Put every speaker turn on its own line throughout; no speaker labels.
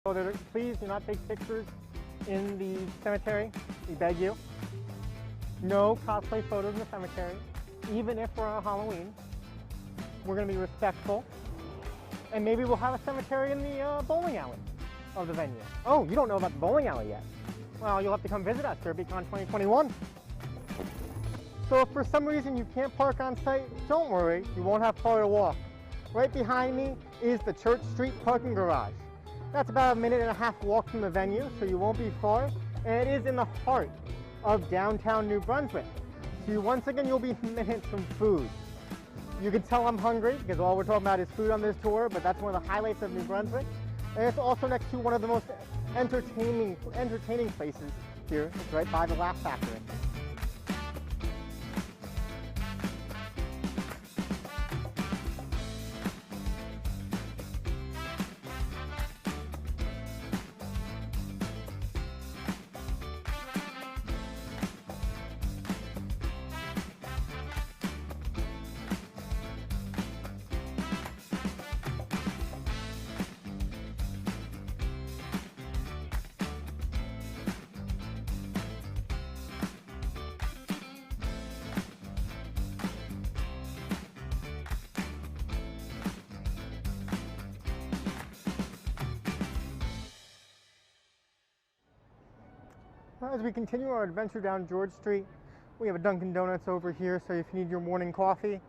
So please do not take pictures in the cemetery, we beg you. No cosplay photos in the cemetery, even if we're on Halloween. We're going to be respectful. And maybe we'll have a cemetery in the bowling alley of the venue. Oh, you don't know about the bowling alley yet? Well, you'll have to come visit us, DerpyCon 2021. So if for some reason you can't park on site, don't worry, you won't have far to walk. Right behind me is the Church Street parking garage. That's about a 1.5-minute walk from the venue, so you won't be far. And it is in the heart of downtown New Brunswick. So once again, you'll be minutes from food. You can tell I'm hungry because all we're talking about is food on this tour, but that's one of the highlights of New Brunswick. And it's also next to one of the most entertaining places here. It's right by the Laugh Factory. As we continue our adventure down George Street, we have a Dunkin' Donuts over here, so if you need your morning coffee,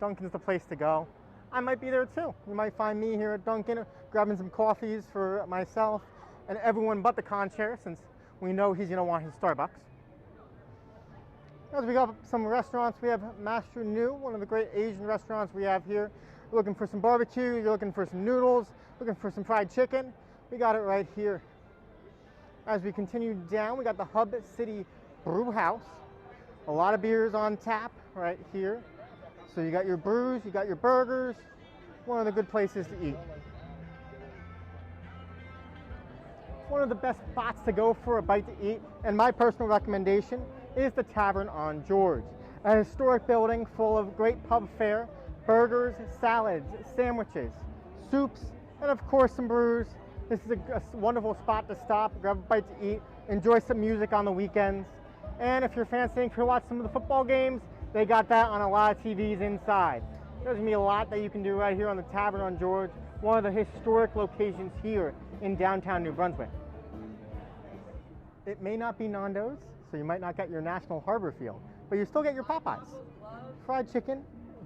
Dunkin's the place to go. I might be there too. You might find me here at Dunkin' grabbing some coffees for myself and everyone but the con chair, since we know he's going to want his Starbucks. As we got some restaurants, we have Master Nu, one of the great Asian restaurants we have here. You're looking for some barbecue, you're looking for some noodles, looking for some fried chicken, we got it right here. As we continue down, we got the Hub City Brew House. A lot of beers on tap right here. So you got your brews, you got your burgers. One of the good places to eat. One of the best spots to go for a bite to eat, and my personal recommendation, is the Tavern on George. A historic building full of great pub fare, burgers, salads, sandwiches, soups, and of course some brews. This is a wonderful spot to stop, grab a bite to eat, enjoy some music on the weekends. And if you're fancying to watch some of the football games, they got that on a lot of TVs inside. There's going to be a lot that you can do right here on the Tavern on George, one of the historic locations here in downtown New Brunswick. It may not be Nando's, so you might not get your National Harbor feel, but you still get your Popeyes. Fried chicken,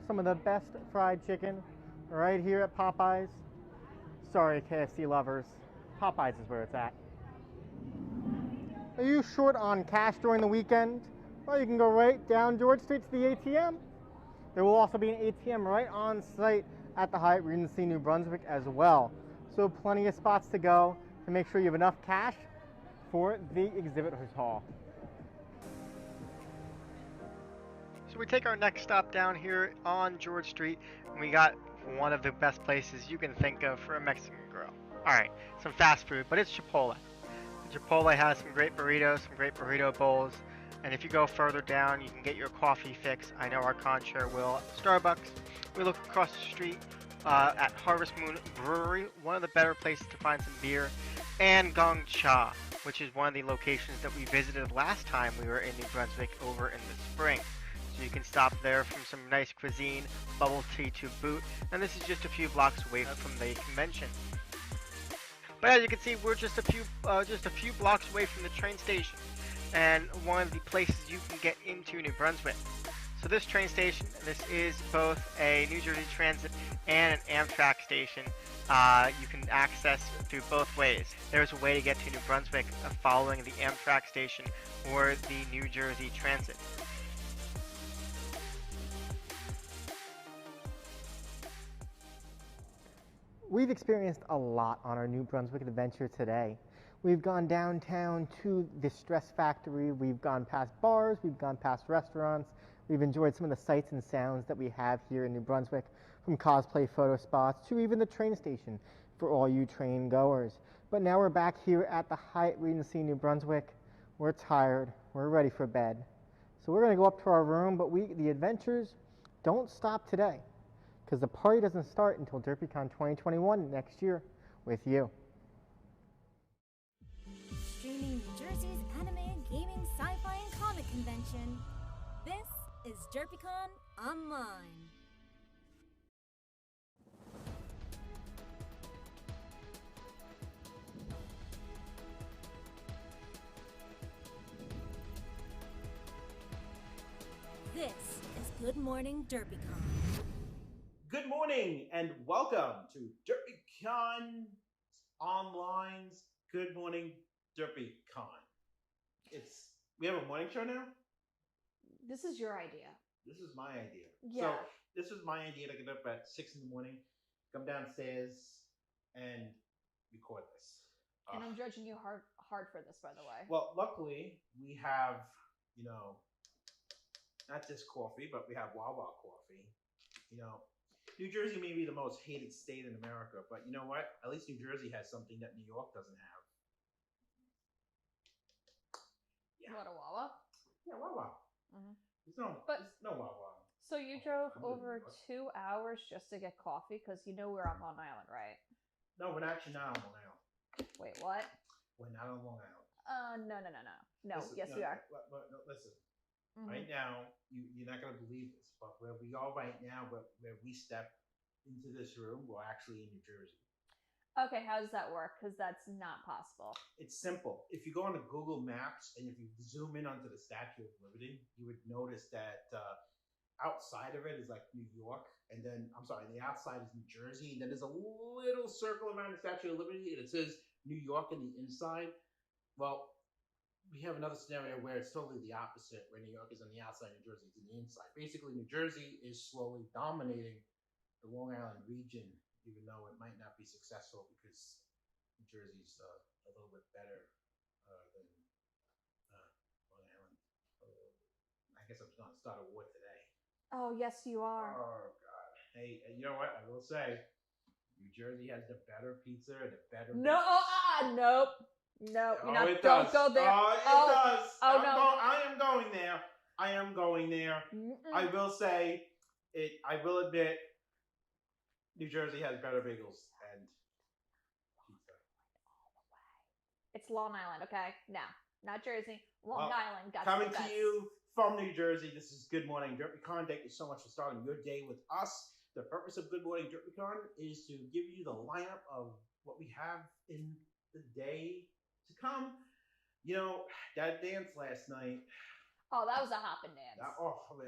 some of the best fried chicken right here at Popeyes. Sorry, KFC lovers, Popeyes is where it's at. Are you short on cash during the weekend? Well, you can go right down George Street to the ATM. There will also be an ATM right on site at the Hyatt Regency New Brunswick as well. So plenty of spots to go to make sure you have enough cash for the exhibitors hall. So we take our next stop down here on George Street, and we got one of the best places you can think of for a Mexican grill. Alright, some fast food, but it's Chipotle. Chipotle has some great burritos, some great burrito bowls, and if you go further down, you can get your coffee fix. I know our con chair will. Starbucks. We look across the street at Harvest Moon Brewery, one of the better places to find some beer, and Gong Cha, which is one of the locations that we visited last time we were in New Brunswick over in the spring. So you can stop there from some nice cuisine, bubble tea to boot, and this is just a few blocks away from the convention. But as you can see, we're just a few blocks away from the train station, and one of the places you can get into New Brunswick. So this train station, this is both a New Jersey Transit and an Amtrak station. You can access through both ways. There's a way to get to New Brunswick following the Amtrak station or the New Jersey Transit. We've experienced a lot on our New Brunswick adventure today. We've gone downtown to the Stress Factory, we've gone past bars, we've gone past restaurants, we've enjoyed some of the sights and sounds that we have here in New Brunswick, from cosplay photo spots to even the train station for all you train goers. But now we're back here at the Hyatt Regency New Brunswick. We're tired, we're ready for bed. So we're going to go up to our room, but the adventures don't stop today, because the party doesn't start until DerpyCon 2021 next year with you.
convention. This is DerpyCon Online. This is Good Morning DerpyCon.
Good morning and welcome to DerpyCon Online's Good Morning DerpyCon. We have a morning show now?
This is your idea.
This is my idea.
Yeah.
So this was my idea to get up at 6 in the morning, come downstairs, and record this.
And I'm judging you hard for this, by the way.
Well, luckily, we have, not just coffee, but we have Wawa coffee. New Jersey may be the most hated state in America, but you know what? At least New Jersey has something that New York doesn't have. Yeah.
What, a Wawa?
Yeah, Wawa.
Mm-hmm.
There's no Wawa.
So you drove over 2 hours just to get coffee? Because you know we're on Long Island, right?
No, we're actually not on Long Island.
Wait, what?
We're not on Long Island.
No. No,
listen,
yes, we are.
No, listen.
Mm-hmm.
Right now, you're not going to believe this, but where we are right now, where we step into this room, we're actually in New Jersey.
Okay, how does that work? Because that's not possible.
It's simple. If you go on to Google Maps and if you zoom in onto the Statue of Liberty, you would notice that outside of it is like New York, and then, the outside is New Jersey, and then there's a little circle around the Statue of Liberty, and it says New York on the inside. Well, we have another scenario where it's totally the opposite, where New York is on the outside, New Jersey is on the inside. Basically, New Jersey is slowly dominating the Long Island region, even though it might not be successful because New Jersey's a little bit better than Long Island. I guess I'm just going to start a war today.
Oh, yes, you are.
Oh, God. Hey, you know what? I will say, New Jersey has the better pizza and the better...
Nope. No, you're not.
Don't
go there.
Oh, it does.
Oh, no.
I am going there.
Mm-mm.
I will say it. I will admit, New Jersey has better bagels and pizza.
It's Long Island, okay? No, not Jersey. Long Island. Got
coming
the
to
best.
you from New Jersey. This is Good Morning DerpyCon. Thank you so much for starting your day with us. The purpose of Good Morning DerpyCon is to give you the lineup of what we have in the day to come. That dance last night.
Oh, that was a hopping dance.
The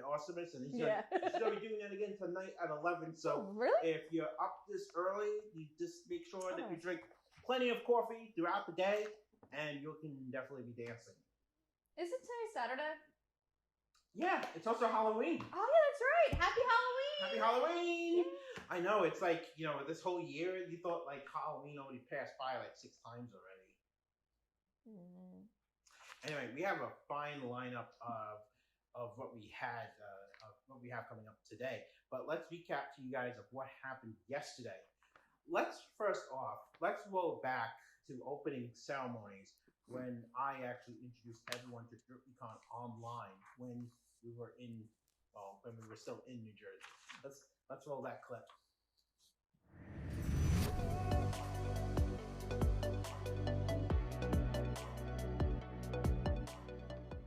awesomeness. And he's
Yeah.
going to be doing that again tonight at 11. So
really?
if you're up this early, you just make sure that you
Nice.
drink plenty of coffee throughout the day, and you can definitely be dancing.
Isn't today Saturday?
Yeah, it's also Halloween.
Oh, yeah, that's right. Happy Halloween.
Happy Halloween!
Yeah.
I know, it's like, this whole year, you thought like Halloween already passed by like 6 times already. Anyway, we have a fine lineup of what we had, of what we have coming up today. But let's recap to you guys of what happened yesterday. Let's roll back to opening ceremonies when I actually introduced everyone to DerpyCon Online when we were still in New Jersey. Let's roll that clip.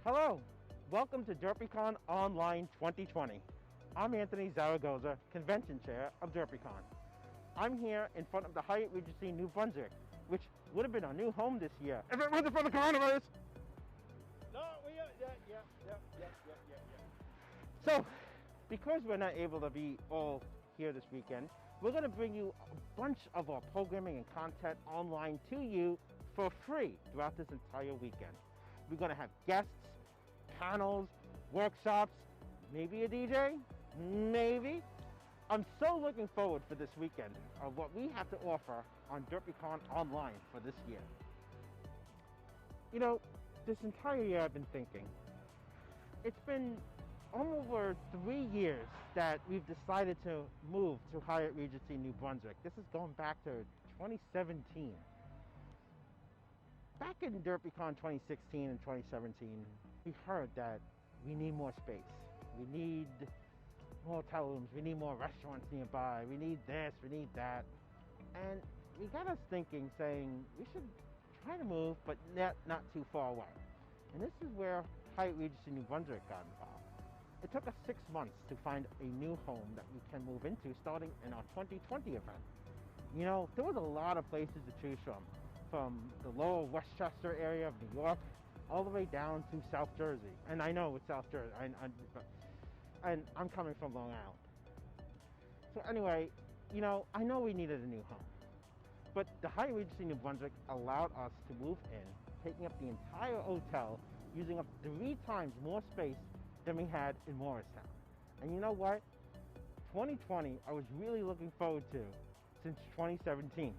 Hello, welcome to DerpyCon Online 2020. I'm Anthony Zaragoza, Convention Chair of DerpyCon. I'm here in front of the Hyatt Regency New Brunswick, which would have been our new home this year if it wasn't for the coronavirus. No, So, because we're not able to be all here this weekend, we're going to bring you a bunch of our programming and content online to you for free throughout this entire weekend. We're going to have guests, panels, workshops, maybe a DJ, maybe. I'm so looking forward for this weekend of what we have to offer on DerpyCon Online for this year. This entire year I've been thinking, it's been over 3 years that we've decided to move to Hyatt Regency New Brunswick. This is going back to 2017. Back in DerpyCon 2016 and 2017, we heard that we need more space. We need more hotel rooms. We need more restaurants nearby. We need this, we need that. And we got us thinking, saying we should try to move, but not too far away. And this is where Hyatt Regency New Brunswick got involved. It took us 6 months to find a new home that we can move into starting in our 2020 event. You know, there was a lot of places to choose from the lower Westchester area of New York all the way down to South Jersey. And I know it's South Jersey, and I'm coming from Long Island. So anyway, you know, I know we needed a new home. But the Hyatt Regency New Brunswick allowed us to move in, taking up the entire hotel, using up 3 times more space than we had in Morristown. And you know what? 2020, I was really looking forward to since 2017.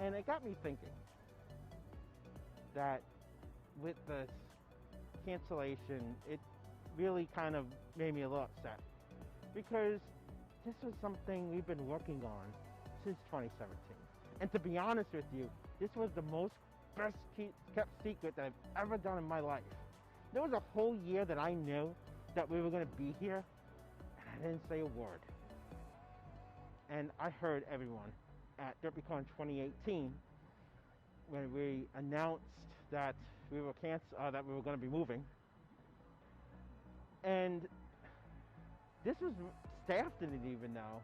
And it got me thinking that with this cancellation, it really kind of made me a little upset because this was something we've been working on since 2017. And to be honest with you, this was the most best kept secret that I've ever done in my life. There was a whole year that I knew that we were going to be here, and I didn't say a word. And I heard everyone at DerpyCon 2018 when we announced that we were going to be moving. And this was staff didn't even know,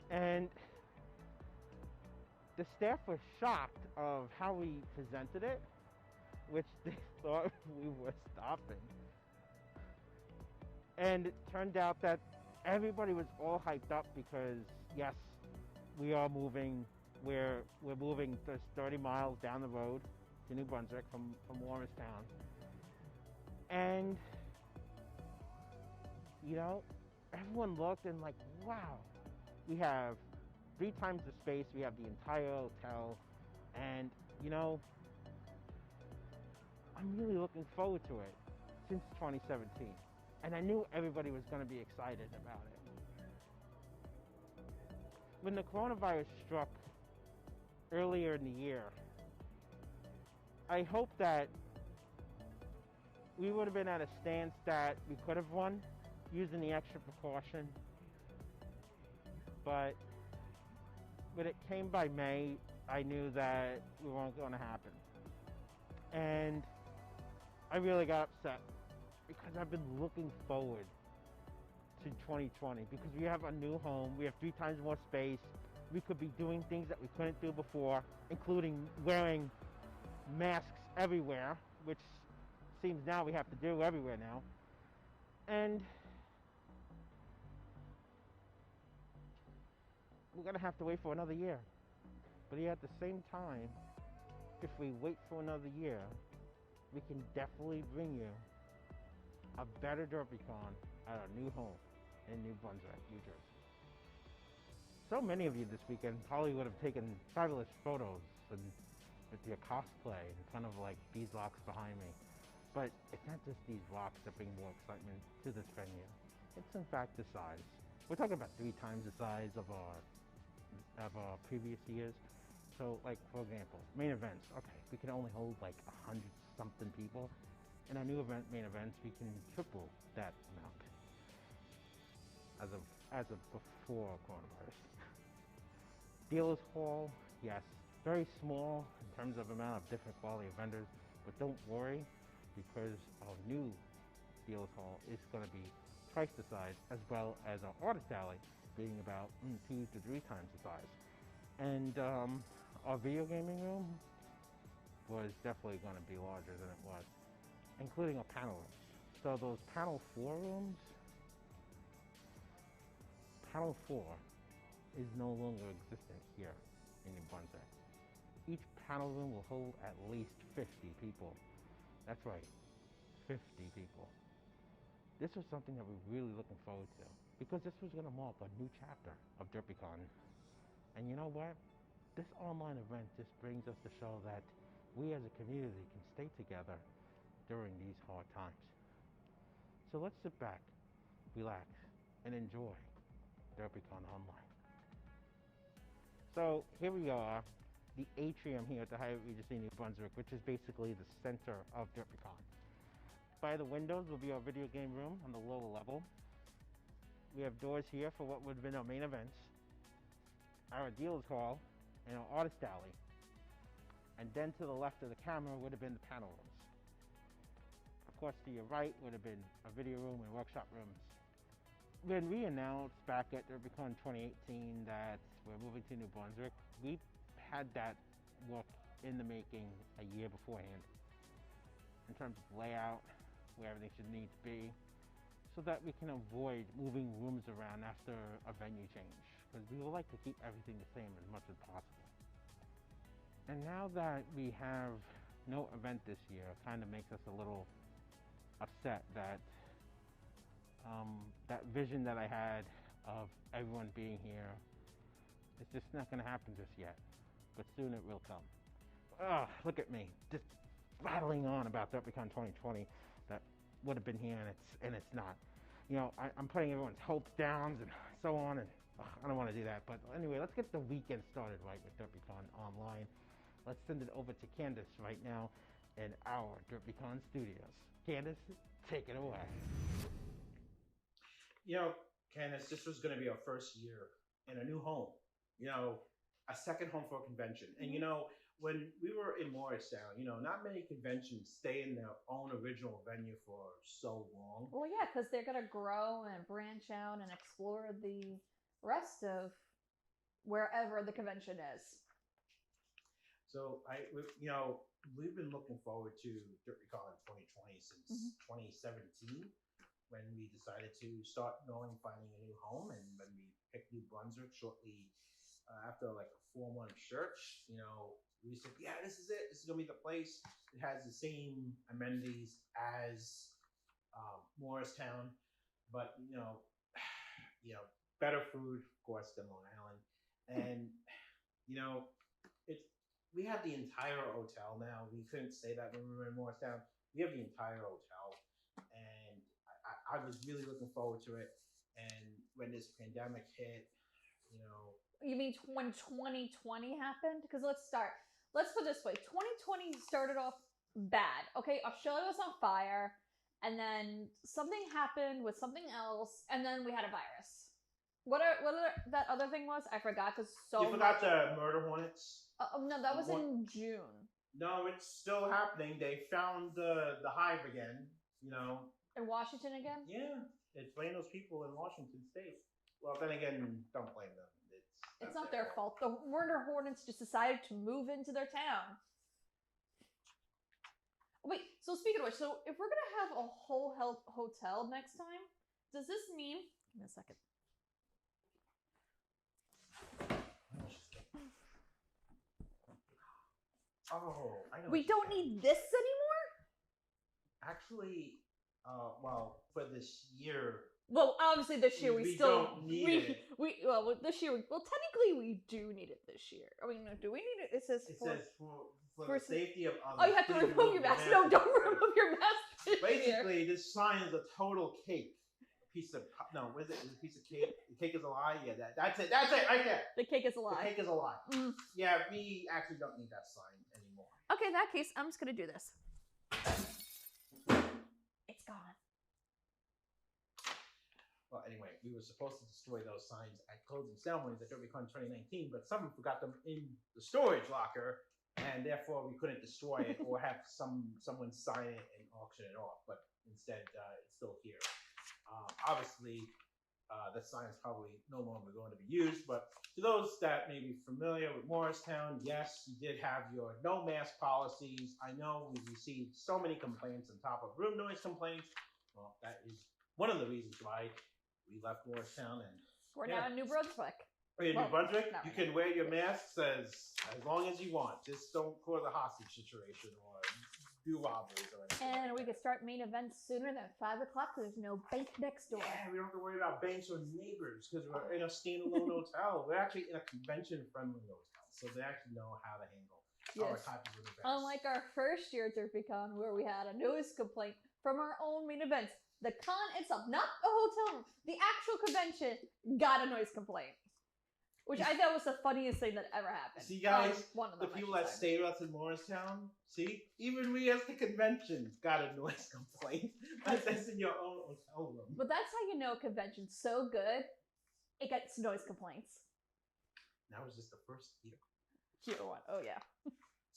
and the staff was shocked of how we presented it, which they thought we were stopping. And it turned out that everybody was all hyped up because yes, we are moving. We're moving just 30 miles down the road to New Brunswick from Morristown, and you know, everyone looked and like, wow, we have 3 times the space, we have the entire hotel, and you know, I'm really looking forward to it since 2017. And I knew everybody was going to be excited about it. When the coronavirus struck earlier in the year, I hoped that we would have been at a stance that we could have won using the extra precaution. But when it came by May, I knew that we weren't going to happen. And I really got upset because I've been looking forward to 2020 because we have a new home, we have 3 times more space, we could be doing things that we couldn't do before, including wearing masks everywhere, which seems now we have to do everywhere now. And we're going to have to wait for another year. But yet at the same time, if we wait for another year, we can definitely bring you a better DerpyCon at our new home in New Brunswick, New Jersey. So many of you this weekend probably would have taken fabulous photos with your cosplay in front of like these rocks behind me. But it's not just these rocks that bring more excitement to this venue. It's in fact the size. We're talking about 3 times the size of our previous years. So like, for example, main events, okay, we can only hold like 100 something people. In our new main events, we can triple that amount as of before coronavirus. Dealers Hall, yes, very small in terms of amount of different quality of vendors, but don't worry because our new Dealers Hall is going to be twice the size, as well as our artist alley being about 2 to 3 times the size. And our video gaming room was definitely going to be larger than it was, including a panel room. So those panel 4 rooms, panel 4 is no longer existent here in New Brunswick. Each panel room will hold at least 50 people. That's right, 50 people. This was something that we're really looking forward to because this was going to mark a new chapter of DerpyCon. And you know what? This online event just brings us to show that we as a community can stay together during these hard times. So let's sit back, relax, and enjoy DerpyCon Online. So here we are, the atrium here at the Hyatt Regency New Brunswick, which is basically the center of DerpyCon. By the windows will be our video game room on the lower level. We have doors here for what would have been our main events, our dealers hall, and our artist alley. And then to the left of the camera would have been the panel rooms. Of course, to your right would have been a video room and workshop rooms. When we announced back at DerpyCon 2018 that we're moving to New Brunswick, we had that work in the making a year beforehand in terms of layout, where everything should need to be, so that we can avoid moving rooms around after a venue change, because we would like to keep everything the same as much as possible. And now that we have no event this year, it kind of makes us a little upset that that vision that I had of everyone being here, it's just not going to happen just yet, but soon it will come. Oh, look at me, just rattling on about DerpyCon 2020 that would have been here and it's not. You know, I'm putting everyone's hopes down and so on, and I don't want to do that. But anyway, let's get the weekend started right with DerpyCon online. Let's send it over to Candace right now in our DerpyCon studios. Candace, take it away.
You know, Candace, this was going to be our first year in a new home. You know, a second home for a convention. And you know, when we were in Morristown, you know, not many conventions stay in their own original venue for so long.
Well, yeah, because they're going to grow and branch out and explore the rest of wherever the convention is.
So you know, we've been looking forward to DerpyCon 2020 since 2017, when we decided to start finding a new home, and when we picked New Brunswick shortly after like a 4-month search. You know, we said, yeah, this is it. This is gonna be the place. It has the same amenities as Morristown, but you know, better food, of course, than Long Island, and you know, we have the entire hotel now. We couldn't say that when we were in Morristown. We have the entire hotel, and I was really looking forward to it. And when this pandemic hit, you know.
You mean when 2020 happened? Because let's put it this way. 2020 started off bad. Okay, Australia was on fire, and then something happened with something else, and then we had a virus. What that other thing was? I forgot because
You forgot the murder hornets?
No, that was in June.
No, it's still happening. They found the hive again, you know.
In Washington again?
Yeah. It's blame those people in Washington State. Well, then again, don't blame them.
It's not their fault. The murder hornets just decided to move into their town. Wait, so speaking of which, so if we're going to have a whole hotel next time, does this mean... Give me a second.
Oh, I know.
We don't need this anymore?
Actually, well, for this year.
Well, obviously this year we still
don't need it.
This year technically we do need it this year. I mean, do we need it? It says
for the safety of others.
Oh, you have to remove your mask. No, don't remove your mask.
Basically, this sign is a total cake. What is it? Is it a piece of cake? The cake is a lie? Yeah, that's it right there.
The cake is a lie.
The cake is a lie. Yeah, we actually don't need that sign anymore.
Okay, in that case, I'm just going to do this. It's gone.
Well, anyway, we were supposed to destroy those signs at closing ceremonies at DerpyCon 2019, but someone forgot them in the storage locker, and therefore we couldn't destroy it or have someone sign it and auction it off. But instead, it's still here. Obviously, the sign is probably no longer going to be used, but to those that may be familiar with Morristown, yes, you did have your no mask policies. I know we've received so many complaints on top of room noise complaints. Well, that is one of the reasons why we left Morristown, and
we're now in New Brunswick.
In New Brunswick, you can wear your masks as long as you want. Just don't cause a hostage situation or do robberies or anything.
And we could start main events sooner than 5 o'clock because there's no bank next door.
Yeah, we don't have to worry about banks or neighbors because we're in a standalone hotel. We're actually in a convention-friendly hotel, so they actually know how to handle our types of events.
Unlike our first year at DerpyCon, where we had a noise complaint from our own main events. The con itself, not the hotel room, the actual convention got a noise complaint. Which I thought was the funniest thing that ever happened.
See, guys, the people that stayed with us in Morristown, see, even we as the convention got a noise complaint. That's in your own hotel room.
But that's how you know a convention's so good, it gets noise complaints.
That was just the first year.
Year one, oh yeah.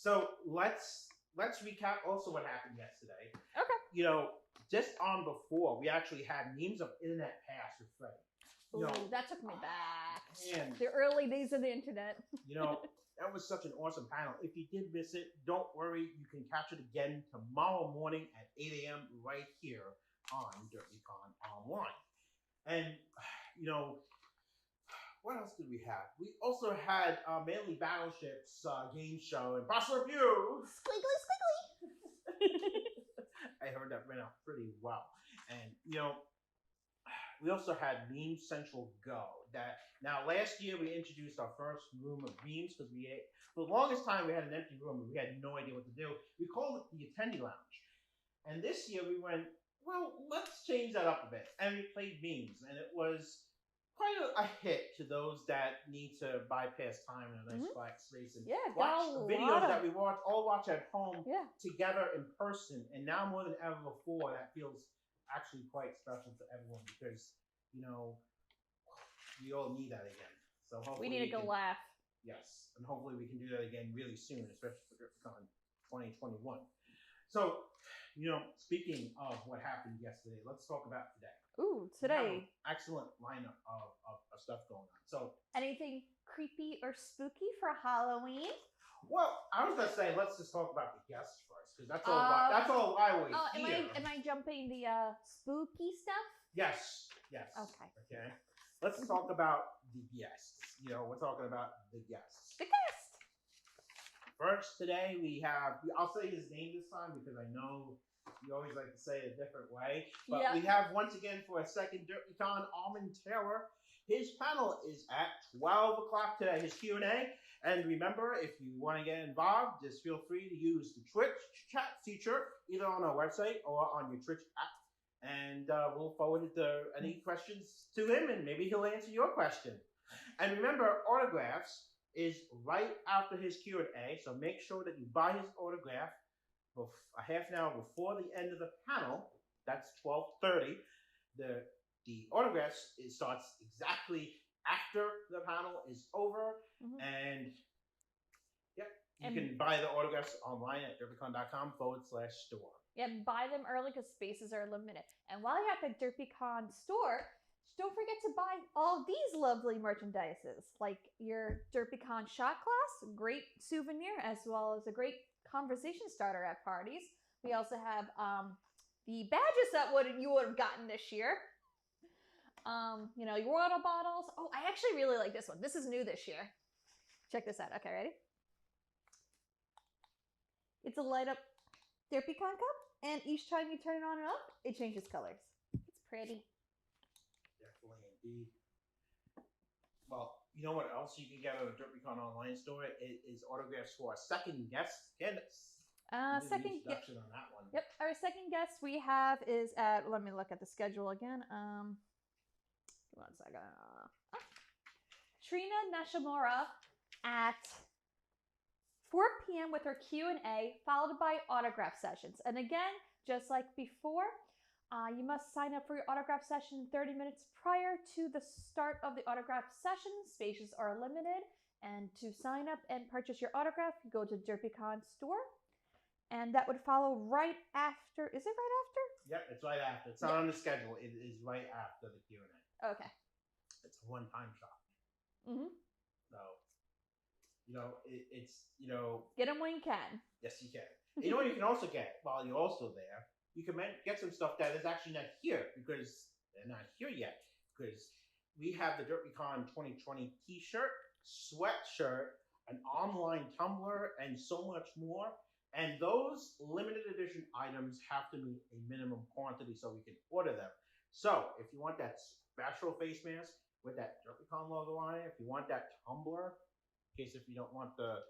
So let's recap also what happened yesterday.
Okay.
You know, just on before, we actually had memes of internet pass with Freddie. You know,
Ooh, that took me back.
man.
The early days of the internet.
You know, that was such an awesome panel. If you did miss it, don't worry. You can catch it again tomorrow morning at 8 a.m. right here on DerpyCon Online. And, you know, what else did we have? We also had Manly Battleships game show and Prosper Review.
Squiggly, squiggly.
I heard that ran out pretty well. And, you know, we also had Meme Central Go. Now, last year we introduced our first room of memes because for the longest time we had an empty room and we had no idea what to do. We called it the Attendee Lounge. And this year we went, well, let's change that up a bit. And we played memes. And it was quite a hit to those that need to bypass time in a nice flat space and watch videos that we all watch at home together in person. And now more than ever before, that feels actually quite special to everyone because, you know, we all need that again. So hopefully
we need to go laugh.
Yes, and hopefully we can do that again really soon, especially for DerpyCon 2021. So, you know, speaking of what happened yesterday, let's talk about today.
Ooh, today.
Excellent lineup of stuff going on. So,
anything creepy or spooky for Halloween?
Well, I was gonna say let's just talk about the guests first because that's all. That's all I always hear.
Am I jumping the spooky stuff?
Yes. Okay. Let's talk about the guests. You know, we're talking about the guests.
The guest.
First today we have. I'll say his name this time because I know you always like to say it a different way. But we have once again for a second DerpyCon, Almond Taylor. His panel is at 12 o'clock today. His Q&A. And remember, if you want to get involved, just feel free to use the Twitch chat feature either on our website or on your Twitch app. And we'll forward any questions to him, and maybe he'll answer your question. And remember, autographs is right after his Q&A, so make sure that you buy his autograph a half an hour before the end of the panel. That's 12:30. The autographs starts exactly after the panel is over, and you can buy the autographs online at derpycon.com/store.
Yeah, buy them early because spaces are limited. And while you're at the DerpyCon store, don't forget to buy all these lovely merchandises, like your DerpyCon shot glass, great souvenir, as well as a great conversation starter at parties. We also have the badges that you would have gotten this year. You know, your water bottles. Oh, I actually really like this one. This is new this year. Check this out. Okay, ready? It's a light up DerpyCon cup, and each time you turn it on and off, it changes colors. It's pretty.
Definitely indeed. Well, you know what else you can get at a DerpyCon online store? It is autographs for our second guest, Candace.
Second guest
on that one.
Yep, our second guest we have is at. Let me look at the schedule again. 1 second. Trina Nishimura at 4 p.m. with her Q&A, followed by autograph sessions. And again, just like before, you must sign up for your autograph session 30 minutes prior to the start of the autograph session. Spaces are limited. And to sign up and purchase your autograph, you go to DerpyCon store. And that would follow right after. Is it right after?
Yep, it's right after. It's not on the schedule. It is right after the Q&A.
Okay.
It's a one-time shot. So, you know, it's, you know...
Get them when you can.
Yes, you can. You know what you can also get while you're also there? You can get some stuff that is actually not here because they're not here yet. Because we have the DerpyCon 2020 t-shirt, sweatshirt, an online tumbler, and so much more. And those limited edition items have to meet a minimum quantity so we can order them. So if you want that special face mask with that DerpyCon logo on it, if you want that tumbler, in case if you don't want the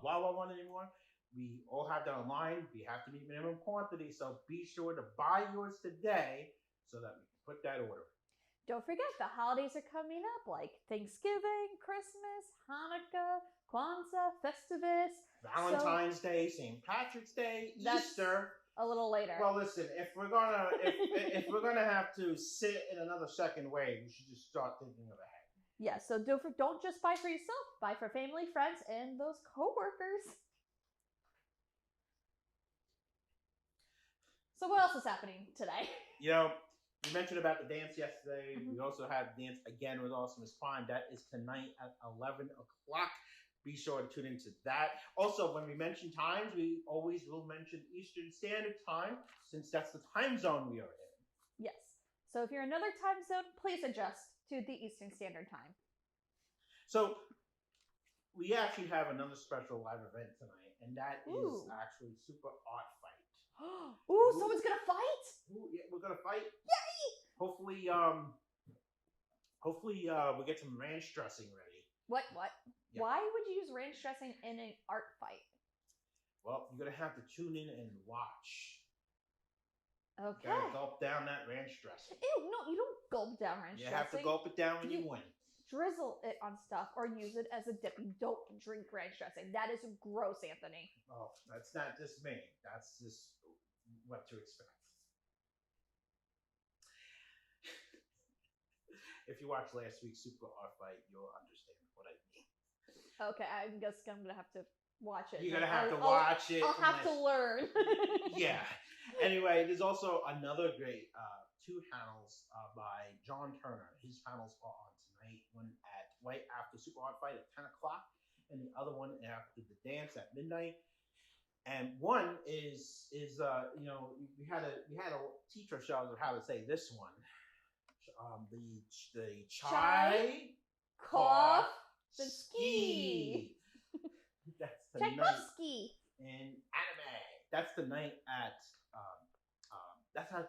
Wawa one anymore, we all have that online. We have to meet minimum quantity, so be sure to buy yours today so that we can put that order in.
Don't forget, the holidays are coming up, like Thanksgiving, Christmas, Hanukkah, Kwanzaa, Festivus.
Valentine's Day, St. Patrick's Day, Easter.
A little later.
Well, listen, if we're gonna have to sit in another second wave, we should just start thinking of ahead.
Yeah, so don't just buy for yourself. Buy for family, friends, and those coworkers. So what else is happening today?
You know, we mentioned about the dance yesterday. We also had dance again with Awesome is Fine. That is tonight at 11 o'clock. Be sure to tune into that. Also, when we mention times, we always will mention Eastern Standard Time, since that's the time zone we are in.
Yes. So if you're another time zone, please adjust to the Eastern Standard Time.
So we actually have another special live event tonight, and that is actually Super Art Fight.
Ooh, someone's gonna fight?
Ooh, yeah, we're gonna fight.
Yay!
Hopefully, we get some ranch dressing ready.
What?
Yeah.
Why would you use ranch dressing in an art fight?
Well, you're gonna have to tune in and watch.
Okay.
You gotta gulp down that ranch dressing.
Ew, no, you don't gulp down ranch dressing.
You have to gulp it down when you win.
Drizzle it on stuff or use it as a dip. You don't drink ranch dressing. That is gross, Anthony.
Oh, that's not just me. That's just what to expect. If you watched last week's Super Art Fight, you'll understand what I mean.
Okay, I guess I'm gonna have to watch it.
You're gonna have to watch it.
I'll have to learn.
Yeah. Anyway, there's also another great two panels by John Turner. His panels are on tonight. One at right after Super Art Fight at 10 o'clock, and the other one after the dance at midnight. And one is you know, we had a teacher show us how to say this one. The chai
cough the ski.
That's the
Tchaikovsky.
In anime. That's the night at that's at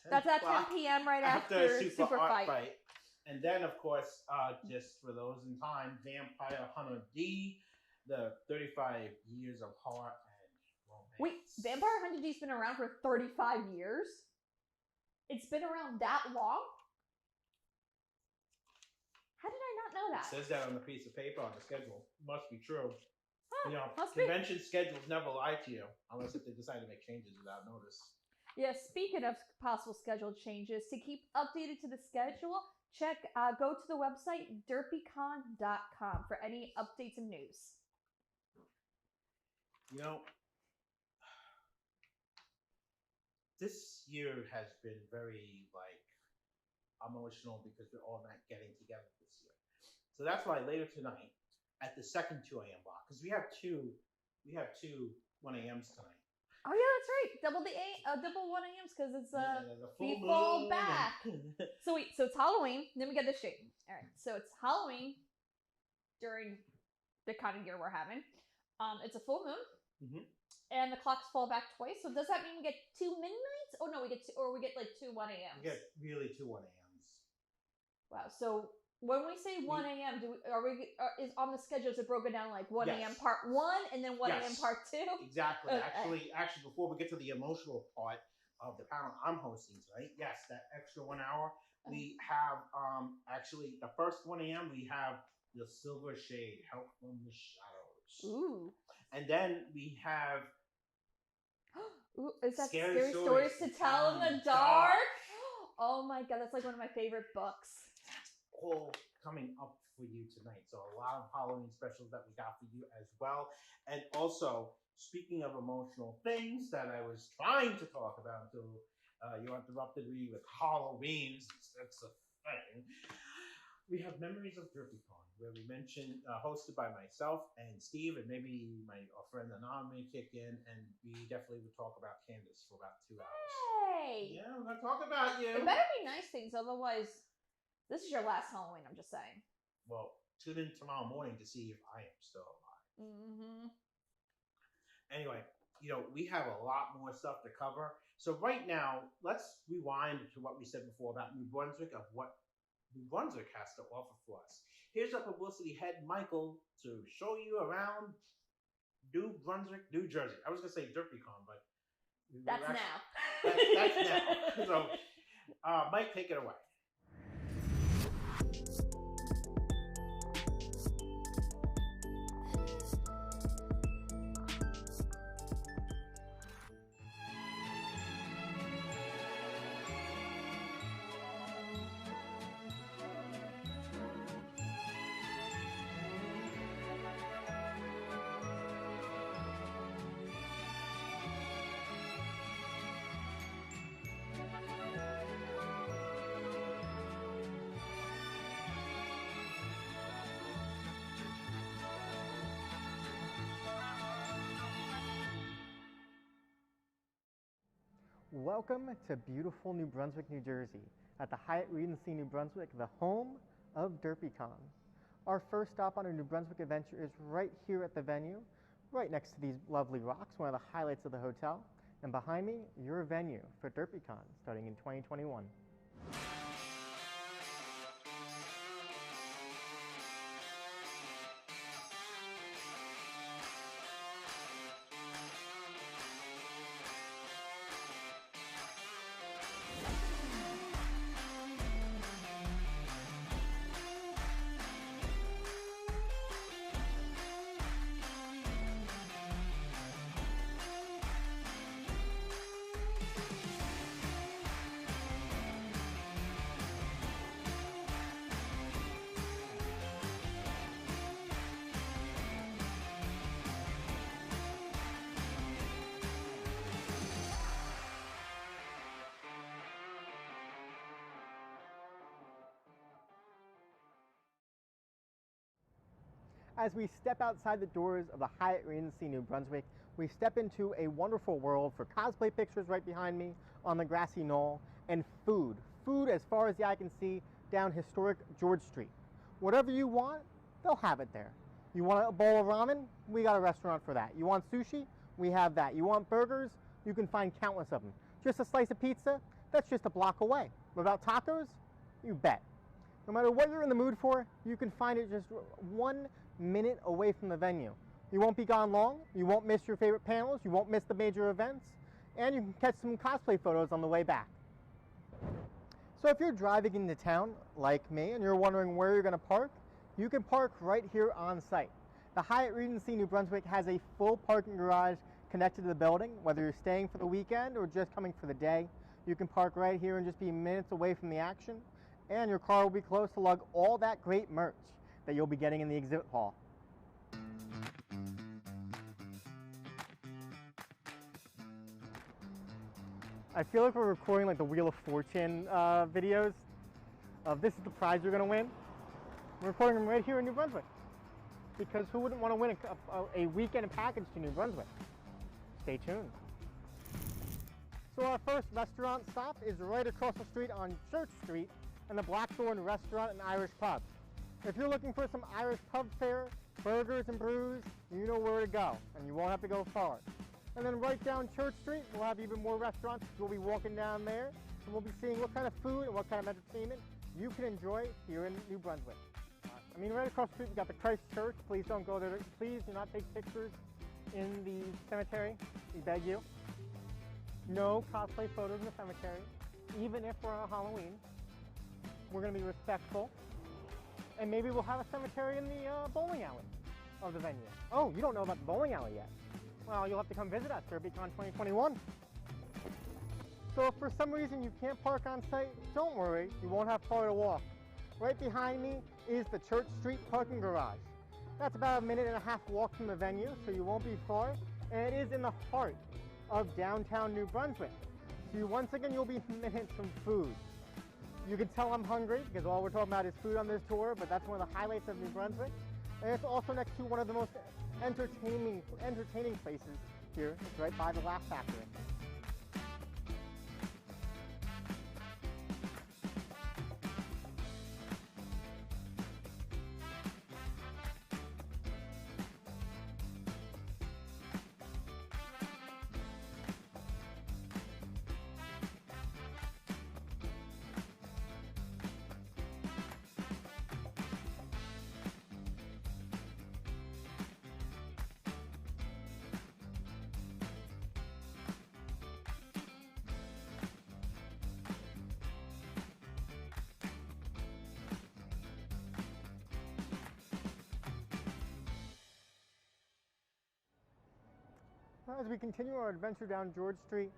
10
That's at
10
p.m. right
after
Super
Art
Fight.
And then, of course, just for those in time, Vampire Hunter D, the 35 years of heart and romance.
Wait, Vampire Hunter D's been around for 35 years? It's been around that long? How did I not know that?
It says that on the piece of paper on the schedule. Must be true.
Huh,
You know,
must be.
convention schedules never lie to you, unless if they decide to make changes without notice.
Yeah, speaking of possible schedule changes, to keep updated to the schedule, go to the website DerpyCon.com for any updates and news.
You know, this year has been very, emotional because we're all not getting together this year. So that's why later tonight, at the second 2 a.m. block, because we have two 1 a.m.s tonight.
Oh yeah, that's right. Double 1 a.m.s because it's
The
we
full
fall
moon
back. So wait, so it's Halloween. Let me get this straight. All right, so it's Halloween during the kind of year we're having. It's a full moon, and the clocks fall back twice. So does that mean we get 2 midnights? Oh no, we get 2 2 1 a.m.s.
We get really 2 1 a.m.s.
Wow. So when we say 1 a.m., is on the schedule? Is it broken down like 1 a.m. part 1 and then 1 a.m. part 2?
Exactly.
Okay.
Actually, before we get to the emotional part of the panel I'm hosting tonight, yes, that extra 1 hour, we have actually the first 1 a.m. we have the Silver Shade, Help from the Shadows.
Ooh.
And then we have
Ooh, is that
Scary
stories to tell in the dark? Oh my god, that's like one of my favorite books.
all coming up for you tonight. So a lot of Halloween specials that we got for you as well. And also, speaking of emotional things that I was trying to talk about until you interrupted me with Halloween, that's a thing. We have Memories of DerpyCon, where we mentioned, hosted by myself and Steve, and maybe my friend Anand may kick in, and we definitely would talk about Candace for about 2 hours.
Hey!
Yeah, we're going to talk about you.
It better be nice things, otherwise, this is your last Halloween, I'm just saying.
Well, tune in tomorrow morning to see if I am still alive.
Mm-hmm.
Anyway, we have a lot more stuff to cover. So right now, let's rewind to what we said before about New Brunswick, of what New Brunswick has to offer for us. Here's our publicity head, Michael, to show you around New Brunswick, New Jersey. I was going to say DerpyCon, but...
That's now.
That's now. So, Mike, take it away.
Welcome to beautiful New Brunswick, New Jersey, at the Hyatt Regency New Brunswick, the home of DerpyCon. Our first stop on our New Brunswick adventure is right here at the venue, right next to these lovely rocks, one of the highlights of the hotel. And behind me, your venue for DerpyCon, starting in 2021. As we step outside the doors of the Hyatt Regency New Brunswick, we step into a wonderful world for cosplay pictures right behind me on the grassy knoll, and food. Food as far as the eye can see down historic George Street. Whatever you want, they'll have it there. You want a bowl of ramen? We got a restaurant for that. You want sushi? We have that. You want burgers? You can find countless of them. Just a slice of pizza? That's just a block away. What about tacos? You bet. No matter what you're in the mood for, you can find it just 1 minute away from the venue. You won't be gone long, you won't miss your favorite panels, you won't miss the major events, and you can catch some cosplay photos on the way back. So if you're driving into town, like me, and you're wondering where you're going to park, you can park right here on site. The Hyatt Regency New Brunswick has a full parking garage connected to the building. Whether you're staying for the weekend or just coming for the day, you can park right here and just be minutes away from the action, and your car will be close to lug all that great merch that you'll be getting in the exhibit hall. I feel like we're recording like the Wheel of Fortune videos of this is the prize you're going to win. We're recording them right here in New Brunswick, because who wouldn't want to win a weekend package to New Brunswick? Stay tuned. So our first restaurant stop is right across the street on Church Street in the Blackthorn Restaurant and Irish Pub. If you're looking for some Irish pub fare, burgers and brews, you know where to go, and you won't have to go far. And then right down Church Street, we'll have even more restaurants. We'll be walking down there, and we'll be seeing what kind of food and what kind of entertainment you can enjoy here in New Brunswick. I mean, right across the street, we've got the Christ Church. Please don't go there. Please do not take pictures in the cemetery. We beg you. No cosplay photos in the cemetery, even if we're on Halloween. We're going to be respectful. And maybe we'll have a cemetery in the bowling alley of the venue. Oh, you don't know about the bowling alley yet? Well, you'll have to come visit us, DerpyCon 2021. So if for some reason you can't park on site, don't worry, you won't have far to walk. Right behind me is the Church Street parking garage. That's about a 1.5 minute walk from the venue, so you won't be far. And it is in the heart of downtown New Brunswick. So once again, you'll be minutes from food. You can tell I'm hungry because all we're talking about is food on this tour, but that's one of the highlights of New Brunswick. And it's also next to one of the most entertaining places here. It's right by the Laugh Factory. As we continue our adventure down George Street,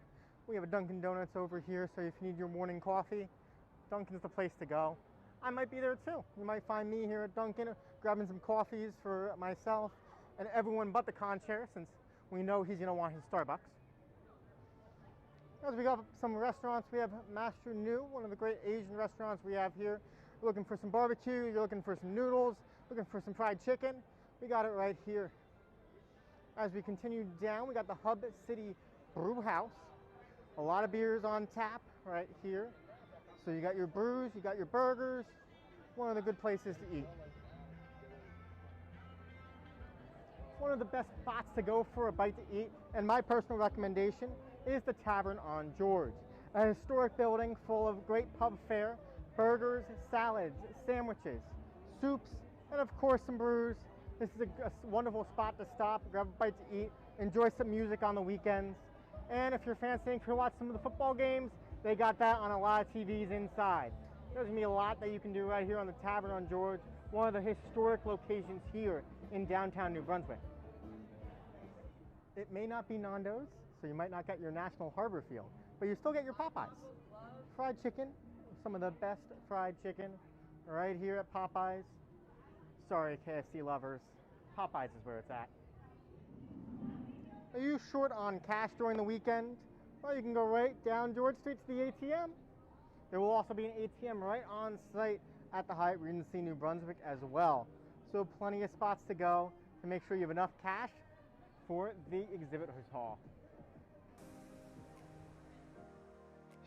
we have a Dunkin' Donuts over here, so if you need your morning coffee, Dunkin's the place to go. I might be there too. You might find me here at Dunkin' grabbing some coffees for myself and everyone but the con chair, since we know he's going to want his Starbucks. As we go up some restaurants, we have Master New, one of the great Asian restaurants we have here. You're looking for some barbecue, you're looking for some noodles, looking for some fried chicken, we got it right here. As we continue down, we got the Hub City Brew House.
A lot of beers on tap right here. So you got your brews, you got your burgers. One of the good places to eat. One of the best spots to go for a bite to eat, and my personal recommendation, is the Tavern on George. A historic building full of great pub fare, burgers, salads, sandwiches, soups, and of course some brews. This is a wonderful spot to stop, grab a bite to eat, enjoy some music on the weekends. And if you're fancying to watch some of the football games, they got that on a lot of TVs inside. There's going to be a lot that you can do right here on the Tavern on George, one of the historic locations here in downtown New Brunswick. It may not be Nando's, so you might not get your National Harbor feel, but you still get your Popeyes. Fried chicken, some of the best fried chicken right here at Popeyes. Sorry, KFC lovers, Popeyes is where it's at. Are you short on cash during the weekend? Well, you can go right down George Street to the ATM. There will also be an ATM right on site at the Hyatt Regency New Brunswick as well. So plenty of spots to go to make sure you have enough cash for the exhibitors hall.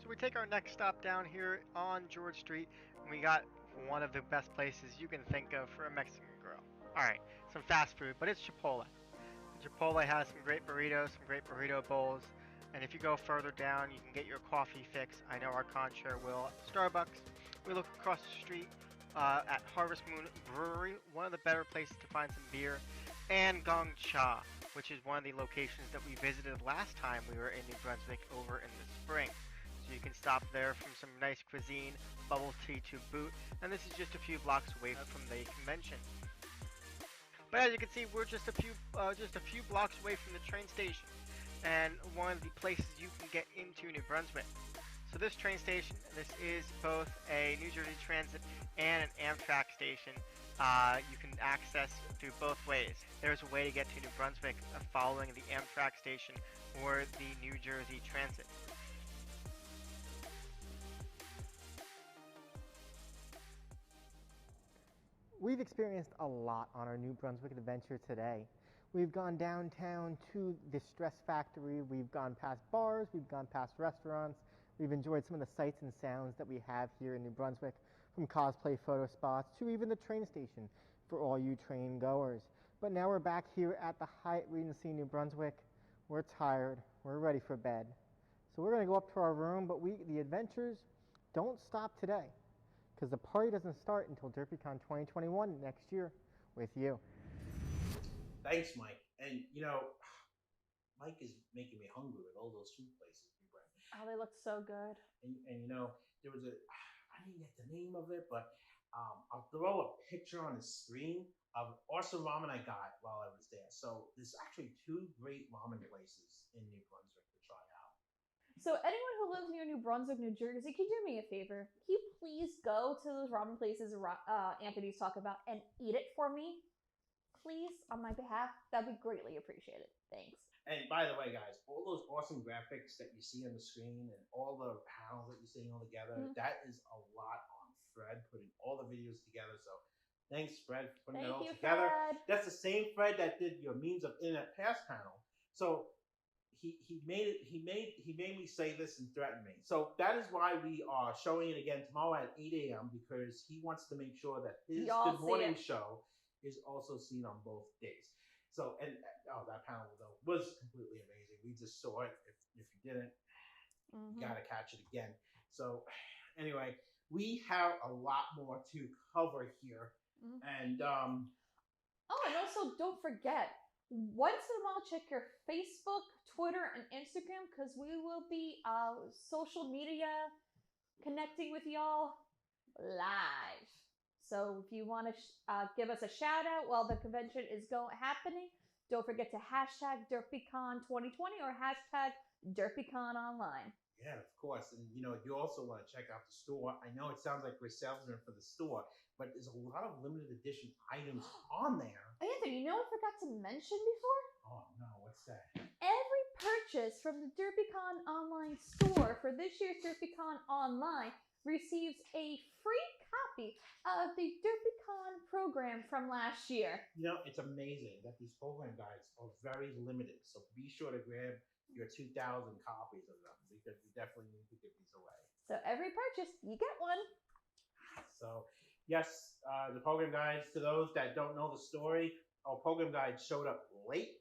So we take our next stop down here on George Street, and we got one of the best places you can think of for a Mexican grill. Alright, some fast food, but it's Chipotle. Chipotle has some great burritos, some great burrito bowls, and if you go further down, you can get your coffee fix. I know our contraire will at Starbucks. We look across the street at Harvest Moon Brewery, one of the better places to find some beer, and Gong Cha, which is one of the locations that we visited last time we were in New Brunswick over in the spring. So you can stop there from some nice cuisine, bubble tea to boot, and this is just a few blocks away from the convention. But as you can see, we're just a few blocks away from the train station, and one of the places you can get into New Brunswick. So this train station, this is both a New Jersey Transit and an Amtrak station. You can access through both ways. There's a way to get to New Brunswick following the Amtrak station or the New Jersey Transit.
We've experienced a lot on our New Brunswick adventure today. We've gone downtown to the Stress Factory, we've gone past bars, we've gone past restaurants, we've enjoyed some of the sights and sounds that we have here in New Brunswick, from cosplay photo spots to even the train station for all you train goers. But now we're back here at the Hyatt Regency New Brunswick. We're tired, we're ready for bed. So we're gonna go up to our room, but the adventures don't stop today, because the party doesn't start until DerpyCon 2021 next year with you.
Thanks, Mike. And Mike is making me hungry with all those food places we went.
Oh, they look so good.
And there was I didn't get the name of it, but I'll throw a picture on the screen of awesome ramen I got while I was there. So there's actually 2 great ramen places in New Brunswick to try out.
So anyone who lives near New Brunswick, New Jersey, can you do me a favor? Can you please go to those ramen places Anthony's talking about and eat it for me? Please, on my behalf. That'd be greatly appreciated. Thanks.
And by the way, guys, all those awesome graphics that you see on the screen and all the panels that you're seeing all together, that is a lot on Fred putting all the videos together. So thanks, Fred, for putting it all together.
Fred.
That's the same Fred that did your memes of Internet Pass panel. So he made me say this and threaten me. So that is why we are showing it again tomorrow at 8 a.m. because he wants to make sure that his Good Morning show is also seen on both days. So, and that panel though was completely amazing. We just saw it. If you didn't, you gotta catch it again. So, anyway, we have a lot more to cover here, and
and also don't forget, once in a while, check your Facebook, Twitter, and Instagram because we will be social media connecting with y'all live. So if you want to give us a shout out while the convention is happening, don't forget to hashtag DerpyCon 2020 or hashtag DerpyCon online.
Yeah, of course. And you also want to check out the store. I know it sounds like we're salesmen for the store, but there's a lot of limited edition items on there.
Anthony, you know what I forgot to mention before?
Oh no, what's that?
Every purchase from the DerpyCon online store for this year's DerpyCon online receives a free copy copy of the DerpyCon program from last year.
You know, it's amazing that these program guides are very limited. So be sure to grab your 2,000 copies of them because we definitely need to give these away.
So every purchase, you get one.
So yes, the program guides, to those that don't know the story, our program guides showed up late.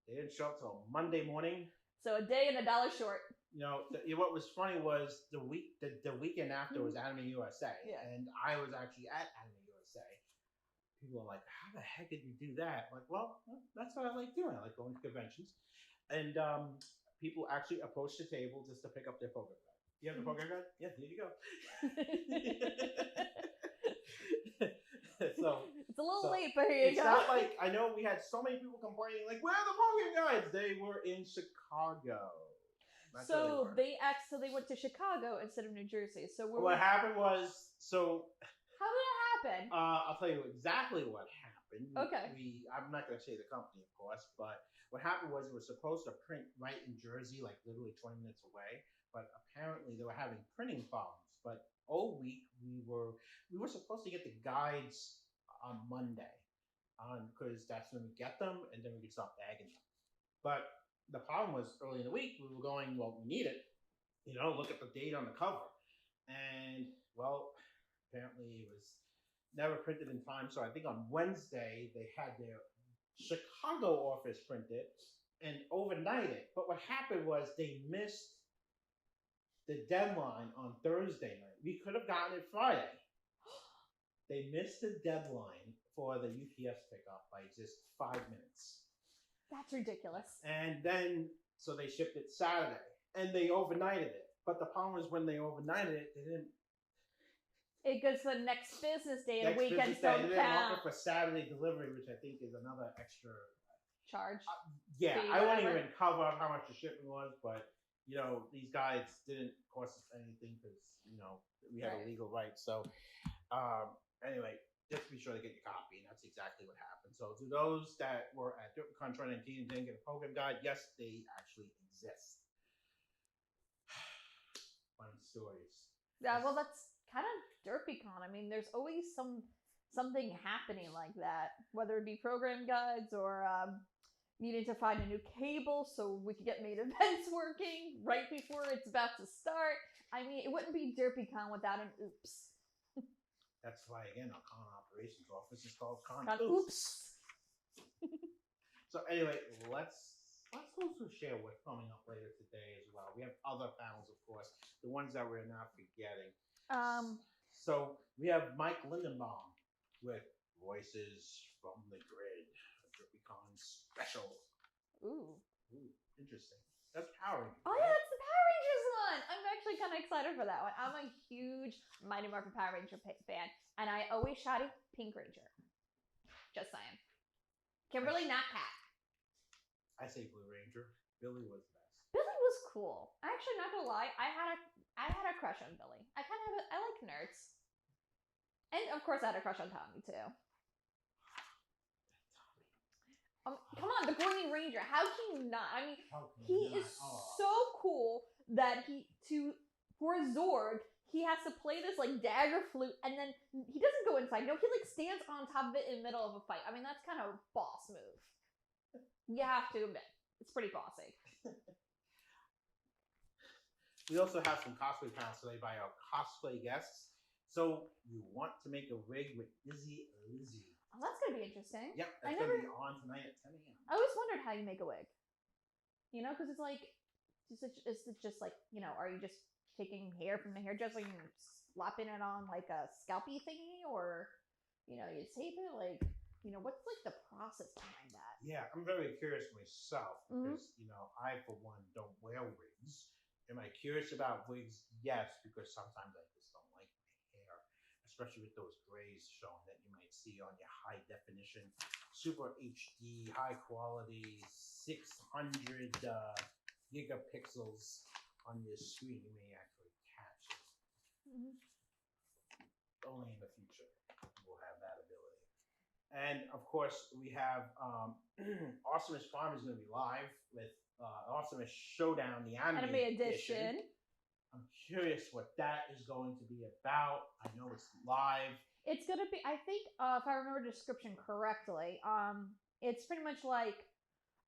They didn't show up till Monday morning.
So a day and $1 short.
You know, what was funny was the weekend after was Anime USA, and I was actually at Anime USA. People are like, "How the heck did you do that?" Like, well, that's what I like doing. I like going to conventions, and people actually approached the table just to pick up their program guide. You have the program guide? Yeah, here you go. So
it's a little late, but here you go.
It's not like, I know we had so many people complaining, like, where are the program guides? They were in Chicago. That's
so they went to Chicago instead of New Jersey. So
what happened was,
how did it happen?
I'll tell you exactly what happened.
Okay.
I'm not going to say the company, of course, but what happened was it was supposed to print right in Jersey, like literally 20 minutes away, but apparently they were having printing problems. But all week we were supposed to get the guides on Monday, because that's when we get them, and then we could start bagging them. But the problem was early in the week we were going, well, we need it. You know, look at the date on the cover, and well, apparently it was never printed in time. So I think on Wednesday they had their Chicago office print it and overnight it. But what happened was they missed the deadline on Thursday night. We could have gotten it Friday. They missed the deadline for the UPS pickup by just 5 minutes.
That's ridiculous.
And then, so they shipped it Saturday, and they overnighted it. But the problem was when they overnighted it, they didn't.
It goes to the next business day, and weekends don't
count. They didn't mark it for Saturday delivery, which I think is another extra
charge.
Yeah,
fee,
I won't even cover how much the shipping was, but you know, these guides didn't cost us anything because you know we had a legal right. So anyway, just be sure to get your copy, and that's exactly what happened. So to those that were at DerpyCon 2019 and didn't get a program guide, yes, they actually exist. Fun stories.
Yeah, well, that's kind of DerpyCon. I mean, there's always something happening like that, whether it be program guides or needing to find a new cable so we could get main events working right before it's about to start. I mean, it wouldn't be DerpyCon without an oops.
That's why, again, our con operations office is called Con
Oops.
So anyway, let's also share what's coming up later today as well. We have other panels, of course, the ones that we're not forgetting. So we have Mike Lindenbaum with Voices from the Grid, a DerpyCon special.
Ooh,
interesting. That's Power Rangers.
Oh yeah, that's the Power Rangers one. I'm actually kind of excited for that one. I'm a huge Mighty Morphin Power Ranger fan, and I always shouted Pink Ranger. Just saying. Kimberly, not Cat.
I say Blue Ranger. Billy was the best.
Billy was cool. Actually, not gonna lie, I had a crush on Billy. I like nerds, and of course, I had a crush on Tommy too. Come on, the Green Ranger. How can you not? I mean, he is so cool that for Zorg, he has to play this like dagger flute, and then he doesn't go inside. No, he like stands on top of it in the middle of a fight. I mean, that's kind of a boss move. You have to admit, it's pretty bossy.
We also have some cosplay panels today by our cosplay guests. So you want to make a wig with Izzy Lizzie.
Oh, that's going to be interesting.
Yep, that's going to be on tonight at 10 a.m.
I always wondered how you make a wig. You know, because it's like, is it just like, you know, are you just taking hair from the hairdresser and slapping it on like a scalpy thingy? Or, you know, you tape it? Like, you know, what's like the process behind that?
Yeah, I'm very curious myself because, you know, I, for one, don't wear wigs. Am I curious about wigs? Yes, because sometimes I just don't like my hair, especially with those grays showing that you might see on your high definition, super HD, high quality, 600 gigapixels on your screen. You may actually catch it. Only in the future we'll have that ability. And of course, we have Awesomest Farm is going to be live with Awesomest Showdown, the anime edition. I'm curious what that is going to be about. I know it's live.
It's gonna be, I think, if I remember the description correctly, it's pretty much like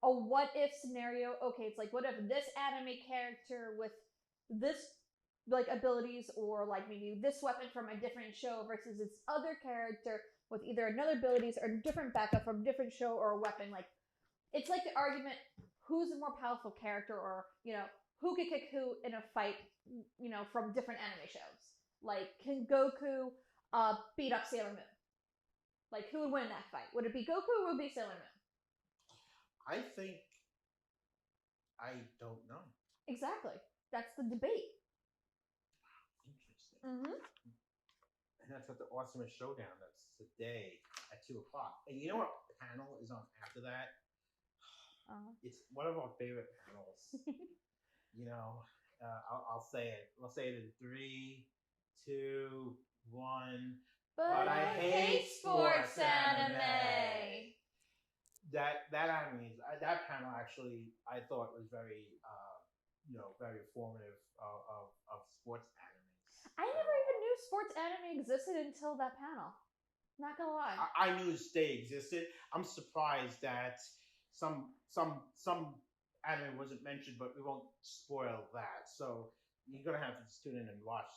a what if scenario. Okay, it's like what if this anime character with this like abilities, or like maybe this weapon from a different show versus its other character with either another abilities or different backup from a different show or a weapon. Like it's like the argument, who's a more powerful character, or who could kick who in a fight, from different anime shows. Like, can Goku beat up Sailor Moon? Like, who would win that fight? Would it be Goku or would it be Sailor Moon?
I think I don't know.
Exactly. That's the debate.
Interesting.
Mm-hmm.
And that's at the Awesomest Showdown. That's today at 2:00. And you know what panel is on after that? It's one of our favorite panels. I'll say it. I'll say it in 3, 2, 1.
But I hate sports anime.
That anime, that panel actually, I thought was very, very informative of sports anime.
I never even knew sports anime existed until that panel. Not gonna lie.
I knew they existed. I'm surprised that some anime wasn't mentioned, but we won't spoil that. So you're gonna have to just tune in and watch,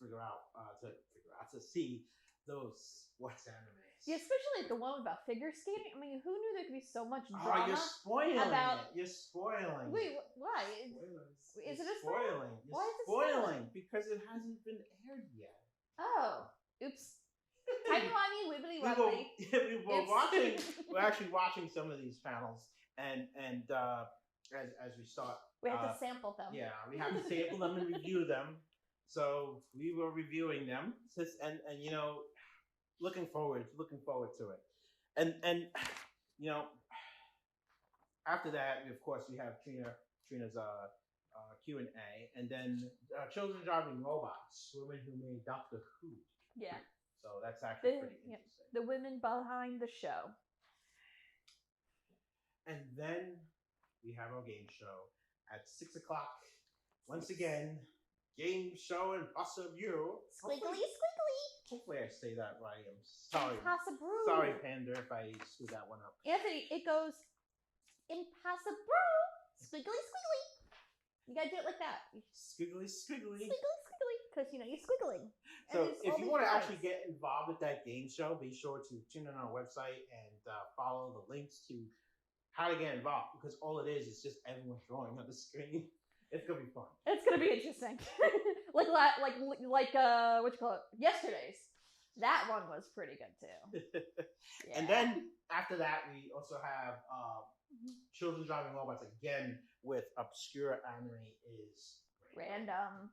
figure out to see those sports animes.
Yeah, especially like the one about figure skating. I mean, who knew there could be so much drama?
Oh, you're spoiling
about...
it. You're spoiling.
Wait, why?
Spoilers.
Is it a
spoiling? You're
why is it
spoiling? Because it hasn't been aired yet.
Oh, oops. Timey-wimey, wibbly-wobbly.
We're actually watching some of these panels, and as we start,
we have to sample them.
Yeah, we have to sample them and review them. So we were reviewing them, and looking forward to it, and after that, we have Trina's Q&A, and then Children Driving Robots, women who made Doctor Who.
Yeah.
So that's actually pretty interesting.
The women behind the show.
And then we have our game show at 6:00. Once again, game show and Bus of You.
Squiggly.
Hopefully I say that right. I'm sorry.
Impossible.
Sorry, Panda, if I screwed that one up.
Anthony, it goes impossible. Squiggly. You gotta do it like that.
Squiggly.
Because you're squiggling.
So if you want to actually get involved with that game show, be sure to tune in on our website and follow the links to how to get involved, because all it is just everyone drawing on the screen. It's gonna be fun.
It's gonna be interesting. like what you call it? Yesterday's. That one was pretty good too. Yeah.
And then after that, we also have Children Driving Robots again with obscure anime is
random.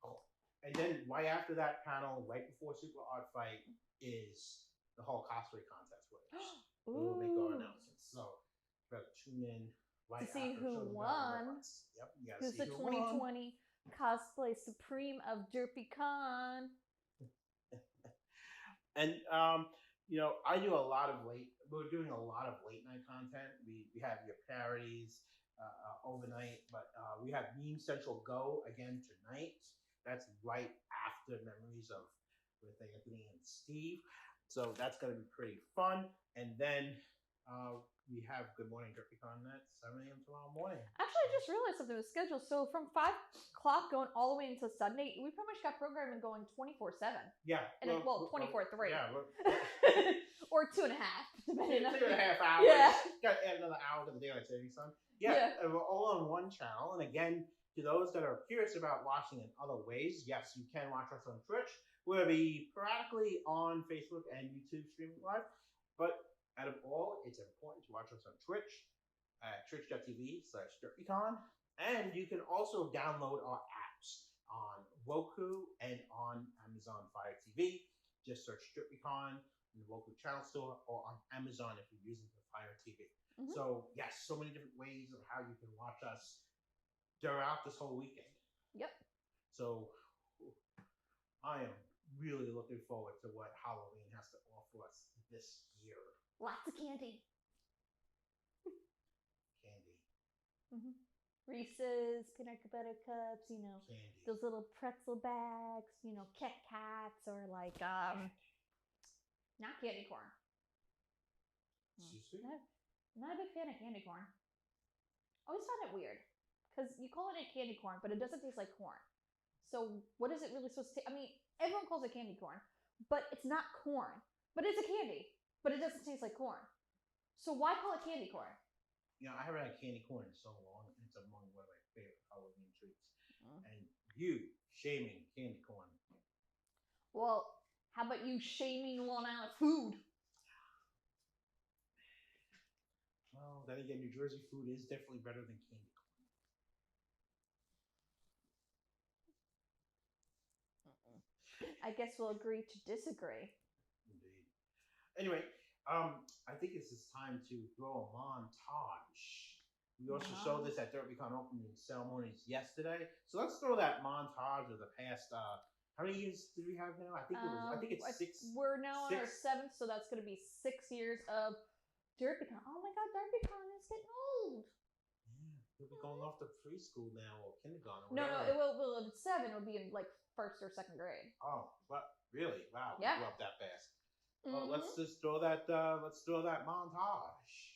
Oh. And then right after that panel, right before Super Art Fight, is the whole cosplay contest where we'll make our announcements. So you gotta tune in right
to see
after
who
Children
won.
Yep, you gotta
Who's
see
the
who
2020 cosplay supreme of DerpyCon?
And we're doing a lot of late night content. We have your parodies overnight, but we have Meme Central Go again tonight. That's right after Memories of with Anthony and Steve. So that's going to be pretty fun. And then we have Good Morning DerpyCon at 7 a.m. tomorrow morning.
Actually, I just realized something was scheduled. So from 5 o'clock going all the way until Sunday, we pretty much got programming going 24/7.
Yeah.
And 24/3.
Yeah.
Or 2.5. Depending on
2.5 hours.
Yeah.
Got to add another hour to the daylight savings time. Yeah. And we're all on one channel. And again, to those that are curious about watching in other ways, yes, you can watch us on Twitch. We'll be sporadically on Facebook and YouTube streaming live. But out of all, it's important to watch us on Twitch at twitch.tv/DerpyCon. And you can also download our apps on Roku and on Amazon Fire TV. Just search DerpyCon in the Roku channel store or on Amazon if you're using the Fire TV. Mm-hmm. So, yes, so many different ways of how you can watch us throughout this whole weekend.
Yep.
So, I am really looking forward to what Halloween has to offer us this year.
Lots of candy.
Candy.
Mm-hmm. Reese's, peanut butter cups,
Candy.
those little pretzel bags, Kit Kats, or like not candy corn.
Excuse me?
Not a big fan of candy corn. Always found it weird because you call it a candy corn, but it doesn't taste like corn. So what is it really supposed to taste? I mean, everyone calls it candy corn, but it's not corn. But it's a candy, but it doesn't taste like corn. So why call it candy corn?
I haven't had candy corn in so long. It's among one of my favorite Halloween treats. And you shaming candy corn.
Well, how about you shaming Long Island food?
Well, then again, New Jersey food is definitely better than candy corn.
I guess we'll agree to disagree.
Indeed. Anyway, I think it's time to throw a montage. We also showed this at DerpyCon opening ceremonies yesterday. So let's throw that montage of the past. How many years do we have now? I think it's 6.
We're now on our 7th, so that's going to be 6 years of DerpyCon. Oh my God, DerpyCon is getting old.
Yeah, we'll be going off to preschool now or kindergarten. Or
No,
whatever.
it will. If it's 7, it'll be in like 1st or 2nd grade.
Oh, what? Really? Wow.
Yeah.
We grew up that fast. Well, let's just throw that. Let's throw that montage.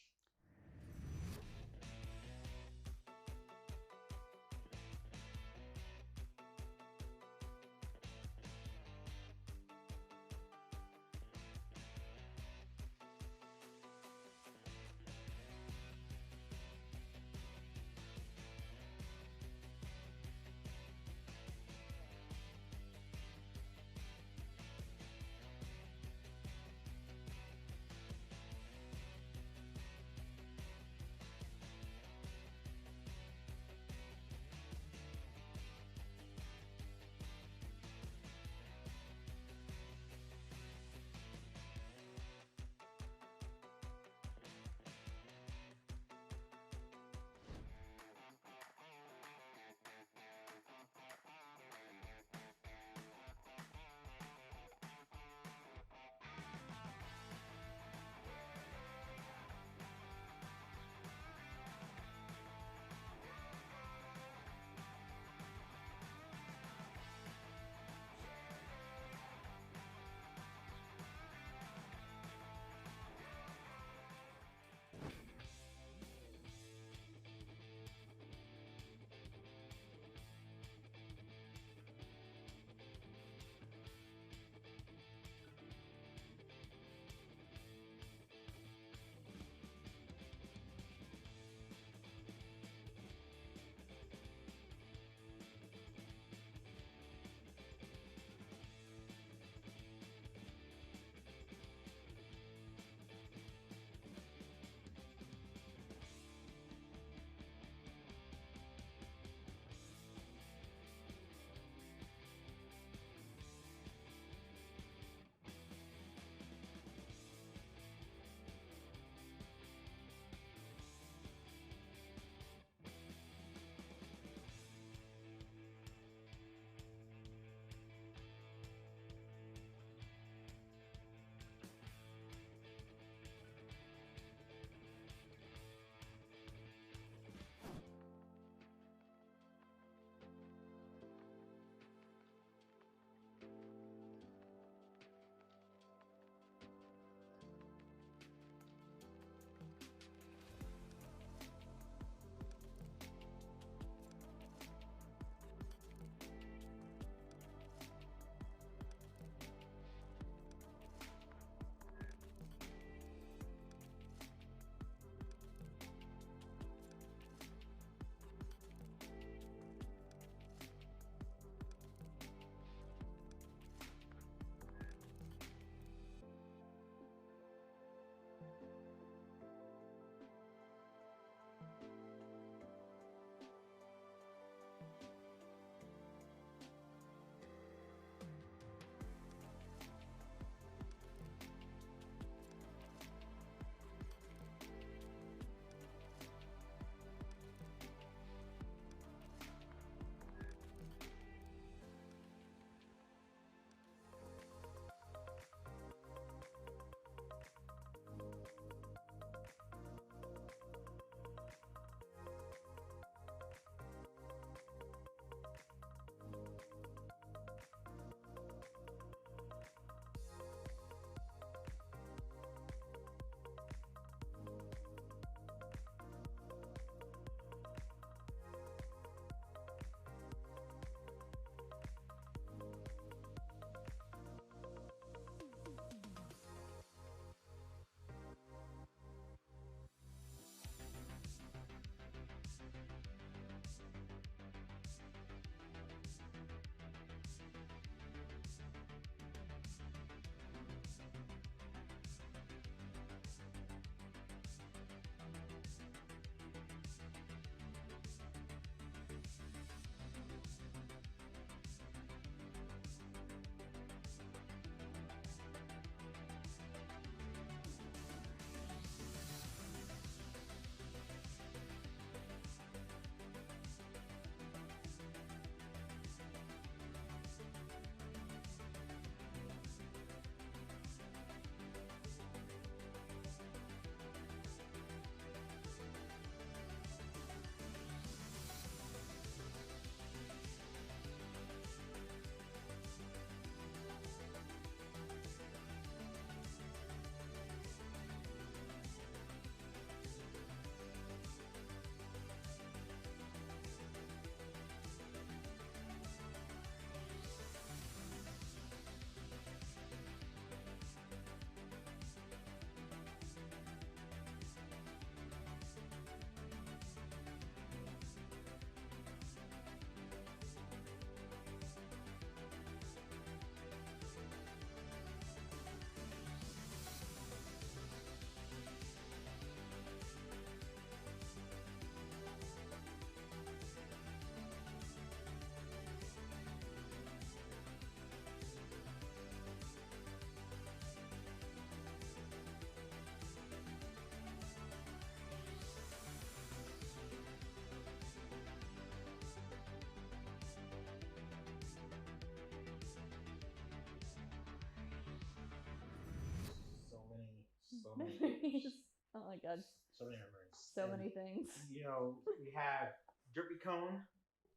So many memories.
Oh my god.
So many memories.
So
And,
many things.
You know, we have DerpyCon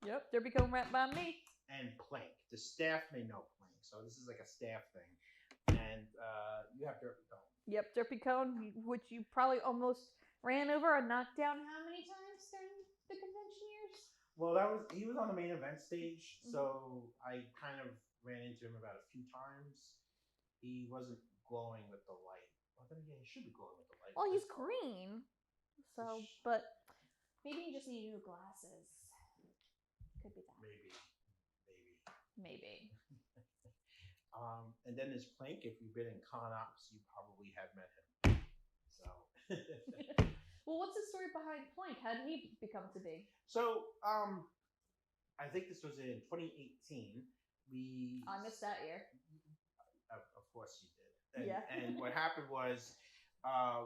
Yep, DerpyCon right by me.
and Plank. The staff may know Plank, so this is like a staff thing. And you have DerpyCon.
Yep, DerpyCon, which you probably almost ran over and knocked down how many times during the convention years?
Well, he was on the main event stage, so I kind of ran into him about a few times. He wasn't glowing with the light. Well, then again, he should be glowing with the light.
Well, he's green. So, but maybe you just need new glasses. Could be that. Maybe.
And then there's Plank. If you've been in Con Ops, you probably have met him. So.
Well, what's the story behind Plank? How did he become to be?
So, I think this was in 2018.
I missed that year.
Of course you did.
Yeah.
And what happened was, I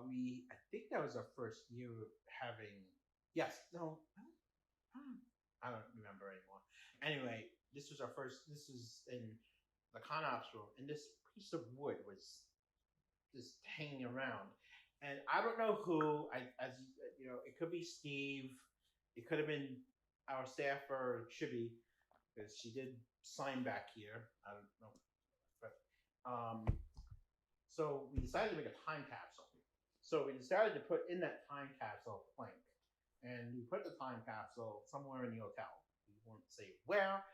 think that was our first year having. Yes. No. I don't remember anymore. Anyway, this was our first. This was in the Con Ops room, and this piece of wood was just hanging around. And I don't know who. As you know, it could be Steve. It could have been our staffer Chibi, because she did sign back here. I don't know, but so we decided to make a time capsule. So we decided to put in that time capsule Plank, and we put the time capsule somewhere in the hotel. We won't say where,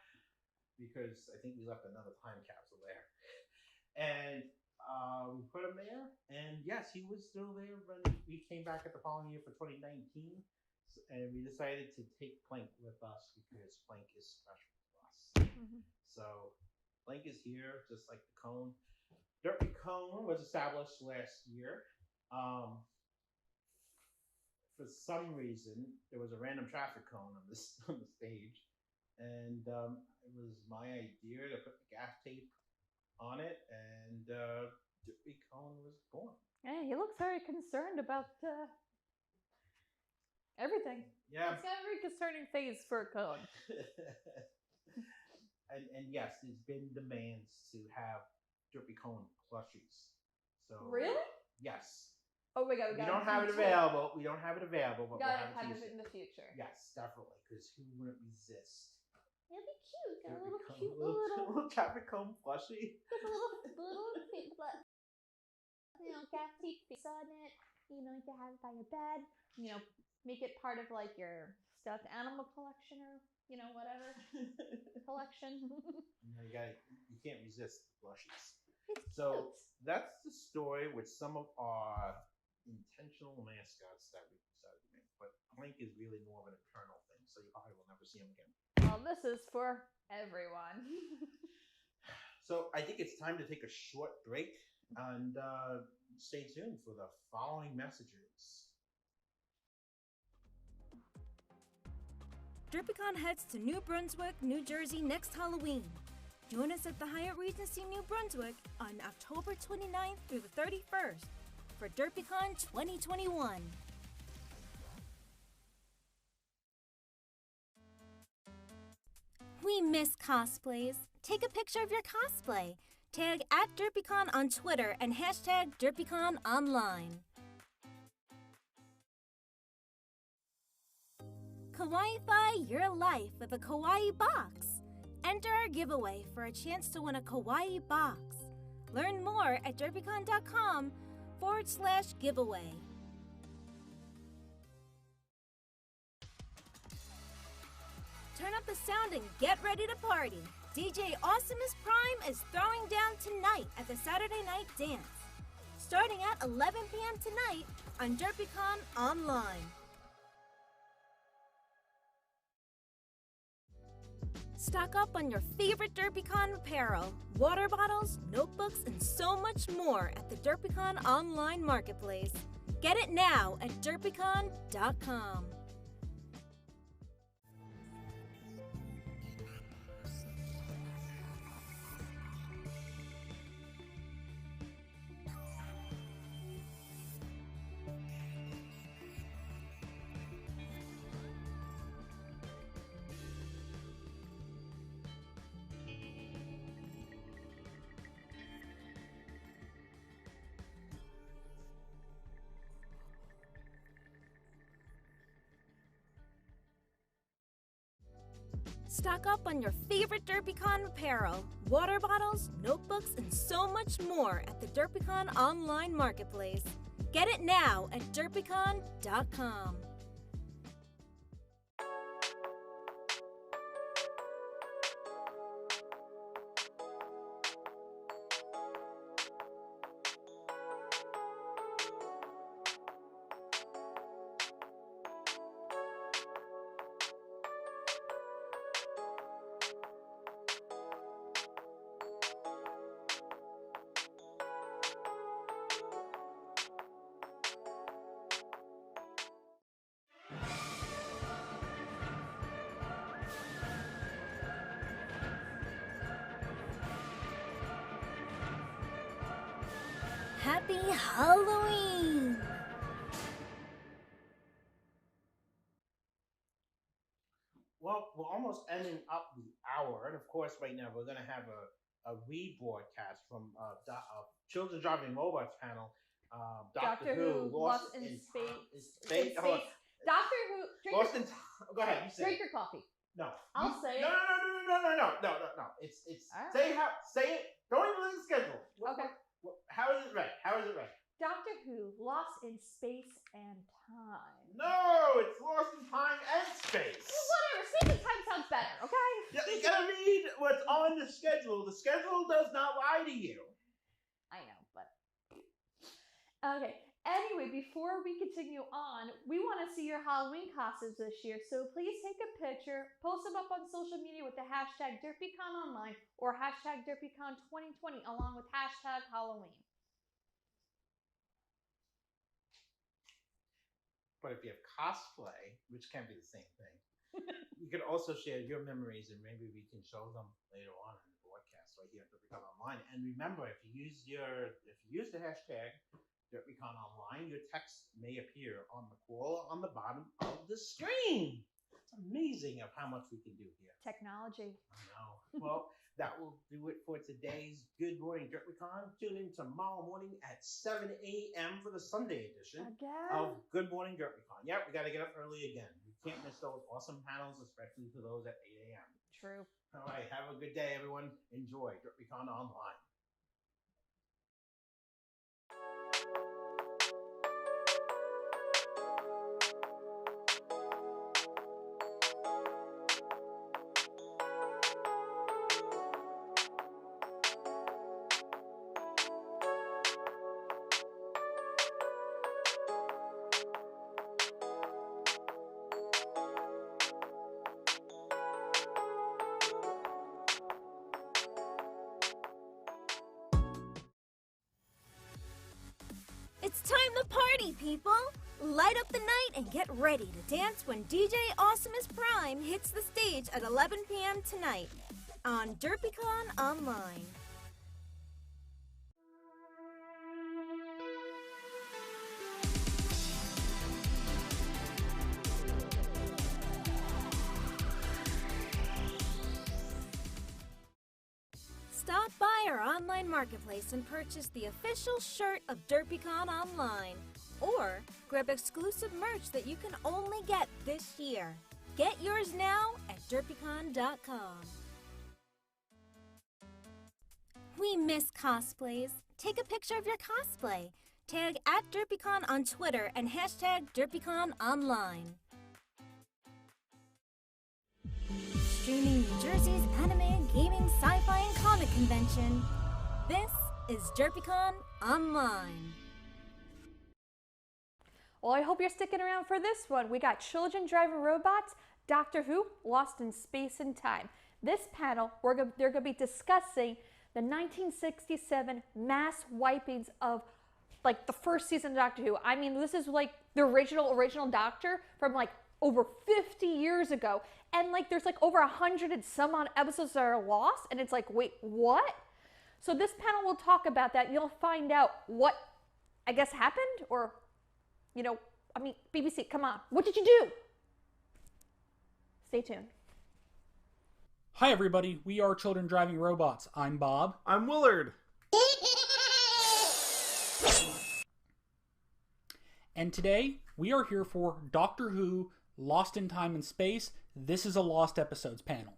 because I think we left another time capsule there. And we put him there, and yes, he was still there when we came back at the following year for 2019. And we decided to take Plank with us because Plank is special to us. So Plank is here, just like the cone. DerpyCon was established last year. For some reason, there was a random traffic cone on the stage, and it was my idea to put the gaff tape on it, and DerpyCon was born.
Yeah, he looks very concerned about everything.
Yeah.
It's got a very concerning phase for a cone.
and yes, there's been demands to have DerpyCon plushies. So
Really?
Yes.
Oh my god,
We don't have it available. We don't have it available, but
Gotta
we'll
have
it
it in the future.
Yes, definitely, because who wouldn't resist?
It'll be cute. A little
DerpyCon,
cute
little DerpyCon plushie.
little cute, gaff tape face on it. You can have it by your bed. Make it part of like your stuffed animal collection or whatever collection.
You can't resist the plushies.
It's
So
cute.
that's the story with some of our intentional mascots that we decided to make. But Plank is really more of an internal thing, so you probably will never see him again.
Well, this is for everyone.
So I think it's time to take a short break and stay tuned for the following messages.
DerpyCon heads to New Brunswick, New Jersey next Halloween. Join us at the Hyatt Regency New Brunswick on October 29th through the 31st for DerpyCon 2021. We miss cosplays. Take a picture of your cosplay. Tag @DerpyCon on Twitter and hashtag DerpyCon online. Kawaii-fy your life with a Kawaii box. Enter our giveaway for a chance to win a Kawaii box. Learn more at derpycon.com/giveaway. Turn up the sound and get ready to party. DJ Awesomeness Prime is throwing down tonight at the Saturday Night Dance. Starting at 11 p.m. tonight on DerpyCon Online. Stock up on your favorite DerpyCon apparel, water bottles, notebooks, and so much more at the DerpyCon Online Marketplace. Get it now at derpycon.com. stock up on your favorite DerpyCon apparel, water bottles, notebooks, and so much more at the DerpyCon online marketplace. Get it now at DerpyCon.com. Happy Halloween!
Well, we're almost ending up the hour, and of course, right now we're going to have a rebroadcast from Children Driving Robots panel. Doctor Who, Lost in Space.
Doctor Who.
Lost in. Go ahead. You say.
Drink your coffee.
No.
I'll say it.
No. It's.
All right.
Say it. Don't even look at the schedule.
Okay.
How is it read?
Doctor Who, Lost in Space and Time.
No, it's Lost in Time and Space.
Whatever. Space and time sounds better. Okay.
Yeah, you gotta read what's on the schedule. The schedule does not lie to you.
I know, but okay. Anyway, before we continue on, we want to see your Halloween costumes this year, so please take a picture, post them up on social media with the hashtag DerpyConOnline or hashtag DerpyCon2020 along with hashtag Halloween.
But if you have cosplay, which can be the same thing, you can also share your memories, and maybe we can show them later on in the broadcast right here at DerpyCon Online. And remember, if you use the hashtag DerpyCon Online, your text may appear on the call on the bottom of the screen. It's amazing of how much we can do here.
Technology.
I know. Well, that will do it for today's Good Morning DerpyCon. Tune in tomorrow morning at 7 a.m. for the Sunday edition of Good Morning DerpyCon. Yep, we got to get up early again. We can't miss those awesome panels, especially for those at 8 a.m.
True.
All right, have a good day, everyone. Enjoy DerpyCon Online.
It's time to party, people! Light up the night and get ready to dance when DJ Awesomeness Prime hits the stage at 11 p.m. tonight on DerpyCon Online. Stop by our online marketplace and purchase the official shirt of DerpyCon Online. Or grab exclusive merch that you can only get this year. Get yours now at DerpyCon.com. We miss cosplays. Take a picture of your cosplay. Tag @DerpyCon on Twitter and hashtag DerpyCon Online. Streaming New Jersey's anime, gaming, sci-fi, and comic convention. This is DerpyCon Online.
Well, I hope you're sticking around for this one. We got Children Driving Robots, Doctor Who, Lost in Space and Time. This panel, they're going to be discussing the 1967 mass wipings of like the first season of Doctor Who. I mean, this is like the original Doctor from like over 50 years ago. And like there's like over 100 and some odd episodes that are lost. And it's like, wait, what? So this panel will talk about that. You'll find out what, I guess, happened or, you know, I mean, BBC, come on. What did you do? Stay tuned.
Hi, everybody. We are Children Driving Robots. I'm Bob.
I'm Willard.
And today, we are here for Doctor Who, Lost in Time and Space. This is a Lost Episodes panel.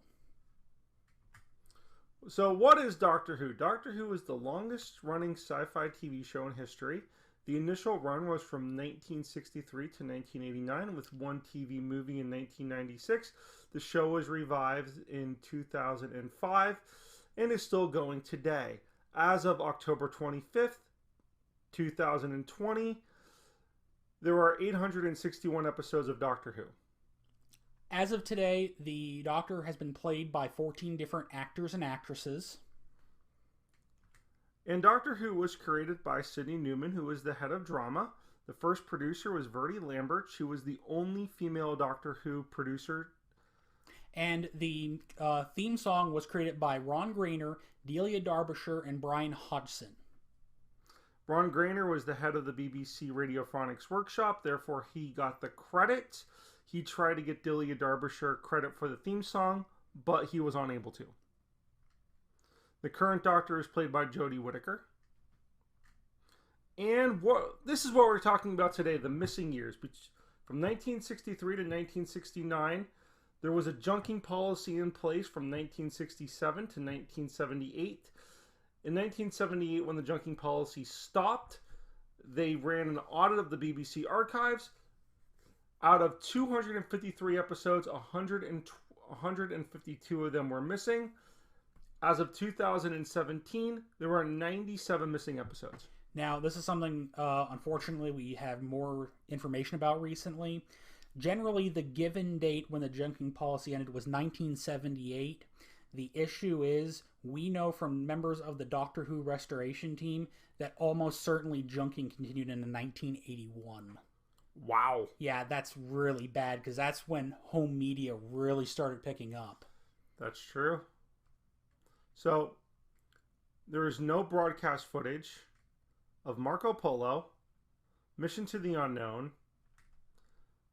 So what is Doctor Who? Doctor Who is the longest running sci-fi TV show in history. The initial run was from 1963 to 1989 with one TV movie in 1996. The show was revived in 2005 and is still going today. As of October 25th, 2020, there are 861 episodes of Doctor Who.
As of today, the Doctor has been played by 14 different actors and actresses.
And Doctor Who was created by Sydney Newman, who was the head of drama. The first producer was Verdi Lambert. She was the only female Doctor Who producer.
And the theme song was created by Ron Grainer, Delia Derbyshire, and Brian Hodgson.
Ron Grainer was the head of the BBC Radiophonics Workshop, therefore he got the credit. He tried to get Delia Derbyshire credit for the theme song, but he was unable to. The current Doctor is played by Jodie Whittaker. And this is what we're talking about today, the missing years. From 1963 to 1969, there was a junking policy in place from 1967 to 1978. In 1978, when the junking policy stopped, they ran an audit of the BBC archives. Out of 253 episodes, 152 of them were missing. As of 2017, there were 97 missing episodes.
Now, this is something, unfortunately, we have more information about recently. Generally, the given date when the junking policy ended was 1978. The issue is, we know from members of the Doctor Who restoration team that almost certainly junking continued into 1981.
Wow.
Yeah, that's really bad, because that's when home media really started picking up.
That's true. So, there is no broadcast footage of Marco Polo, Mission to the Unknown,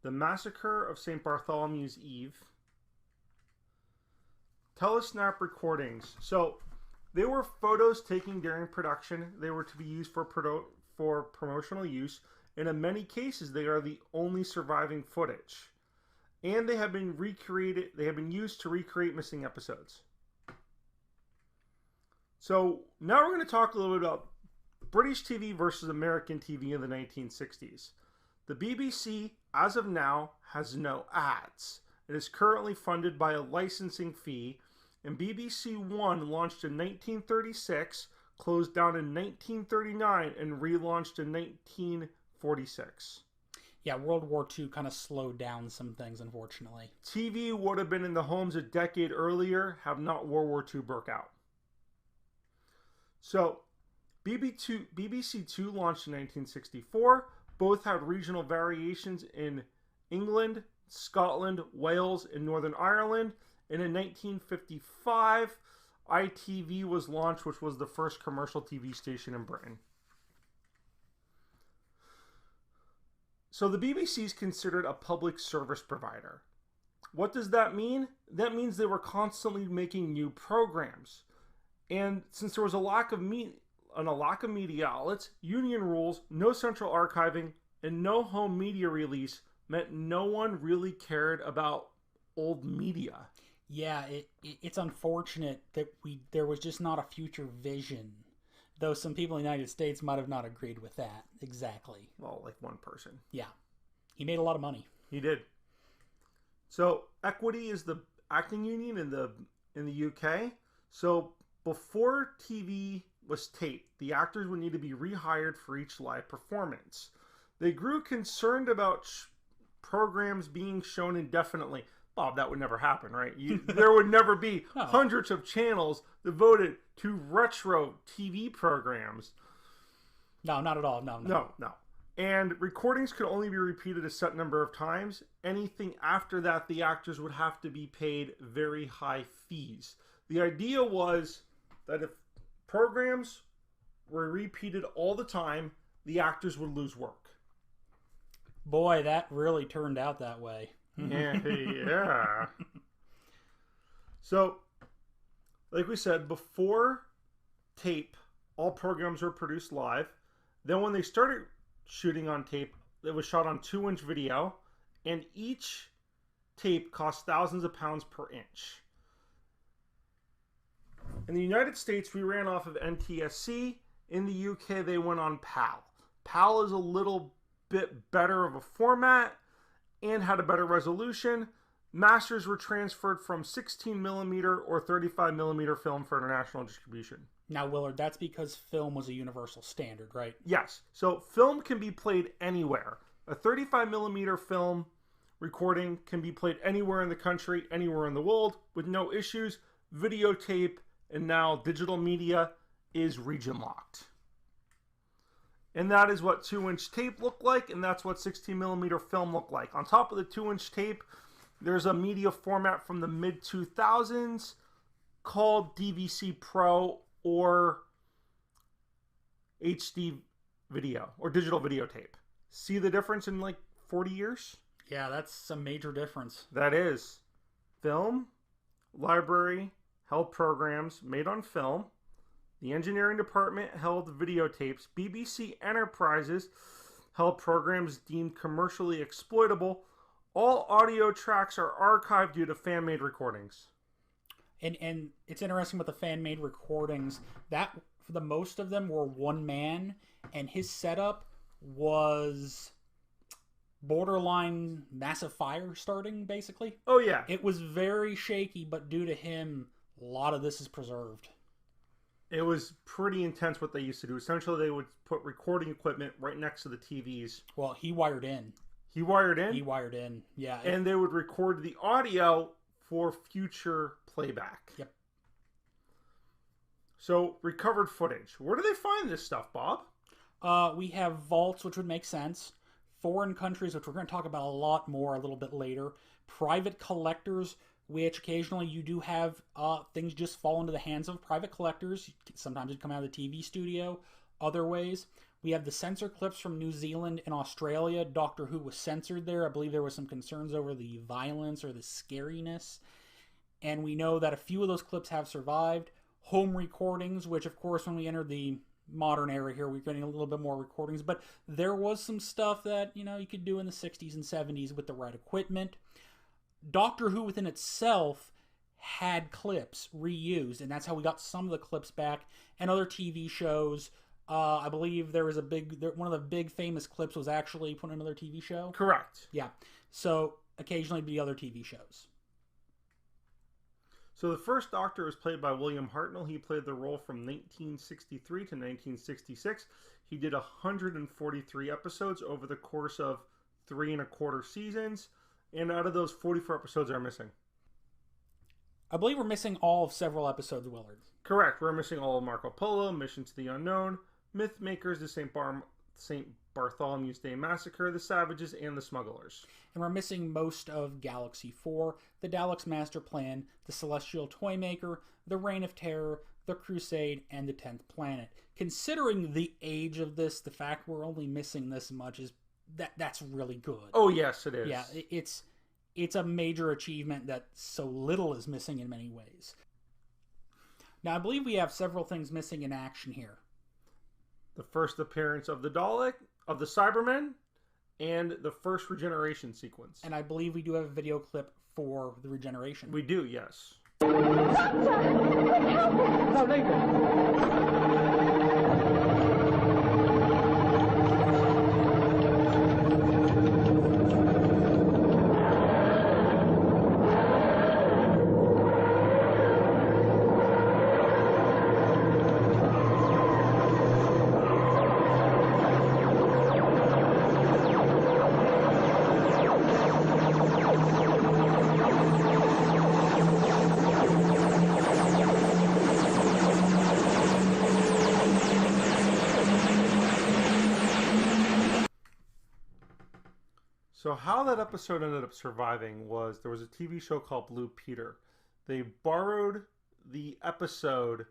the Massacre of St. Bartholomew's Eve, telesnap recordings. So, they were photos taken during production. They were to be used for promotional use. And in many cases, they are the only surviving footage. And they have been recreated. They have been used to recreate missing episodes. So now we're going to talk a little bit about British TV versus American TV in the 1960s. The BBC, as of now, has no ads. It is currently funded by a licensing fee, and BBC One launched in 1936, closed down in 1939, and relaunched in 1946.
Yeah, World War II kind of slowed down some things, unfortunately.
TV would have been in the homes a decade earlier, have not World War II broke out. So, BBC Two launched in 1964. Both had regional variations in England, Scotland, Wales, and Northern Ireland. And in 1955, ITV was launched, which was the first commercial TV station in Britain. So the BBC is considered a public service provider. What does that mean? That means they were constantly making new programs. And since there was a lack of media outlets, union rules, no central archiving, and no home media release meant no one really cared about old media.
Yeah, it's unfortunate that there was just not a future vision. Though some people in the United States might have not agreed with that exactly.
Well, like one person.
Yeah. He made a lot of money.
He did. So, Equity is the acting union in the UK. So, before TV was taped, the actors would need to be rehired for each live performance. They grew concerned about programs being shown indefinitely. Bob, that would never happen, right? There would never be hundreds of channels devoted to retro TV programs.
No, not at all. No.
And recordings could only be repeated a set number of times. Anything after that, the actors would have to be paid very high fees. The idea was that if programs were repeated all the time, the actors would lose work.
Boy, that really turned out that way.
Yeah. So, like we said, before tape, all programs were produced live. Then when they started shooting on tape, it was shot on 2-inch video, and each tape cost thousands of pounds per inch. In the United States, we ran off of NTSC. In the UK, they went on PAL. PAL is a little bit better of a format and had a better resolution. Masters were transferred from 16mm or 35mm film for international distribution.
Now, Willard, that's because film was a universal standard, right?
Yes. So film can be played anywhere. A 35mm film recording can be played anywhere in the country, anywhere in the world with no issues. Videotape and now digital media is region locked. And that is what 2-inch tape looked like, and that's what 16mm film looked like. On top of the 2-inch tape, there's a media format from the mid-2000s called DVC Pro or HD video or digital videotape. See the difference in like 40 years?
Yeah, that's a major difference.
That is. Film, library, held programs made on film. The engineering department held videotapes. BBC Enterprises held programs deemed commercially exploitable. All audio tracks are archived due to fan-made recordings.
And it's interesting with the fan-made recordings that for the most of them were one man, and his setup was borderline massive fire starting, basically.
Oh, yeah.
It was very shaky, but due to him, a lot of this is preserved.
It was pretty intense what they used to do. Essentially, they would put recording equipment right next to the TVs.
Well, he wired in.
He wired in?
He wired in, yeah.
And they would record the audio for future playback.
Yep.
So, recovered footage. Where do they find this stuff, Bob?
We have vaults, which would make sense. Foreign countries, which we're going to talk about a lot more a little bit later. Private collectors, which occasionally you do have things just fall into the hands of private collectors. Sometimes it come out of the TV studio. Other ways, we have the censor clips from New Zealand and Australia. Doctor Who was censored there. I believe there was some concerns over the violence or the scariness. And we know that a few of those clips have survived. Home recordings, which of course when we entered the modern era here, we're getting a little bit more recordings. But there was some stuff that, you know, you could do in the 60s and 70s with the right equipment. Doctor Who within itself had clips reused, and that's how we got some of the clips back. And other TV shows, I believe there was one of the big famous clips was actually put in another TV show.
Correct.
Yeah. So occasionally it'd be other TV shows.
So the first Doctor was played by William Hartnell. He played the role from 1963 to 1966. He did 143 episodes over the course of 3 1/4 seasons. And out of those, 44 episodes are missing.
I believe we're missing all of several episodes, Willard.
Correct. We're missing all of Marco Polo, Mission to the Unknown, Mythmakers, the St. Bartholomew's Day Massacre, The Savages, and The Smugglers.
And we're missing most of Galaxy 4, The Daleks' Master Plan, The Celestial Toymaker, The Reign of Terror, The Crusade, and The 10th Planet. Considering the age of this, the fact we're only missing this much is that's really good.
Oh, yes, it is.
Yeah, it's a major achievement that so little is missing in many ways. Now, I believe we have several things missing in action here.
The first appearance of the Dalek, of the Cybermen, and the first regeneration sequence.
And I believe we do have a video clip for the regeneration.
We do, yes. So how that episode ended up surviving was there was a TV show called Blue Peter. They borrowed the episode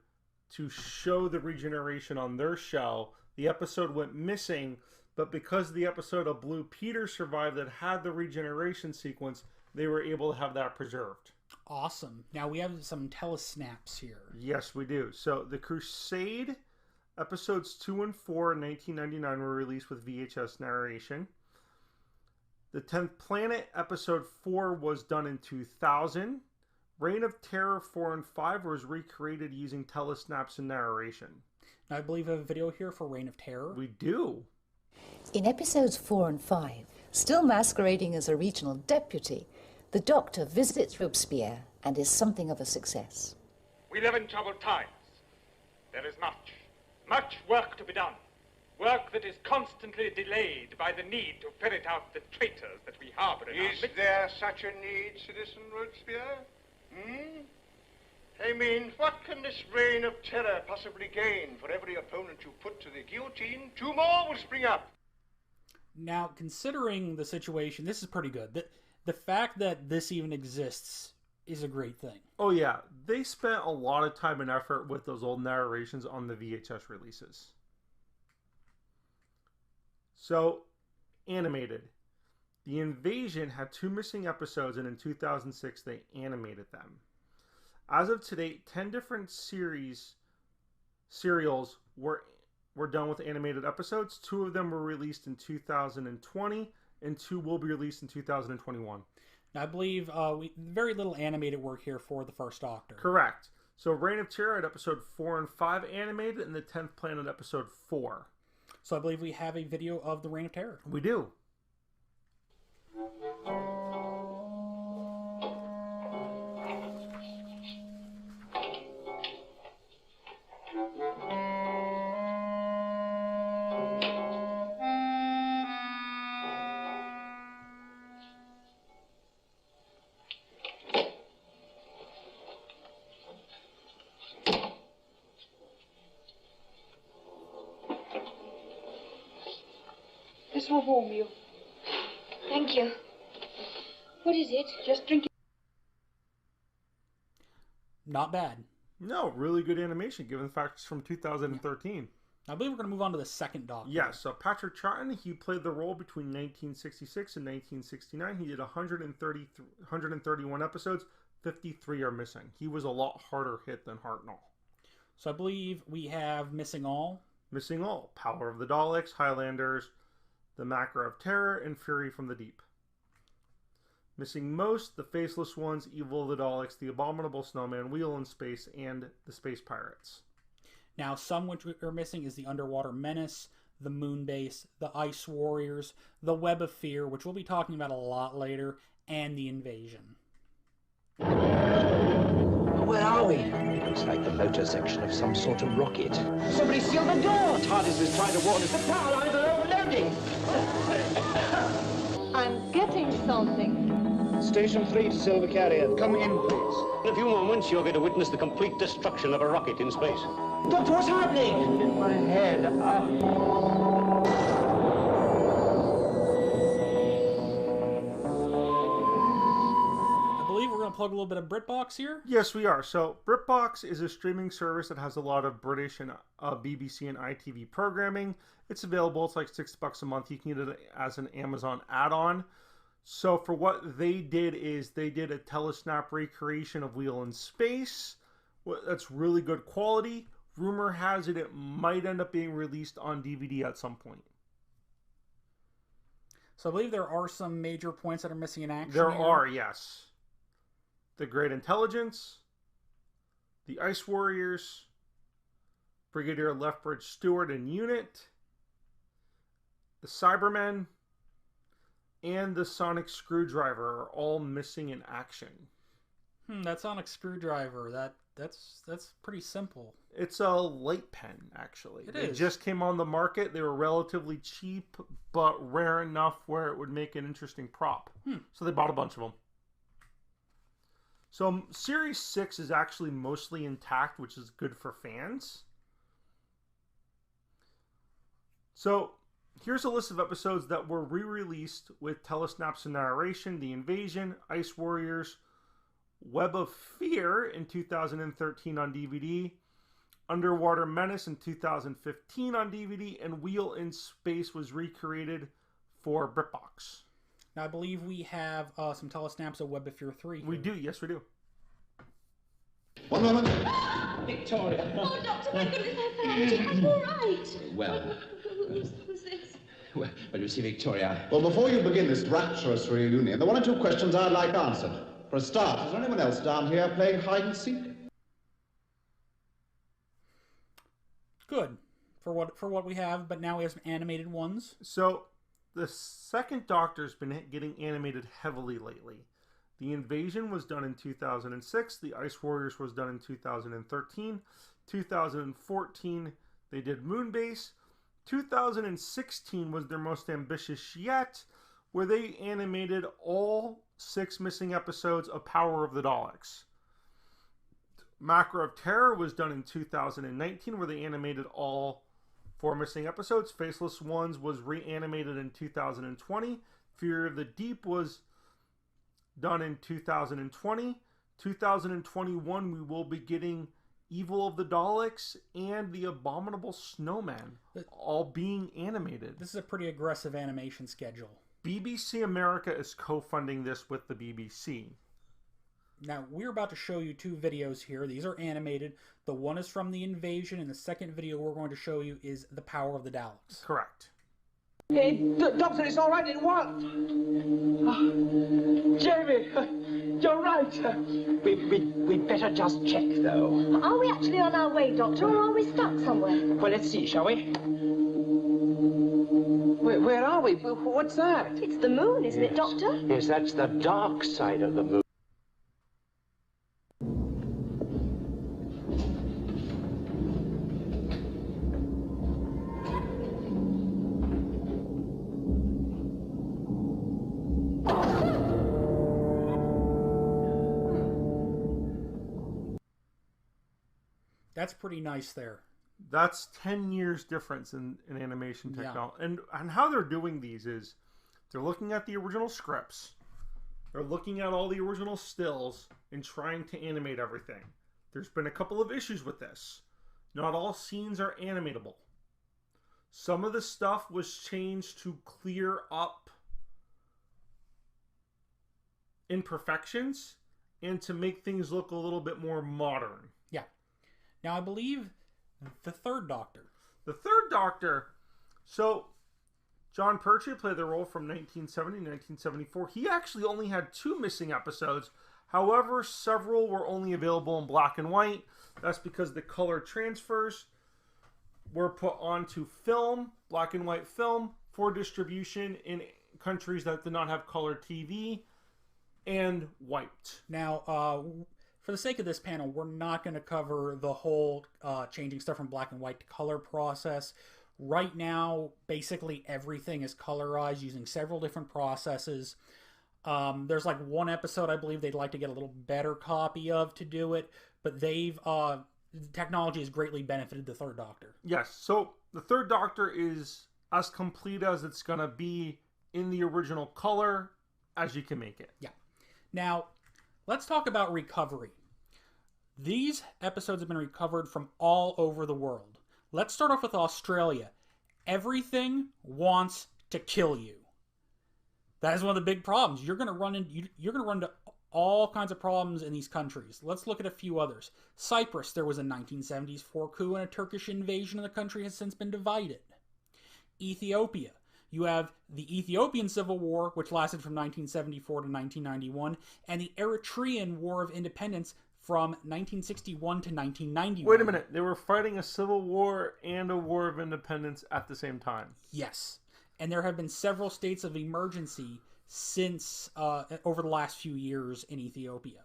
to show the regeneration on their show. The episode went missing, but because the episode of Blue Peter survived that had the regeneration sequence, they were able to have that preserved.
Awesome. Now we have some telesnaps here.
Yes, we do. So the Crusade episodes 2 and 4 in 1999 were released with VHS narration. The 10th Planet, episode 4, was done in 2000. Reign of Terror 4 and 5 was recreated using telesnaps and narration.
Now, I believe we have a video here for Reign of Terror.
We do.
In episodes 4 and 5, still masquerading as a regional deputy, the Doctor visits Robespierre and is something of a success.
We live in troubled times. There is much work to be done. Work that is constantly delayed by the need to ferret out the traitors that we harbor in our midst.
Is there such a need, Citizen Robespierre? I mean, what can this reign of terror possibly gain? For every opponent you put to the guillotine, 2 more will spring up.
Now, considering the situation, this is pretty good. The fact that this even exists is a great thing.
Oh yeah, they spent a lot of time and effort with those old narrations on the VHS releases. So, animated. The Invasion had 2 missing episodes, and in 2006 they animated them. As of today, 10 different serials were done with animated episodes. 2 of them were released in 2020, and 2 will be released in 2021.
Now, I believe very little animated work here for the First Doctor.
Correct. So Reign of Terror at episode 4 and 5 animated, and the 10th Planet episode 4.
So I believe we have a video of the Reign of Terror.
We do.
This will warm you.
Thank you. What is it?
Just drink it.
Not bad.
No, really good animation given the fact it's from 2013.
I believe we're going to move on to the Second Doctor.
Yes, so Patrick Troughton, he played the role between 1966 and 1969. He did 131 episodes. 53 are missing. He was a lot harder hit than Hartnell.
So I believe we have Missing All.
Missing All. Power of the Daleks, Highlanders, The Macra of Terror, and Fury from the Deep. Missing most, The Faceless Ones, Evil of the Daleks, The Abominable Snowman, Wheel in Space, and The Space Pirates.
Now, some which are missing is The Underwater Menace, The Moon Base, The Ice Warriors, The Web of Fear, which we'll be talking about a lot later, and The Invasion.
Where are we? It looks like the motor section of some sort of rocket. Somebody seal the door! TARDIS is trying to warn us. The power lines are overloading!
I'm getting something.
Station 3 to Silver Carrier. Come in, please.
In a few moments, you're going to witness the complete destruction of a rocket in space.
Doctor, what's happening?
In my head.
I believe we're going to plug a little bit of BritBox here.
Yes, we are. So BritBox is a streaming service that has a lot of British and BBC and ITV programming. It's available. It's like $6 a month. You can get it as an Amazon add-on. So for what they did is they did a telesnap recreation of Wheel in Space. That's really good quality. Rumor has it might end up being released on DVD at some point.
So I believe there are some major points that are missing in action.
There are, yes. The Great Intelligence, the Ice Warriors, Brigadier Lethbridge Stewart and Unit, the Cybermen, and the Sonic Screwdriver are all missing in action.
That Sonic Screwdriver, that's pretty simple.
It's a light pen, actually.
It
They
is.
just came on the market. They were relatively cheap, but rare enough where it would make an interesting prop. So they bought a bunch of them. So Series 6 is actually mostly intact, which is good for fans. So here's a list of episodes that were re-released with telesnaps and narration: The Invasion, Ice Warriors, Web of Fear in 2013 on DVD, Underwater Menace in 2015 on DVD, and Wheel in Space was recreated for BritBox.
Now I believe we have some telesnaps of Web of Fear 3 here.
We do, yes we do.
One moment.
Victoria. Oh, Doctor, my goodness, I found it. I'm all right.
Well,
Who's this?
well, you see, Victoria...
Well, before you begin this rapturous reunion, there are one or two questions I'd like answered. For a start, is there anyone else down here playing hide and seek?
Good for what we have, but now we have some animated ones.
So the second Doctor's been getting animated heavily lately. The Invasion was done in 2006. The Ice Warriors was done in 2013. 2014, they did Moonbase. 2016 was their most ambitious yet, where they animated all 6 missing episodes of Power of the Daleks. Macra of Terror was done in 2019, where they animated all 4 missing episodes. Faceless Ones was reanimated in 2020. Fear of the Deep was done in 2020. 2021, we will be getting Evil of the Daleks and The Abominable Snowman, all being animated.
This is a pretty aggressive animation schedule.
BBC America is co-funding this with the BBC.
Now, we're about to show you 2 videos here. These are animated. The one is from The Invasion, and the second video we're going to show you is The Power of the Daleks.
Correct.
Hey, Doctor, it's all right, it worked. Jamie, you're right. We'd better just check, though.
Are we actually on our way, Doctor, or are we stuck somewhere?
Well, let's see, shall we? Where are we? What's that?
It's the moon, isn't it, Doctor?
Yes, that's the dark side of the moon.
That's pretty nice there.
That's 10 years difference in animation technology. Yeah. And how they're doing these is they're looking at the original scripts. They're looking at all the original stills and trying to animate everything. There's been a couple of issues with this. Not all scenes are animatable. Some of the stuff was changed to clear up imperfections and to make things look a little bit more modern.
Yeah. Now, I believe the third Doctor.
The third Doctor, so John Pertwee played the role from 1970 to 1974. He actually only had 2 missing episodes. However, several were only available in black and white. That's because the color transfers were put onto film, black and white film, for distribution in countries that did not have color TV, and wiped.
Now, for the sake of this panel, we're not going to cover the whole changing stuff from black and white to color process. Right now, basically everything is colorized using several different processes. There's like one episode I believe they'd like to get a little better copy of to do it, but they've technology has greatly benefited the third Doctor.
Yes, so the third Doctor is as complete as it's going to be in the original color as you can make it.
Yeah. Now, let's talk about recovery. These episodes have been recovered from all over the world. Let's start off with Australia. Everything wants to kill you. That is one of the big problems. You're going to run into all kinds of problems in these countries. Let's look at a few others. Cyprus, there was a 1970s coup and a Turkish invasion of the country has since been divided. Ethiopia. You have the Ethiopian Civil War, which lasted from 1974 to 1991, and the Eritrean War of Independence from 1961 to 1991.
Wait a minute. They were fighting a civil war and a war of independence at the same time.
Yes. And there have been several states of emergency since over the last few years in Ethiopia.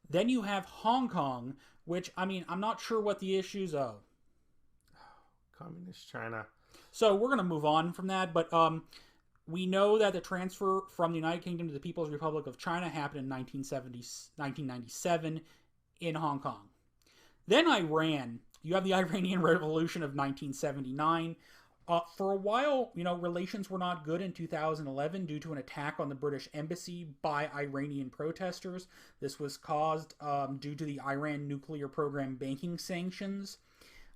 Then you have Hong Kong, which, I mean, I'm not sure what the issues are.
Communist China.
So we're going to move on from that, but we know that the transfer from the United Kingdom to the People's Republic of China happened in 1997 in Hong Kong. Then Iran. You have the Iranian Revolution of 1979. For a while, relations were not good in 2011 due to an attack on the British embassy by Iranian protesters. This was caused due to the Iran nuclear program banking sanctions.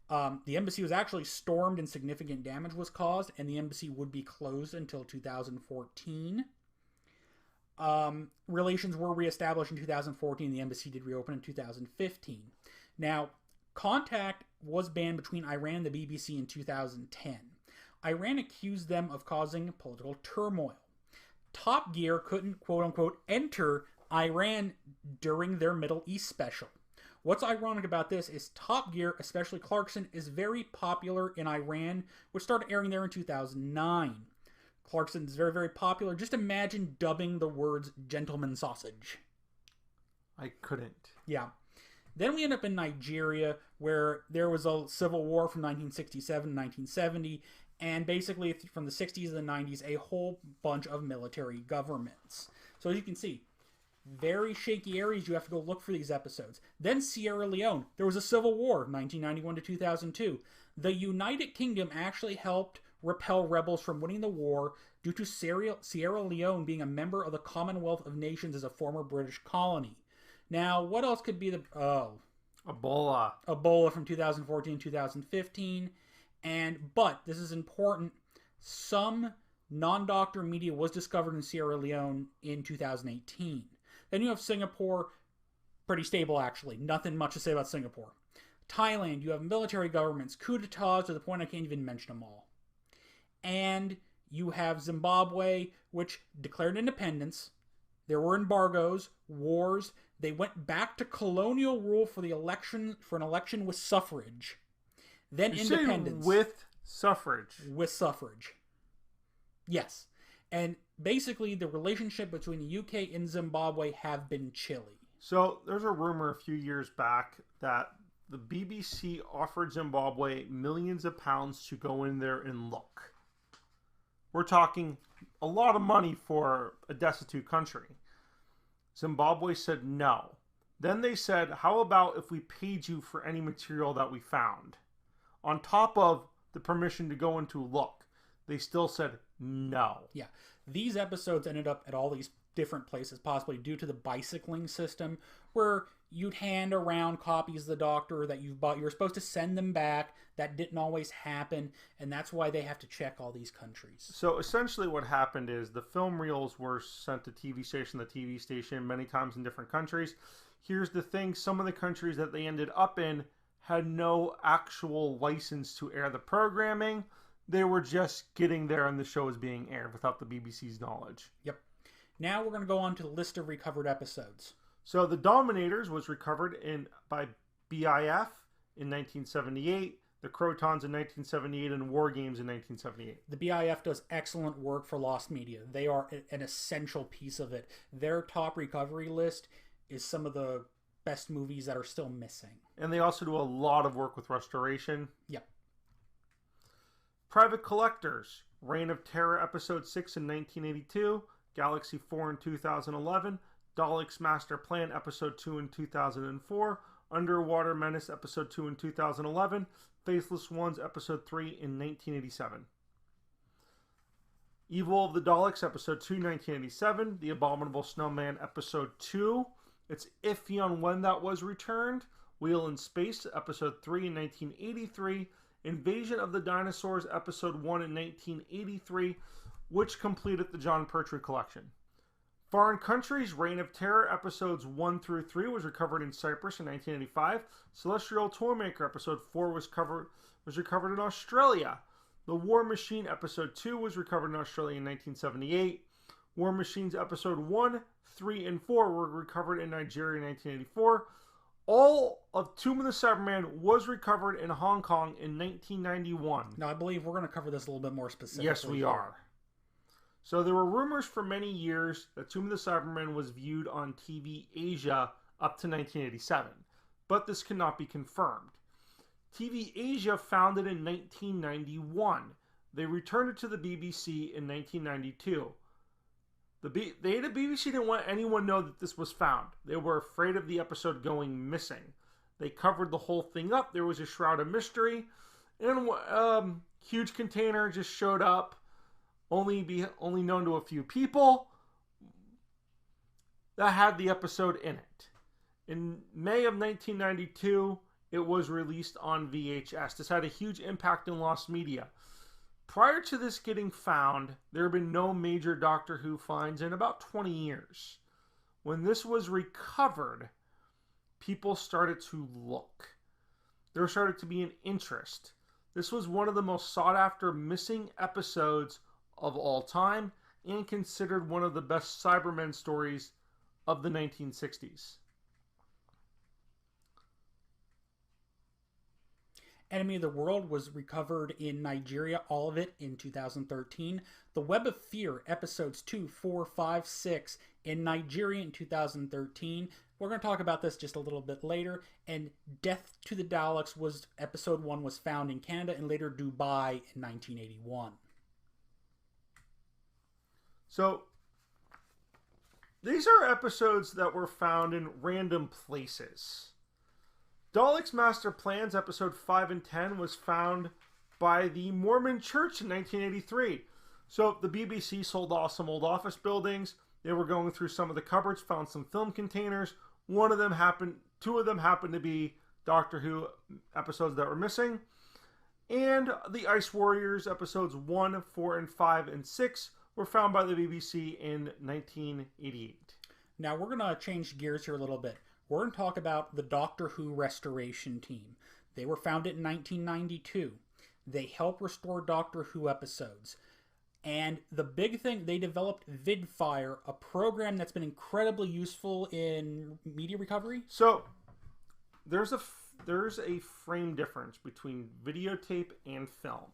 The embassy was actually stormed and significant damage was caused, and the embassy would be closed until 2014. Relations were reestablished in 2014. The embassy did reopen in 2015. Now, contact was banned between Iran and the BBC in 2010. Iran accused them of causing political turmoil. Top Gear couldn't, quote-unquote, enter Iran during their Middle East special. What's ironic about this is Top Gear, especially Clarkson, is very popular in Iran, which started airing there in 2009. Clarkson is very, very popular. Just imagine dubbing the words gentleman sausage.
I couldn't.
Yeah. Then we end up in Nigeria, where there was a civil war from 1967 to 1970, and basically from the 60s to the 90s, a whole bunch of military governments. So as you can see, very shaky areas. You have to go look for these episodes. Then Sierra Leone. There was a civil war, 1991 to 2002. The United Kingdom actually helped repel rebels from winning the war due to Sierra Leone being a member of the Commonwealth of Nations as a former British colony. Now, what else could be the...
Ebola.
Ebola from 2014 2015. But, this is important, some non-doctor media was discovered in Sierra Leone in 2018. Then you have Singapore, pretty stable actually. Nothing much to say about Singapore. Thailand, you have military governments, coups d'etats to the point I can't even mention them all. And you have Zimbabwe, which declared independence. There were embargoes, wars. They went back to colonial rule for an election with suffrage. Then
you
independence.
Say with suffrage.
With suffrage. Yes. And basically, the relationship between the UK and Zimbabwe have been chilly.
So, there's a rumor a few years back that the BBC offered Zimbabwe millions of pounds to go in there and look. We're talking a lot of money for a destitute country. Zimbabwe said no. Then they said, how about if we paid you for any material that we found? On top of the permission to go in to look, they still said no.
Yeah. These episodes ended up at all these different places, possibly due to the bicycling system, where you'd hand around copies of the Doctor that you've bought. You were supposed to send them back. That didn't always happen, and that's why they have to check all these countries.
So essentially what happened is the film reels were sent to TV station many times in different countries. Here's the thing, some of the countries that they ended up in had no actual license to air the programming. They were just getting there and the show was being aired without the BBC's knowledge.
Yep. Now we're going to go on to the list of recovered episodes.
So The Dominators was recovered by BIF in 1978, The Crotons in 1978, and War Games in 1978.
The BIF does excellent work for Lost Media. They are an essential piece of it. Their top recovery list is some of the best movies that are still missing.
And they also do a lot of work with restoration.
Yep.
Private Collectors, Reign of Terror Episode 6 in 1982, Galaxy 4 in 2011, Dalek's Master Plan Episode 2 in 2004, Underwater Menace Episode 2 in 2011, Faithless Ones Episode 3 in 1987. Evil of the Daleks Episode 2, 1987, The Abominable Snowman Episode 2. It's iffy on when that was returned. Wheel in Space Episode 3 in 1983, Invasion of the Dinosaurs Episode 1 in 1983, which completed the John Pertwee collection. Foreign Countries, Reign of Terror Episodes 1 through 3 was recovered in Cyprus in 1985. Celestial Toymaker Episode 4 was recovered in Australia. The War Machine Episode 2 was recovered in Australia in 1978. War Machines Episode 1, 3, and 4 were recovered in Nigeria in 1984. All of Tomb of the Cyberman was recovered in Hong Kong in 1991.
Now, I believe we're going to cover this a little bit more specifically.
Yes, we are. So there were rumors for many years that Tomb of the Cyberman was viewed on TV Asia up to 1987, but this cannot be confirmed. TV Asia found it in 1991. They returned it to the BBC in 1992. The BBC didn't want anyone to know that this was found. They were afraid of the episode going missing. They covered the whole thing up. There was a shroud of mystery, and huge container just showed up, only known to a few people, that had the episode in it. In May of 1992, it was released on VHS. This had a huge impact in Lost Media. Prior to this getting found, there have been no major Doctor Who finds in about 20 years. When this was recovered, people started to look. There started to be an interest. This was one of the most sought after missing episodes of all time and considered one of the best Cybermen stories of the 1960s.
Enemy of the World was recovered in Nigeria, all of it in 2013. The Web of Fear, episodes 2, 4, 5, 6 in Nigeria in 2013. We're going to talk about this just a little bit later. And Death to the Daleks was episode 1 was found in Canada and later Dubai in 1981.
So these are episodes that were found in random places. Daleks Master Plans, episode 5 and 10, was found by the Mormon Church in 1983. So the BBC sold off some old office buildings. They were going through some of the cupboards, found some film containers. Two of them happened to be Doctor Who episodes that were missing. And the Ice Warriors, episodes 1, 4, and 5, and 6, were found by the BBC in 1988.
Now we're going to change gears here a little bit. We're going to talk about the Doctor Who restoration team. They were founded in 1992. They help restore Doctor Who episodes. And the big thing, they developed VidFire, a program that's been incredibly useful in media recovery.
So there's a frame difference between videotape and film.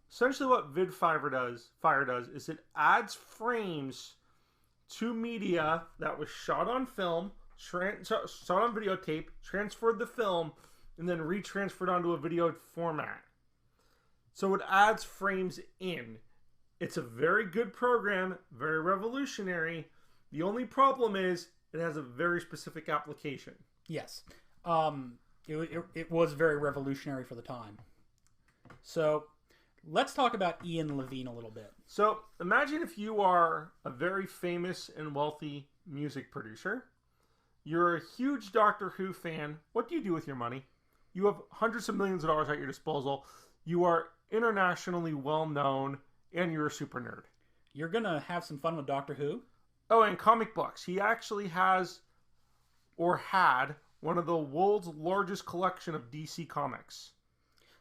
Essentially what VidFire does is it adds frames to media that was shot on film, shot on videotape, transferred the film, and then retransferred onto a video format. So it adds frames in. It's a very good program, very revolutionary. The only problem is it has a very specific application.
Yes. It was very revolutionary for the time. So let's talk about Ian Levine a little bit.
So imagine if you are a very famous and wealthy music producer. You're a huge Doctor Who fan. What do you do with your money? You have hundreds of millions of dollars at your disposal. You are internationally well known, and you're a super nerd.
You're going to have some fun with Doctor Who?
Oh, and comic books. He actually has, or had, one of the world's largest collection of DC comics.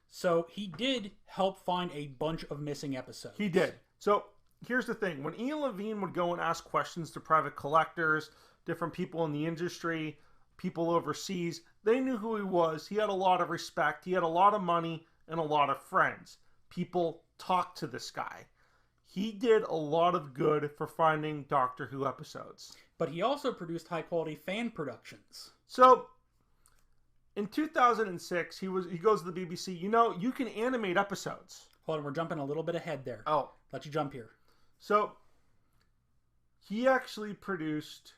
So he did help find a bunch of missing episodes.
He did. So here's the thing. When Ian Levine would go and ask questions to private collectors, different people in the industry, people overseas, they knew who he was. He had a lot of respect. He had a lot of money and a lot of friends. People talked to this guy. He did a lot of good for finding Doctor Who episodes.
But he also produced high-quality fan productions.
So in 2006, he goes to the BBC. You know, you can animate episodes.
Hold on, we're jumping a little bit ahead there.
Oh.
Let you jump here.
So he actually produced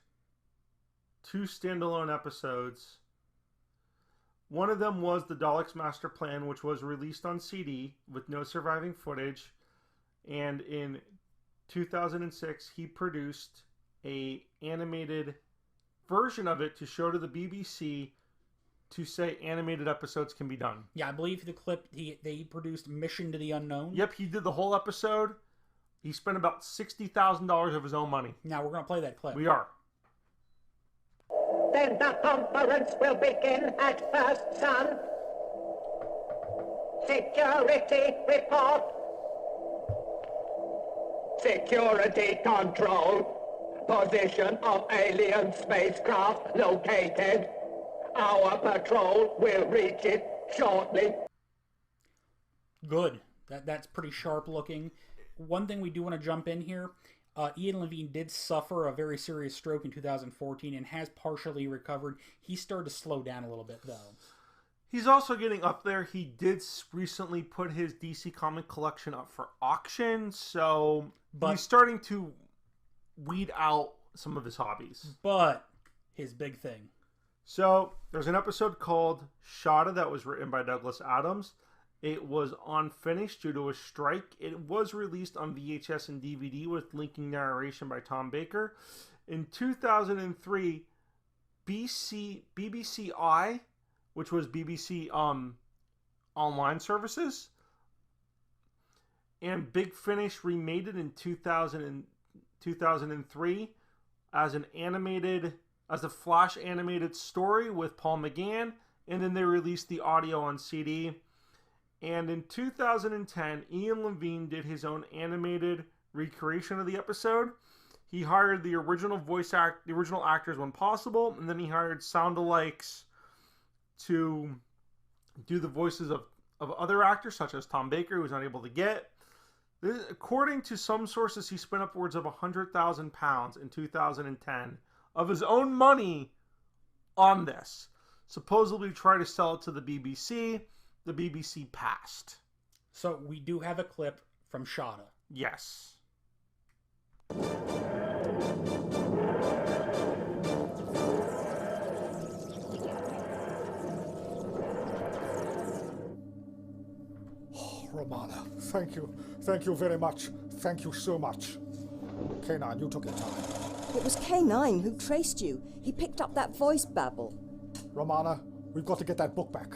2 standalone episodes. One of them was the Daleks Master Plan, which was released on CD with no surviving footage. And in 2006, he produced an animated version of it to show to the BBC to say animated episodes can be done.
Yeah, I believe the clip, they produced Mission to the Unknown.
Yep, he did the whole episode. He spent about $60,000 of his own money.
Now we're going to play that clip.
We are.
Then the conference will begin at first, son. Security report. Security control. Position of alien spacecraft located. Our patrol will reach it shortly.
Good. That's pretty sharp looking. One thing we do want to jump in here. Ian Levine did suffer a very serious stroke in 2014 and has partially recovered. He started to slow down a little bit, though.
He's also getting up there. He did recently put his DC comic collection up for auction, so he's starting to weed out some of his hobbies.
But his big thing.
So there's an episode called Shada that was written by Douglas Adams. It was unfinished due to a strike. It was released on VHS and DVD with linking narration by Tom Baker. In 2003, BBC, which was BBC online services, and Big Finish remade it in 2003 as a Flash animated story with Paul McGann, and then they released the audio on CD. And in 2010, Ian Levine did his own animated recreation of the episode. He hired the original actors when possible, and then he hired sound-alikes to do the voices of other actors, such as Tom Baker, who was not able to get. According to some sources, he spent upwards of £100,000 in 2010 of his own money on this. Supposedly tried to sell it to the BBC. The BBC passed.
So we do have a clip from Shada.
Yes.
Romana, thank you. Thank you very much. Thank you so much. K9, you took your time.
It was K9 who traced you. He picked up that voice babble.
Romana, we've got to get that book back.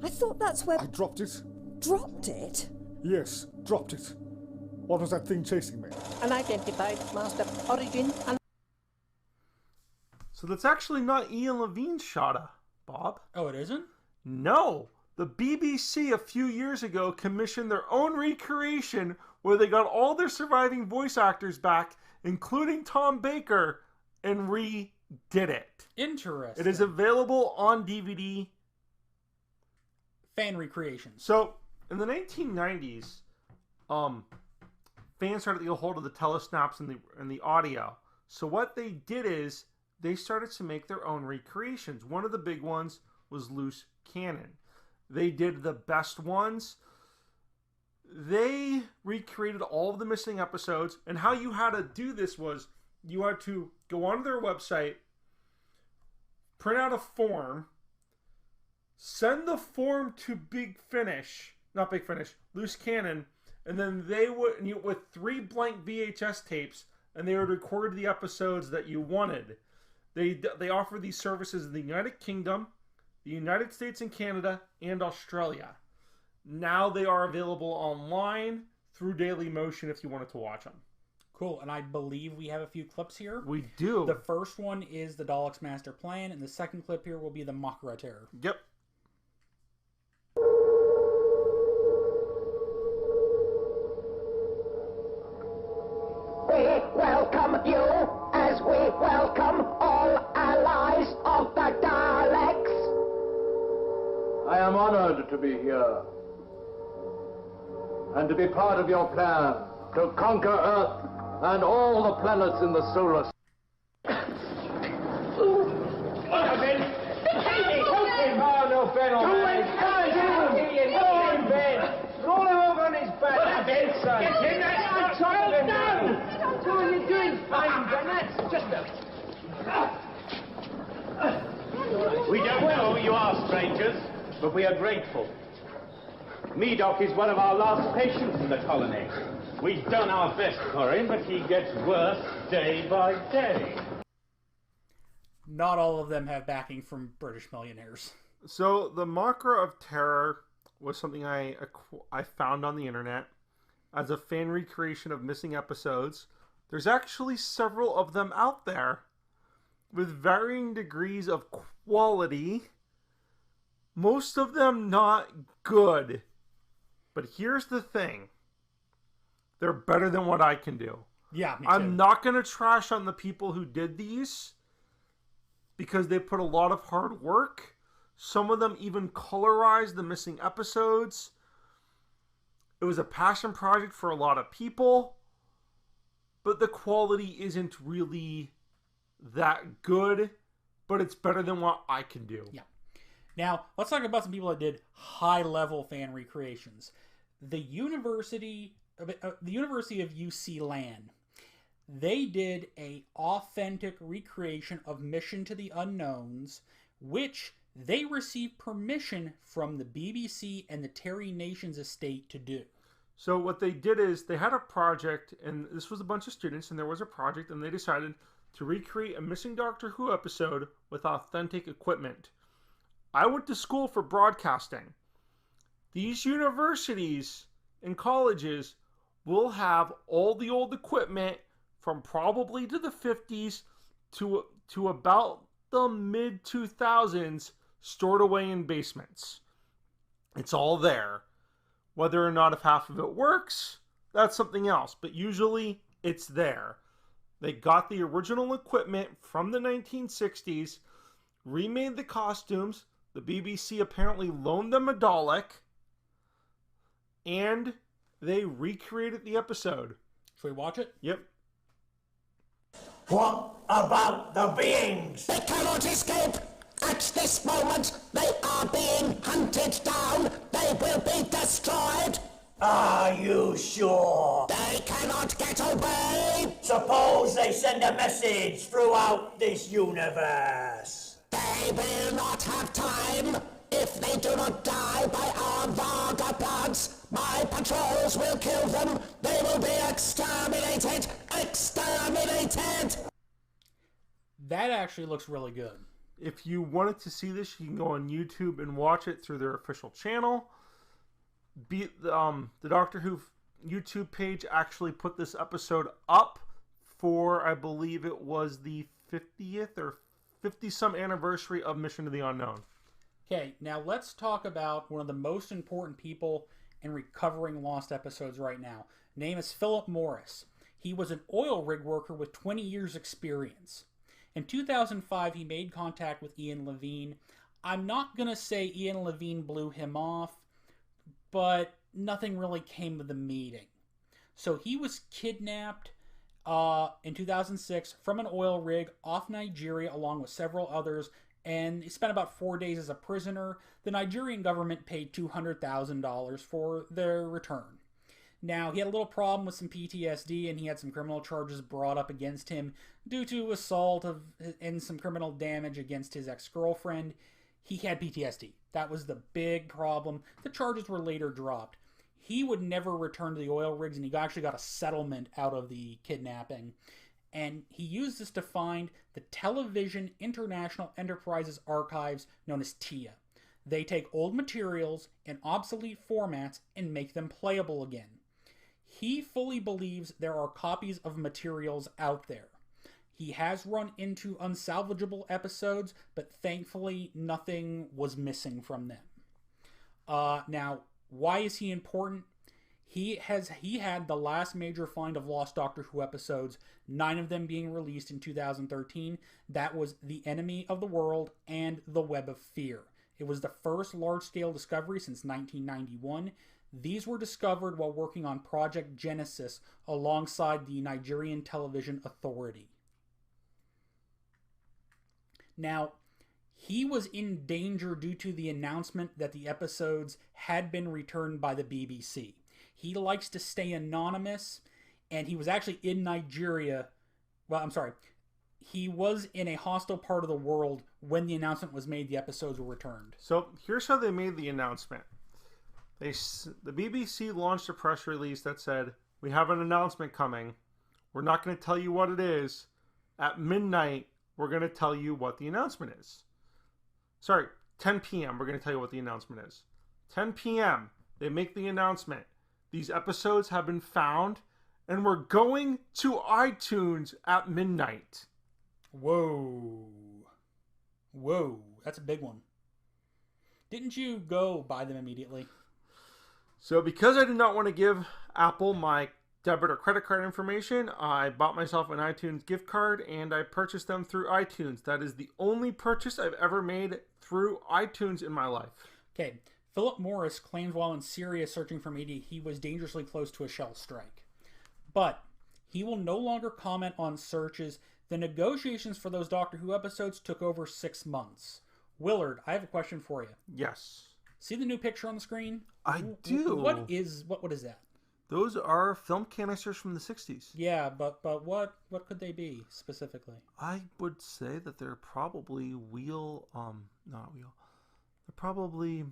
I thought that's where...
I dropped it.
Dropped it?
Yes, dropped it. What was that thing chasing me?
Unidentified master origin.
So that's actually not Ian Levine's Shada, Bob.
Oh, it isn't?
No. The BBC a few years ago commissioned their own recreation where they got all their surviving voice actors back, including Tom Baker, and redid it.
Interesting.
It is available on DVD.
Fan recreations.
So, in the 1990s, fans started to get a hold of the telesnaps and the audio. So what they did is they started to make their own recreations. One of the big ones was Loose Cannon. They did the best ones. They recreated all of the missing episodes. And how you had to do this was you had to go onto their website, print out a form, send the form to Loose Cannon, and then they would, with 3 blank VHS tapes, and they would record the episodes that you wanted. They offer these services in the United Kingdom, the United States and Canada, and Australia. Now they are available online through Dailymotion if you wanted to watch them.
Cool, and I believe we have a few clips here.
We do.
The first one is the Daleks' Master Plan, and the second clip here will be the Makra Terror.
Yep.
We welcome you as we welcome all allies of the Daleks.
I am honored to be here and to be part of your plan to conquer Earth and all the planets in the solar system.
Oh, no, Ben, all right. Go on, Ben. Roll him over on his back. Ben, son. Get him that top of him now. What are you doing, fine, Ben? That's just
We don't know who you are, strangers, but we are grateful. Medoc is one of our last patients in the colony. We've done our best for him, but he gets worse day by day.
Not all of them have backing from British millionaires.
So the Makra of Terror was something I found on the internet as a fan recreation of missing episodes. There's actually several of them out there with varying degrees of quality. Most of them not good. But here's the thing. They're better than what I can do.
Yeah, me too.
I'm not going to trash on the people who did these because they put a lot of hard work. Some of them even colorized the missing episodes. It was a passion project for a lot of people. But the quality isn't really that good. But it's better than what I can do.
Yeah. Now, let's talk about some people that did high-level fan recreations. The University of UC Lan. They did a authentic recreation of Mission to the Unknowns, which they received permission from the BBC and the Terry Nations estate to do.
So what they did is they had a project, and this was a bunch of students, and there was a project, and they decided to recreate a missing Doctor Who episode with authentic equipment. I went to school for broadcasting. These universities and colleges will have all the old equipment from probably to the 50s to about the mid-2000s stored away in basements. It's all there. Whether or not if half of it works, that's something else. But usually it's there. They got the original equipment from the 1960s, remade the costumes. The BBC apparently loaned them a Dalek, and they recreated the episode.
Should we watch it?
Yep.
What about the beings? They cannot escape. At this moment, they are being hunted down. They will be destroyed. Are you sure? They cannot get away. Suppose they send a message throughout this universe. They will not have time. If they do not die by our vagabonds, my patrols will kill them. They will be exterminated. Exterminated!
That actually looks really good.
If you wanted to see this, you can go on YouTube and watch it through their official channel. The Doctor Who YouTube page actually put this episode up for, I believe it was the 50th or 50-some anniversary of Mission to the Unknown.
Okay, now let's talk about one of the most important people in recovering lost episodes right now. Name is Philip Morris. He was an oil rig worker with 20 years experience. In 2005, he made contact with Ian Levine. I'm not going to say Ian Levine blew him off, but nothing really came of the meeting. So he was kidnapped in 2006 from an oil rig off Nigeria along with several others, and he spent about 4 days as a prisoner. The Nigerian government paid $200,000 for their return. Now, he had a little problem with some PTSD, and he had some criminal charges brought up against him due to assault and some criminal damage against his ex-girlfriend. He had PTSD. That was the big problem. The charges were later dropped. He would never return to the oil rigs, and he actually got a settlement out of the kidnapping. And he used this to find the Television International Enterprises Archives, known as TIA. They take old materials and obsolete formats and make them playable again. He fully believes there are copies of materials out there. He has run into unsalvageable episodes, but thankfully nothing was missing from them. Now, why is he important? He had the last major find of lost Doctor Who episodes, 9 of them being released in 2013. That was The Enemy of the World and The Web of Fear. It was the first large-scale discovery since 1991. These were discovered while working on Project Genesis alongside the Nigerian Television Authority. Now, he was in danger due to the announcement that the episodes had been returned by the BBC. He likes to stay anonymous, and he was actually in Nigeria. Well, I'm sorry. He was in a hostile part of the world when the announcement was made the episodes were returned.
So here's how they made the announcement. The BBC launched a press release that said, "We have an announcement coming. We're not going to tell you what it is. At midnight, we're going to tell you what the announcement is." Sorry, 10 p.m. we're going to tell you what the announcement is. 10 p.m. they make the announcement. These episodes have been found, and we're going to iTunes at midnight.
Whoa. Whoa, that's a big one. Didn't you go buy them immediately?
So because I did not want to give Apple my debit or credit card information, I bought myself an iTunes gift card and I purchased them through iTunes. That is the only purchase I've ever made through iTunes in my life.
Okay, Philip Morris claims while in Syria searching for media, he was dangerously close to a shell strike. But he will no longer comment on searches. The negotiations for those Doctor Who episodes took over 6 months. Willard, I have a question for you.
Yes.
See the new picture on the screen?
I do.
What is that?
Those are film canisters from the 60s.
Yeah, but what could they be specifically?
I would say that they're probably They're probably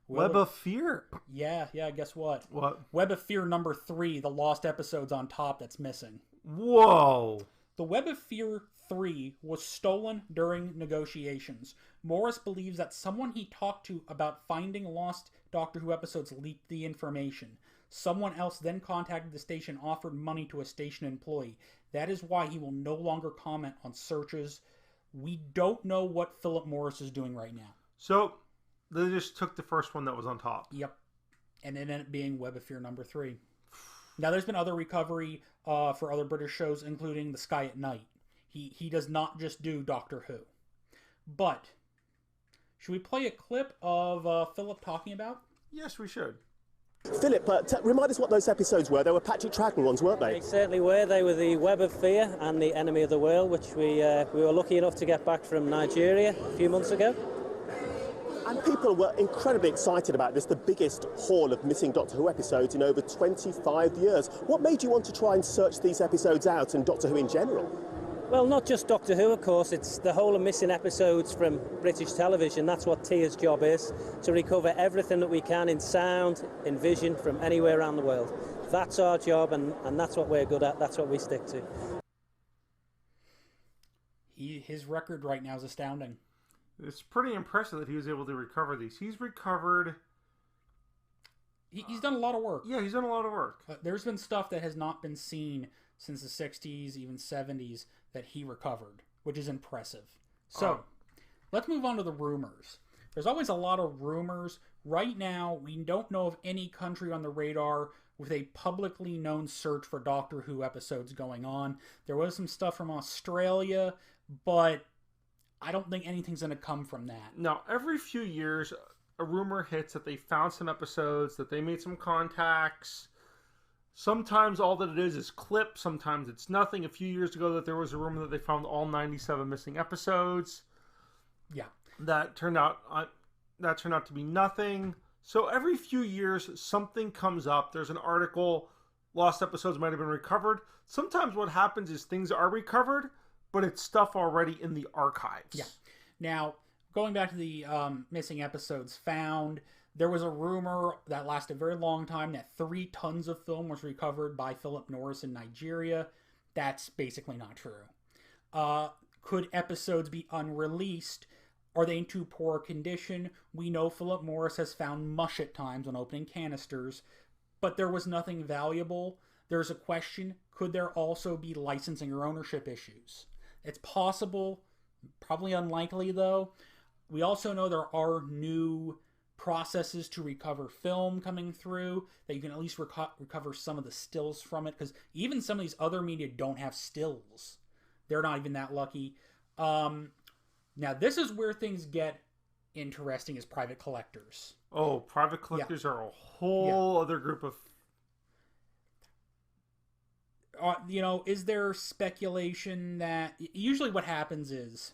Web of Fear.
Yeah, guess what?
What?
Web of Fear number 3, the lost episodes on top that's missing.
Whoa.
The Web of Fear 3 was stolen during negotiations. Morris believes that someone he talked to about finding lost Doctor Who episodes leaked the information. Someone else then contacted the station, offered money to a station employee. That is why he will no longer comment on searches. We don't know what Philip Morris is doing right now.
So, they just took the first one that was on top.
Yep. And it ended up being Web of Fear number 3. Now, there's been other recovery. for other British shows, including The Sky at Night. He does not just do Doctor Who. But, should we play a clip of Philip talking about?
Yes, we should.
Philip, remind us what those episodes were. They were Patrick Troughton ones, weren't they?
They certainly were. They were the Web of Fear and the Enemy of the World, which we were lucky enough to get back from Nigeria a few months ago.
And people were incredibly excited about this, the biggest haul of missing Doctor Who episodes in over 25 years. What made you want to try and search these episodes out and Doctor Who in general?
Well, not just Doctor Who, of course. It's the whole of missing episodes from British television. That's what Tia's job is, to recover everything that we can in sound, in vision, from anywhere around the world. That's our job, and that's what we're good at. That's what we stick to.
His record right now is astounding.
It's pretty impressive that he was able to recover these. He's recovered...
He's done a lot of work.
Yeah, he's done a lot of work.
There's been stuff that has not been seen since the 60s, even 70s, that he recovered, which is impressive. So, let's move on to the rumors. There's always a lot of rumors. Right now, we don't know of any country on the radar with a publicly known search for Doctor Who episodes going on. There was some stuff from Australia, but I don't think anything's going to come from that.
Now, every few years, a rumor hits that they found some episodes, that they made some contacts. Sometimes all that it is clips. Sometimes it's nothing. A few years ago, that there was a rumor that they found all 97 missing episodes.
Yeah,
that turned out to be nothing. So every few years, something comes up. There's an article. Lost episodes might have been recovered. Sometimes what happens is things are recovered, but it's stuff already in the archives.
Yeah. Now, going back to the missing episodes found. There was a rumor that lasted a very long time that 3 tons of film was recovered by Philip Norris in Nigeria. That's basically not true. Could episodes be unreleased? Are they in too poor condition? We know Philip Morris has found mush at times when opening canisters, but there was nothing valuable. There's a question, could there also be licensing or ownership issues? It's possible, probably unlikely though. We also know there are new processes to recover film coming through, that you can at least recover some of the stills from it, because even some of these other media don't have stills. They're not even that lucky. Now, this is where things get interesting as private collectors.
Oh, private collectors are a whole other group of...
is there speculation that... Usually what happens is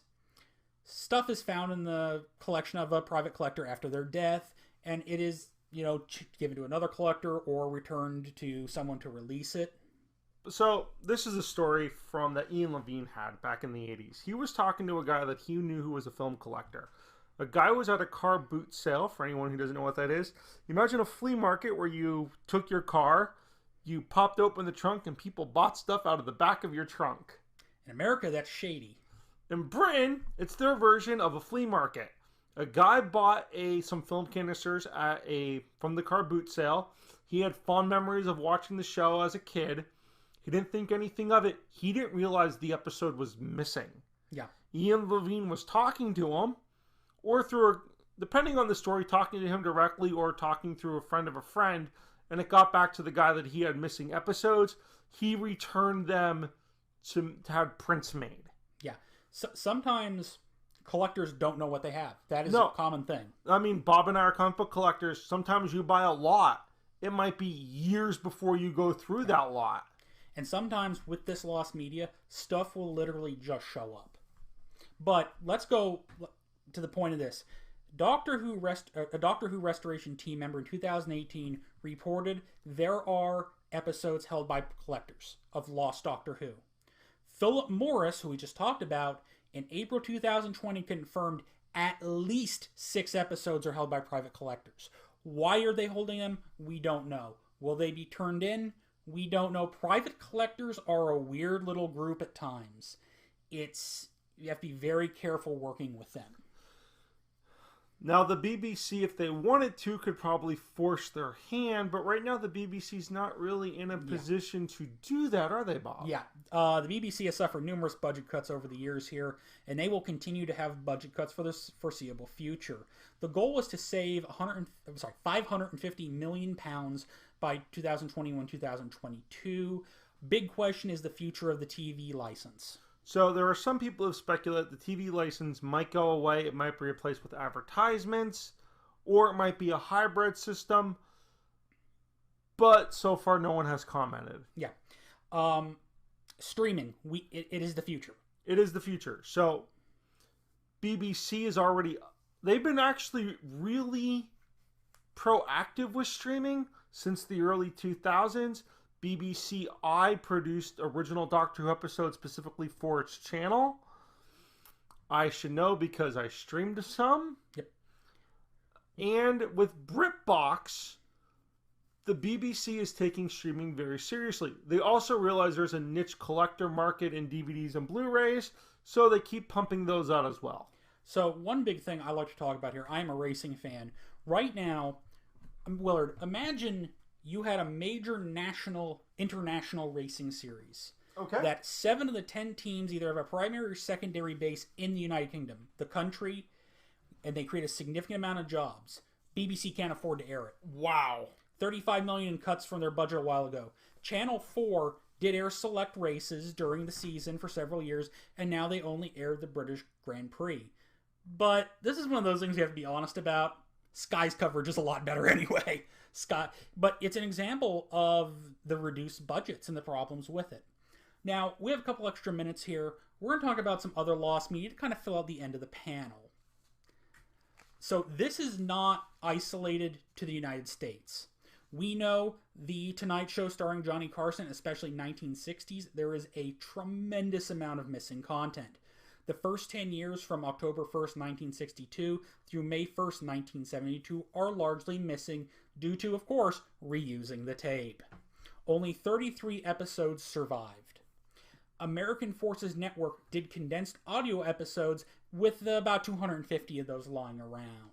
stuff is found in the collection of a private collector after their death, and it is, given to another collector or returned to someone to release it.
So, this is a story from that Ian Levine had back in the 80s. He was talking to a guy that he knew who was a film collector. A guy was at a car boot sale, for anyone who doesn't know what that is. Imagine a flea market where you took your car, you popped open the trunk, and people bought stuff out of the back of your trunk.
In America, that's shady.
In Britain, it's their version of a flea market. A guy bought some film canisters from the car boot sale. He had fond memories of watching the show as a kid. He didn't think anything of it. He didn't realize the episode was missing.
Yeah.
Ian Levine was talking to him, or depending on the story, talking to him directly or talking through a friend of a friend, and it got back to the guy that he had missing episodes. He returned them to have prints made.
Yeah. So, sometimes collectors don't know what they have. That is a common thing.
I mean, Bob and I are comic book collectors. Sometimes you buy a lot. It might be years before you go through that lot.
And sometimes with this lost media, stuff will literally just show up. But let's go to the point of this. A Doctor Who restoration team member in 2018 reported there are episodes held by collectors of Lost Doctor Who. Philip Morris, who we just talked about, in April 2020 confirmed at least 6 episodes are held by private collectors. Why are they holding them? We don't know. Will they be turned in? We don't know. Private collectors are a weird little group at times. You have to be very careful working with them.
Now, the BBC, if they wanted to, could probably force their hand, but right now the BBC's not really in a position to do that, are they, Bob?
Yeah. The BBC has suffered numerous budget cuts over the years here, and they will continue to have budget cuts for the foreseeable future. The goal was to save £550 million by 2021-2022. Big question is the future of the TV license.
So there are some people who have speculated the TV license might go away. It might be replaced with advertisements, or it might be a hybrid system. But so far, no one has commented.
Yeah. Streaming, it is the future.
It is the future. So BBC is already... They've been actually really proactive with streaming since the early 2000s. BBC I produced original Doctor Who episodes specifically for its channel. I should know because I streamed some.
Yep.
And with BritBox, the BBC is taking streaming very seriously. They also realize there's a niche collector market in DVDs and Blu-rays, so they keep pumping those out as well.
So one big thing I like to talk about here, I'm a racing fan. Right now, Willard, imagine you had a major international racing series.
Okay.
That 7 of the 10 teams either have a primary or secondary base in the United Kingdom, the country, and they create a significant amount of jobs. BBC can't afford to air it.
Wow.
$35 million in cuts from their budget a while ago. Channel 4 did air select races during the season for several years, and now they only aired the British Grand Prix. But this is one of those things you have to be honest about. Sky's coverage is a lot better anyway. But it's an example of the reduced budgets and the problems with it. Now, we have a couple extra minutes here. We're going to talk about some other lost media to kind of fill out the end of the panel. So this is not isolated to the United States. We know the Tonight Show starring Johnny Carson, especially 1960s, there is a tremendous amount of missing content. The first 10 years from October 1st, 1962 through May 1st, 1972 are largely missing due to, of course, reusing the tape. Only 33 episodes survived. American Forces Network did condensed audio episodes with about 250 of those lying around.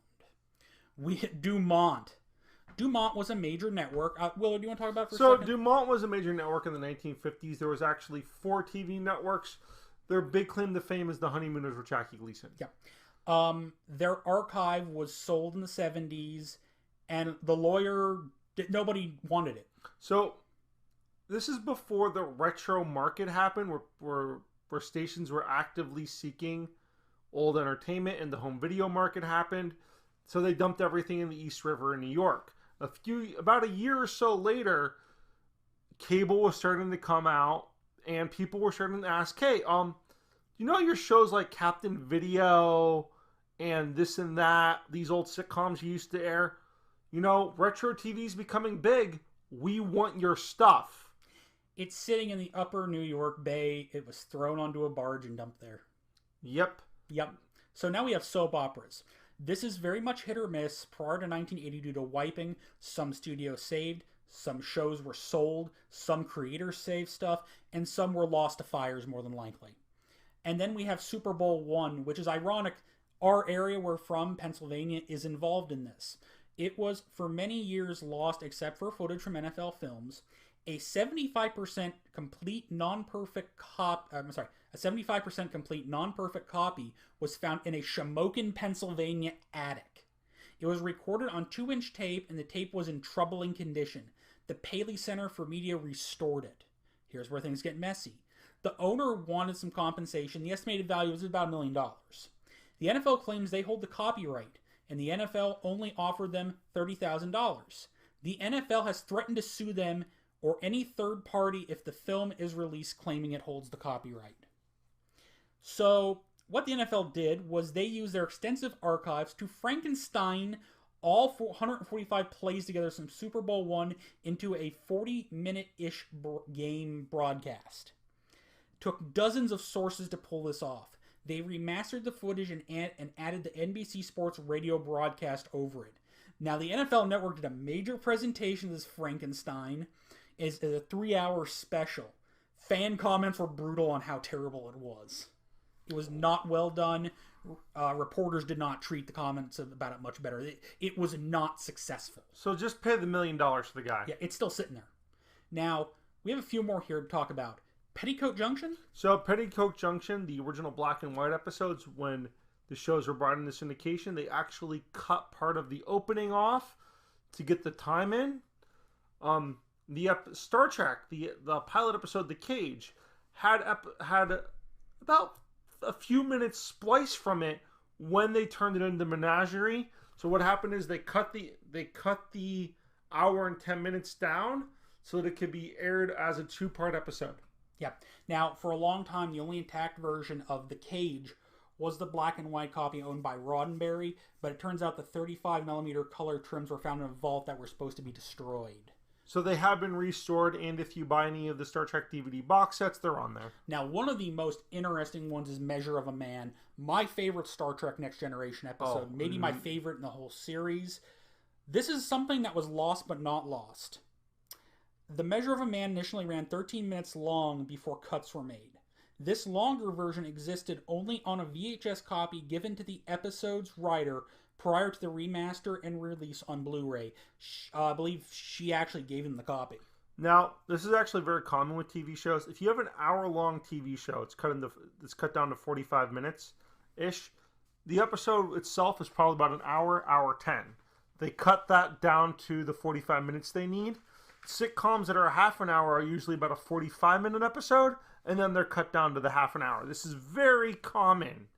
Dumont was a major network. Willard, do you want to talk about it for a second?
So Dumont was a major network in the 1950s. There was actually 4 TV networks. Their big claim to fame is The Honeymooners with Jackie Gleason.
Yeah. Their archive was sold in the 70s, and the lawyer, nobody wanted it.
So this is before the retro market happened, where stations were actively seeking old entertainment, and the home video market happened. So they dumped everything in the East River in New York. About a year or so later, cable was starting to come out, and people were starting to ask, hey, you know your shows like Captain Video and this and that, these old sitcoms you used to air? You know, retro TV's becoming big. We want your stuff.
It's sitting in the upper New York Bay. It was thrown onto a barge and dumped there.
Yep.
So now we have soap operas. This is very much hit or miss. Prior to 1980 due to wiping, some studios saved, some shows were sold, some creators saved stuff, and some were lost to fires more than likely. And then we have Super Bowl I, which is ironic. Our area we're from, Pennsylvania, is involved in this. It was for many years lost except for footage from NFL films. A 75% complete non-perfect copy was found in a Shamokin, Pennsylvania attic. It was recorded on 2-inch tape, and the tape was in troubling condition. The Paley Center for Media restored it. Here's where things get messy. The owner wanted some compensation. The estimated value was about $1 million. The NFL claims they hold the copyright, and the NFL only offered them $30,000. The NFL has threatened to sue them or any third party if the film is released claiming it holds the copyright. So what the NFL did was they used their extensive archives to Frankenstein all 145 plays together from Super Bowl I into a 40-minute-ish game broadcast. Took dozens of sources to pull this off. They remastered the footage and added the NBC Sports radio broadcast over it. Now, the NFL Network did a major presentation of this Frankenstein as a 3-hour special. Fan comments were brutal on how terrible it was. It was not well done. Reporters did not treat the comments about it much better. It was not successful.
So just pay the $1 million to the guy.
Yeah, it's still sitting there. Now, we have a few more here to talk about. Petticoat Junction?
So Petticoat Junction, the original black and white episodes, when the shows were brought into syndication, they actually cut part of the opening off to get the time in. The Star Trek, the pilot episode, The Cage, had about a few minutes spliced from it when they turned it into Menagerie. So what happened is they cut the hour and 10 minutes down so that it could be aired as a 2-part episode.
Yeah. Now, for a long time, the only intact version of The Cage was the black and white copy owned by Roddenberry, but it turns out the 35mm color trims were found in a vault that were supposed to be destroyed.
So they have been restored, and if you buy any of the Star Trek DVD box sets, they're on there.
Now, one of the most interesting ones is Measure of a Man. My favorite Star Trek Next Generation episode, maybe my favorite in the whole series. This is something that was lost but not lost. The Measure of a Man initially ran 13 minutes long before cuts were made. This longer version existed only on a VHS copy given to the episode's writer prior to the remaster and release on Blu-ray. I believe she actually gave him the copy.
Now, this is actually very common with TV shows. If you have an hour-long TV show, it's cut down to 45 minutes-ish. The episode itself is probably about an hour 10. They cut that down to the 45 minutes they need. Sitcoms that are a half an hour are usually about a 45-minute episode, and then they're cut down to the half an hour. This is very common.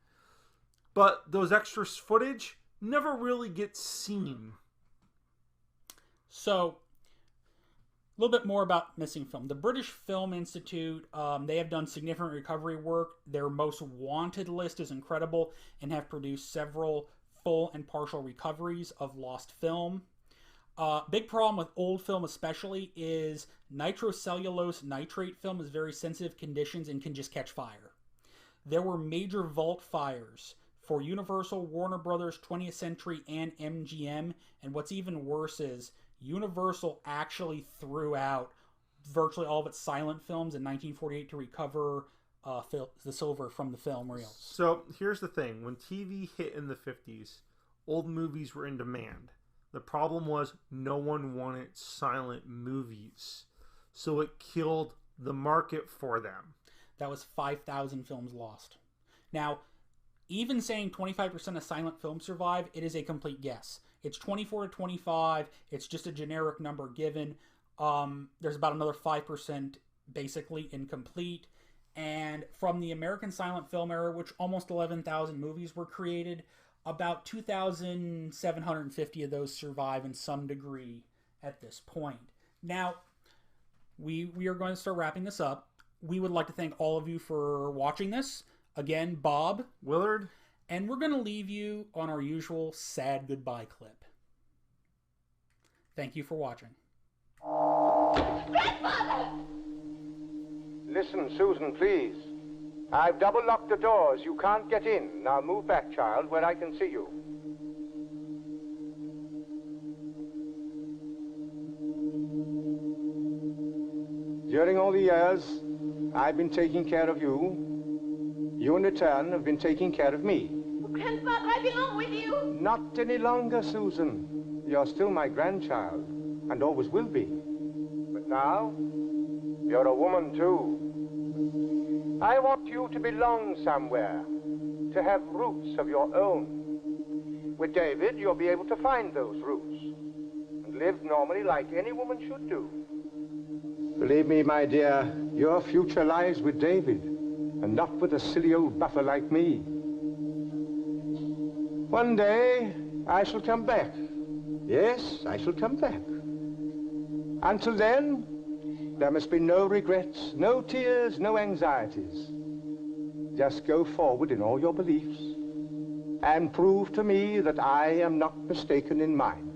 But those extra footage never really gets seen.
So, a little bit more about missing film. The British Film Institute, they have done significant recovery work. Their most wanted list is incredible and have produced several full and partial recoveries of lost film. Big problem with old film especially is nitrocellulose nitrate film is very sensitive conditions and can just catch fire. There were major vault fires for Universal, Warner Brothers, 20th Century, and MGM, and what's even worse is Universal actually threw out virtually all of its silent films in 1948 to recover the silver from the film reels.
So here's the thing. When TV hit in the 50s, old movies were in demand. The problem was no one wanted silent movies. So it killed the market for them.
That was 5,000 films lost. Now, even saying 25% of silent films survive, it is a complete guess. It's 24 to 25. It's just a generic number given. There's about another 5% basically incomplete. And from the American silent film era, which almost 11,000 movies were created, about 2,750 of those survive in some degree at this point. Now, we are going to start wrapping this up. We would like to thank all of you for watching this. Again, Bob,
Willard,
and we're going to leave you on our usual sad goodbye clip. Thank you for watching.
Grandfather!
Listen, Susan, please. I've double-locked the doors. You can't get in. Now move back, child, where I can see you. During all the years I've been taking care of you, you in return have been taking care of me.
Oh, Grandfather, I belong with you.
Not any longer, Susan. You're still my grandchild, and always will be. But now, you're a woman, too. I want you to belong somewhere, to have roots of your own. With David, you'll be able to find those roots and live normally like any woman should do. Believe me, my dear, your future lies with David, and not with a silly old buffer like me. One day, I shall come back. Yes, I shall come back. Until then, there must be no regrets, no tears, no anxieties. Just go forward in all your beliefs and prove to me that I am not mistaken in mine.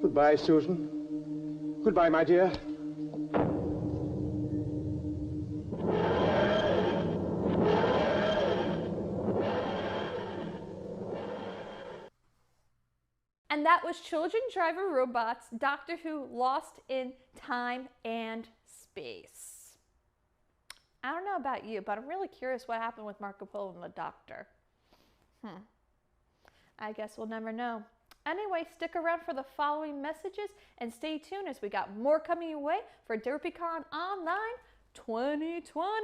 Goodbye, Susan. Goodbye, my dear.
And that was Children Driver Robots, Doctor Who Lost in Time and Space. I don't know about you, but I'm really curious what happened with Marco Polo and the Doctor. I guess we'll never know. Anyway, stick around for the following messages and stay tuned as we got more coming your way for DerpyCon Online 2020.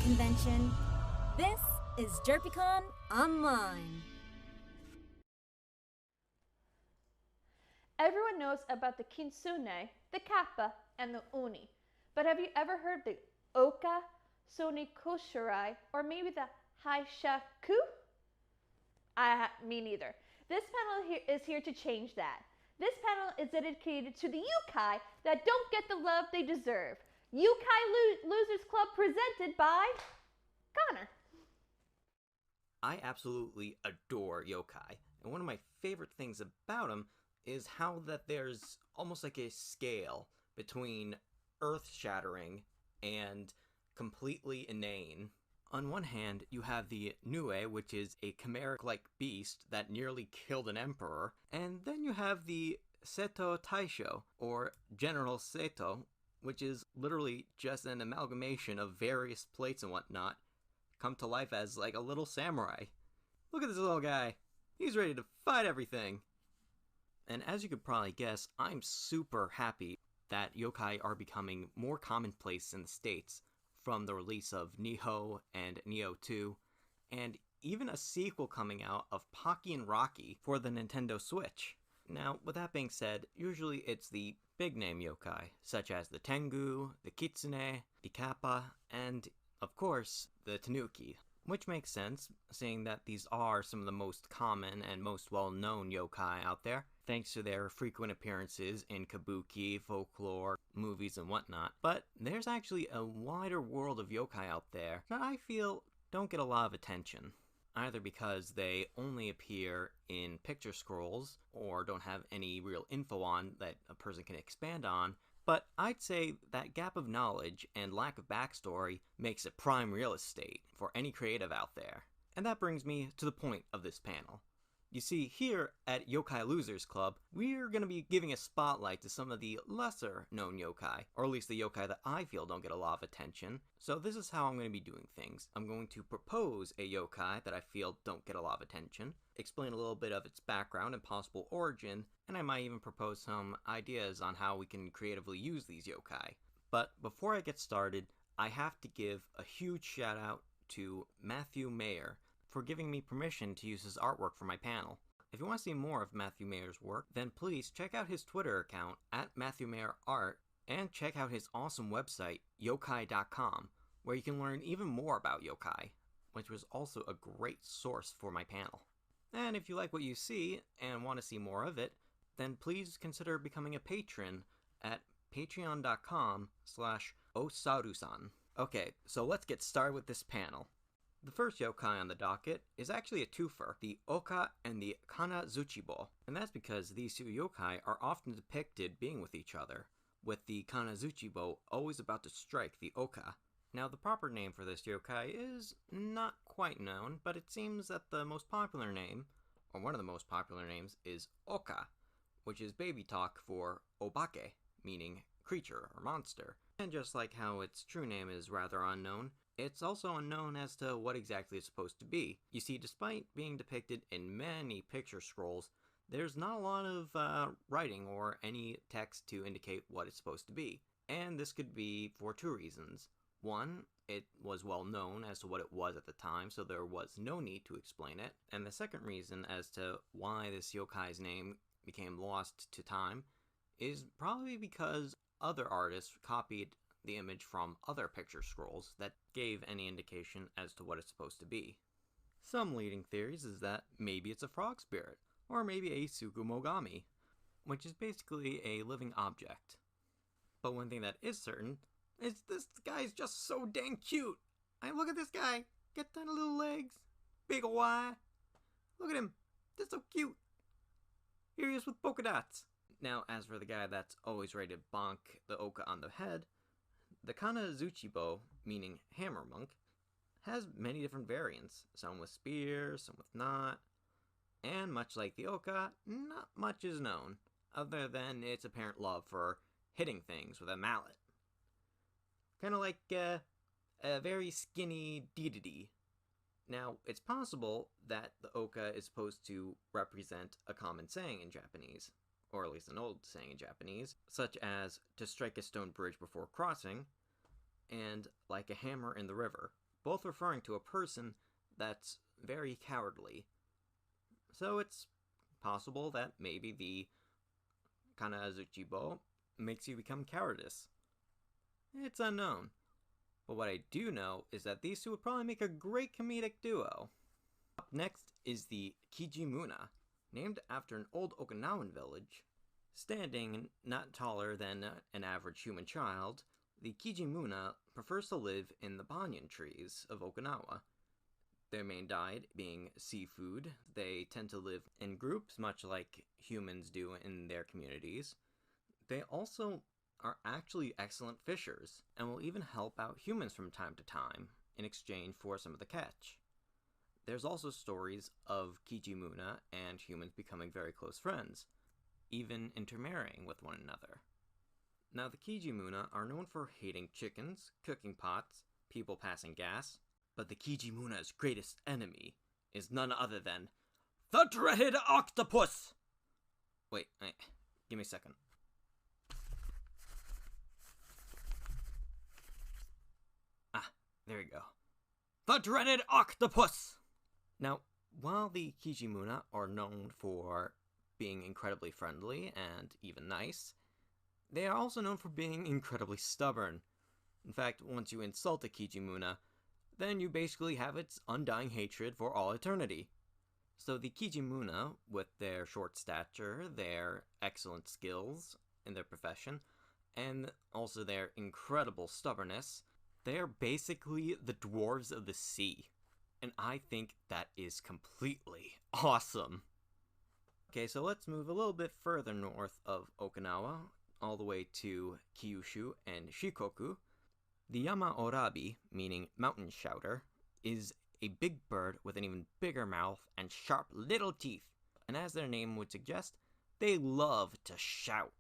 convention. This is DerpyCon Online.
Everyone knows about the kitsune, the kappa, and the uni. But have you ever heard the oka, sonikoshirai, or maybe the haishaku? Me neither. This panel is here to change that. This panel is dedicated to the yokai that don't get the love they deserve. Yokai Losers Club presented by Connor.
I absolutely adore yokai, and one of my favorite things about them is how that there's almost like a scale between earth-shattering and completely inane. On one hand, you have the Nue, which is a chimeric-like beast that nearly killed an emperor, and then you have the Seto Taisho, or General Seto, which is literally just an amalgamation of various plates and whatnot, come to life as like a little samurai. Look at this little guy. He's ready to fight everything. And as you could probably guess, I'm super happy that yokai are becoming more commonplace in the States from the release of Nioh and Nioh 2, and even a sequel coming out of Pocky and Rocky for the Nintendo Switch. Now, with that being said, usually it's the big name yokai, such as the Tengu, the Kitsune, the Kappa, and, of course, the Tanuki. Which makes sense, seeing that these are some of the most common and most well-known yokai out there, thanks to their frequent appearances in kabuki, folklore, movies, and whatnot. But there's actually a wider world of yokai out there that I feel don't get a lot of attention, either because they only appear in picture scrolls or don't have any real info on that a person can expand on. But I'd say that gap of knowledge and lack of backstory makes it prime real estate for any creative out there. And that brings me to the point of this panel. You see, here at Yokai Losers Club, we're going to be giving a spotlight to some of the lesser known yokai, or at least the yokai that I feel don't get a lot of attention. So this is how I'm going to be doing things. I'm going to propose a yokai that I feel don't get a lot of attention, explain a little bit of its background and possible origin, and I might even propose some ideas on how we can creatively use these yokai. But before I get started, I have to give a huge shout out to Matthew Mayer for giving me permission to use his artwork for my panel. If you want to see more of Matthew Mayer's work, then please check out his Twitter account at MatthewMayerArt, and check out his awesome website, yokai.com, where you can learn even more about yokai, which was also a great source for my panel. And if you like what you see and want to see more of it, then please consider becoming a patron at patreon.com/osarusan. Okay, so let's get started with this panel. The first yokai on the docket is actually a twofer, the Oka and the Kana Zuchibo, and that's because these two yokai are often depicted being with each other, with the Kana Zuchibo always about to strike the Oka. Now, the proper name for this yokai is not quite known, but it seems that the most popular name, or one of the most popular names, is Oka, which is baby talk for Obake, meaning creature or monster. And just like how its true name is rather unknown, it's also unknown as to what exactly it's supposed to be. You see, despite being depicted in many picture scrolls, there's not a lot of writing or any text to indicate what it's supposed to be. And this could be for two reasons. One, it was well known as to what it was at the time, so there was no need to explain it. And the second reason as to why this yokai's name became lost to time is probably because other artists copied the image from other picture scrolls that gave any indication as to what it's supposed to be. Some leading theories is that maybe it's a frog spirit, or maybe a Tsukumogami, which is basically a living object. But one thing that is certain is this guy's just so dang cute. I look at this guy, got tiny little legs, big ol' eye. Look at him, they're so cute. Here he is with polka dots. Now, as for the guy that's always ready to bonk the Oka on the head, the Kana Zuchibo, meaning hammer monk, has many different variants, some with spears, some with not, and much like the Oka, not much is known, other than its apparent love for hitting things with a mallet. Kind of like a very skinny Dedede. Now, it's possible that the Oka is supposed to represent a common saying in Japanese, or at least an old saying in Japanese, such as to strike a stone bridge before crossing, and like a hammer in the river. both referring to a person that's very cowardly. So it's possible that maybe the Kana Azuchibo makes you become cowardice. It's unknown. But what I do know is that these two would probably make a great comedic duo. Up next is the Kijimuna, named after an old Okinawan village. Standing not taller than an average human child, the Kijimuna prefers to live in the banyan trees of Okinawa. Their main diet being seafood. They tend to live in groups, much like humans do in their communities. They also are actually excellent fishers, and will even help out humans from time to time in exchange for some of the catch. There's also stories of Kijimuna and humans becoming very close friends, even intermarrying with one another. Now, the Kijimuna are known for hating chickens, cooking pots, people passing gas, but the Kijimuna's greatest enemy is none other than the dreaded octopus! Wait, give me a second. There we go. The dreaded octopus! Now, while the Kijimuna are known for being incredibly friendly and even nice, they are also known for being incredibly stubborn. In fact, once you insult a Kijimuna, then you basically have its undying hatred for all eternity. So the Kijimuna, with their short stature, their excellent skills in their profession, and also their incredible stubbornness, they are basically the dwarves of the sea. And I think that is completely awesome. Okay, so let's move a little bit further north of Okinawa, all the way to Kyushu and Shikoku. The Yama Orabi, meaning mountain shouter, is a big bird with an even bigger mouth and sharp little teeth. And as their name would suggest, they love to shout.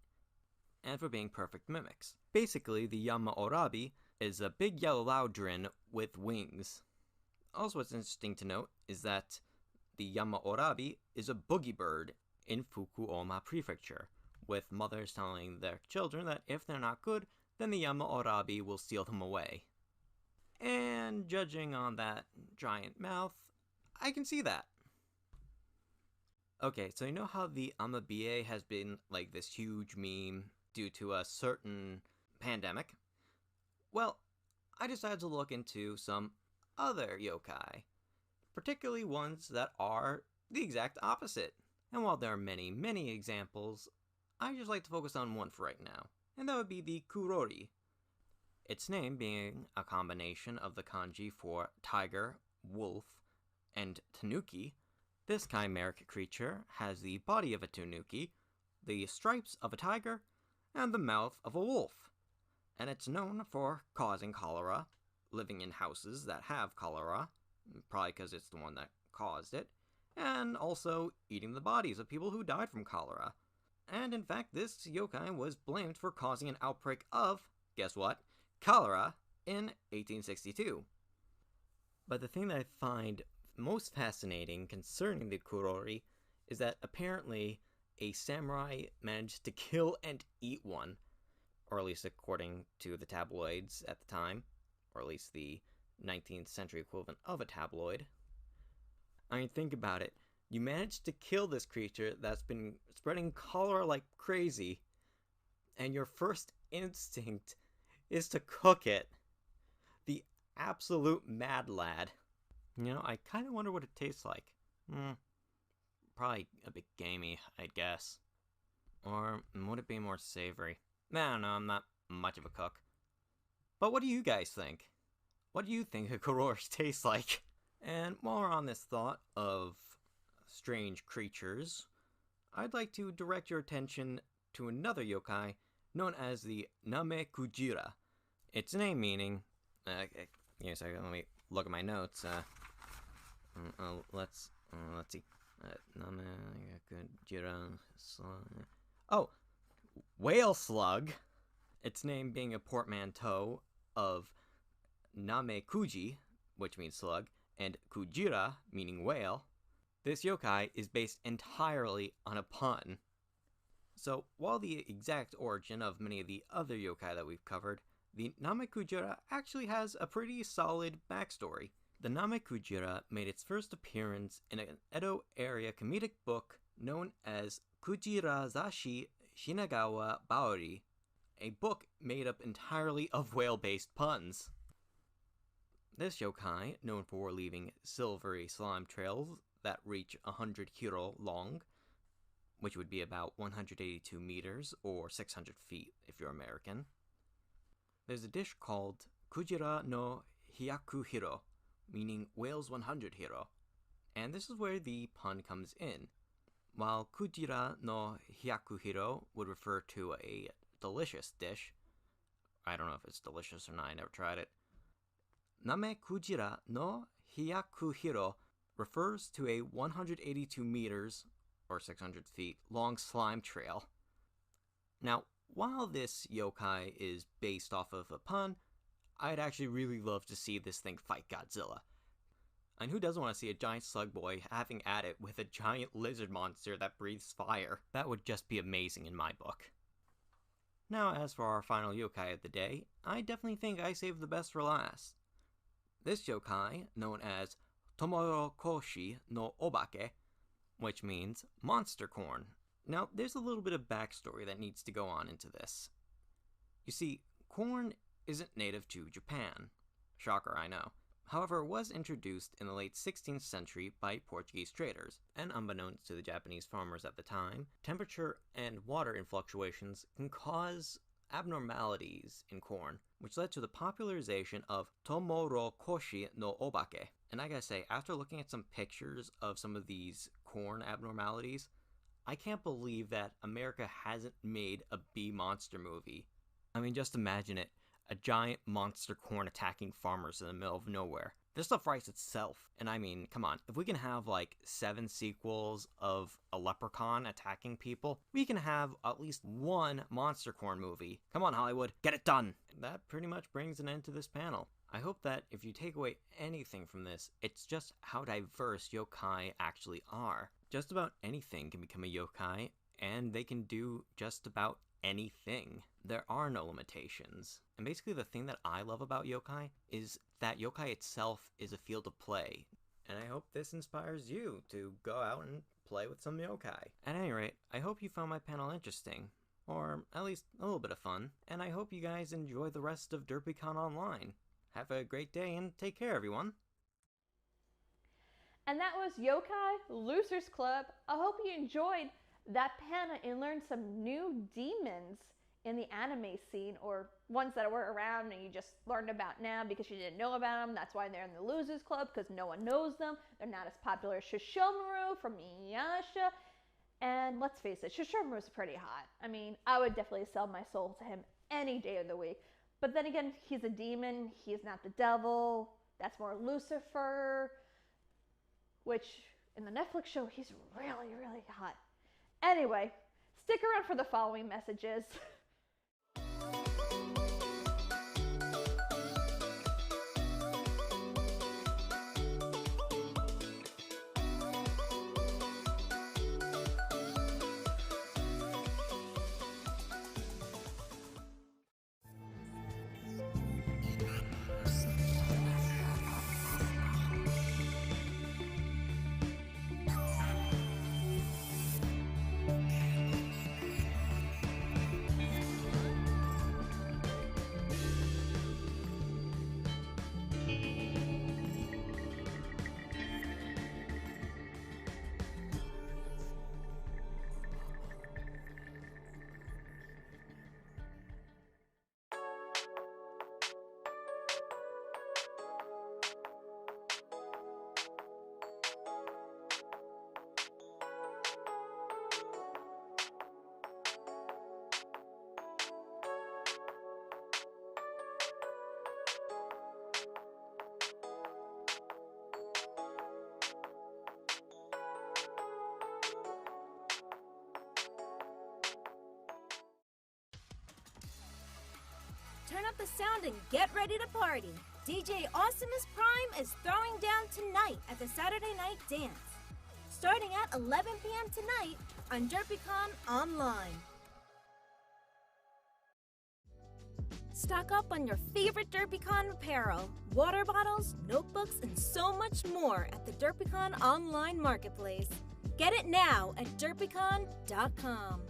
And for being perfect mimics. Basically, the Yama Orabi is a big yellow loudrin with wings. Also, what's interesting to note is that the Yama Orabi is a boogie bird in Fukuoka Prefecture, with mothers telling their children that if they're not good, then the Yama Orabi will steal them away. And judging on that giant mouth, I can see that. Okay, so you know how the Amabie has been like this huge meme due to a certain pandemic? Well, I decided to look into some other yokai, particularly ones that are the exact opposite. And while there are many, many examples, I just like to focus on one for right now, and that would be the Kurori. Its name being a combination of the kanji for tiger, wolf, and tanuki. This chimeric creature has the body of a tanuki, the stripes of a tiger, and the mouth of a wolf. And it's known for causing cholera, living in houses that have cholera, probably because it's the one that caused it, and also eating the bodies of people who died from cholera. And in fact, this yokai was blamed for causing an outbreak of, guess what, cholera in 1862. But the thing that I find most fascinating concerning the Kurori is that apparently a samurai managed to kill and eat one, or at least according to the tabloids at the time, or at least the 19th century equivalent of a tabloid. I mean, think about it. You managed to kill this creature that's been spreading cholera like crazy, and your first instinct is to cook it. The absolute mad lad. You know, I kind of wonder what it tastes like. Probably a bit gamey, I'd guess. Or would it be more savory? I don't know, I'm not much of a cook. But what do you guys think? What do you think a Kurori tastes like? And while we're on this thought of strange creatures, I'd like to direct your attention to another yokai known as the Name Kujira. Its name meaning... give me a second, let me look at my notes. Let's see. Name Kujira... Oh! Whale slug. Its name being a portmanteau of Name Kuji, which means slug, and Kujira, meaning whale. This yokai is based entirely on a pun. So, while the exact origin of many of the other yokai that we've covered the Namek-Kujira actually has a pretty solid backstory. The Namek-Kujira made its first appearance in an Edo area comedic book known as Kujirazashi Shinagawa Baori, a book made up entirely of whale-based puns. This yokai, known for leaving silvery slime trails that reach 100 hiro long, which would be about 182 meters or 600 feet if you're American. There's a dish called Kujira no Hyaku Hiro, meaning whale's 100 hiro, and this is where the pun comes in. While Kujira no Hyaku Hiro would refer to a delicious dish, I don't know if it's delicious or not, I never tried it, Namek-Kujira no Hyaku Hiro refers to a 182 meters or 600 feet long slime trail. Now, while this yokai is based off of a pun, I'd actually really love to see this thing fight Godzilla. And who doesn't want to see a giant slug boy having at it with a giant lizard monster that breathes fire? That would just be amazing in my book. Now, as for our final yokai of the day, I definitely think I saved the best for last. This yokai, known as Tomorokoshi no Obake, which means monster corn. Now, there's a little bit of backstory that needs to go on into this. You see, corn isn't native to Japan. Shocker, I know. However, it was introduced in the late 16th century by Portuguese traders, and unbeknownst to the Japanese farmers at the time, temperature and water fluctuations can cause abnormalities in corn, which led to the popularization of Tomorokoshi no Obake. And I gotta say, after looking at some pictures of some of these corn abnormalities, I can't believe that America hasn't made a bee monster movie. I mean, just imagine it. A giant monster corn attacking farmers in the middle of nowhere. This stuff writes itself. And I mean, come on, if we can have like 7 sequels of a leprechaun attacking people, we can have at least one monster corn movie. Come on, Hollywood, get it done! That pretty much brings an end to this panel. I hope that if you take away anything from this, it's just how diverse yokai actually are. Just about anything can become a yokai, and they can do just about anything. There are no limitations. And basically the thing that I love about yokai is that yokai itself is a field of play. And I hope this inspires you to go out and play with some yokai. At any rate, I hope you found my panel interesting, or at least a little bit of fun, and I hope you guys enjoy the rest of DerpyCon Online. Have a great day and take care, everyone.
And that was Yokai Losers Club. I hope you enjoyed that panel and learned some new demons in the anime scene, or ones that were around and you just learned about now because you didn't know about them. That's why they're in the Losers Club, because no one knows them. They're not as popular as Shishomaru from Inuyasha. And let's face it, Shishomaru's pretty hot. I mean, I would definitely sell my soul to him any day of the week. But then again, he's a demon. He's not the devil. That's more Lucifer, which in the Netflix show, he's really, really hot. Anyway, stick around for the following messages.
Turn up the sound and get ready to party. DJ Awesomeness Prime is throwing down tonight at the Saturday Night Dance, starting at 11 p.m. tonight on DerpyCon Online. Stock up on your favorite DerpyCon apparel, water bottles, notebooks, and so much more at the DerpyCon online marketplace. Get it now at DerpyCon.com.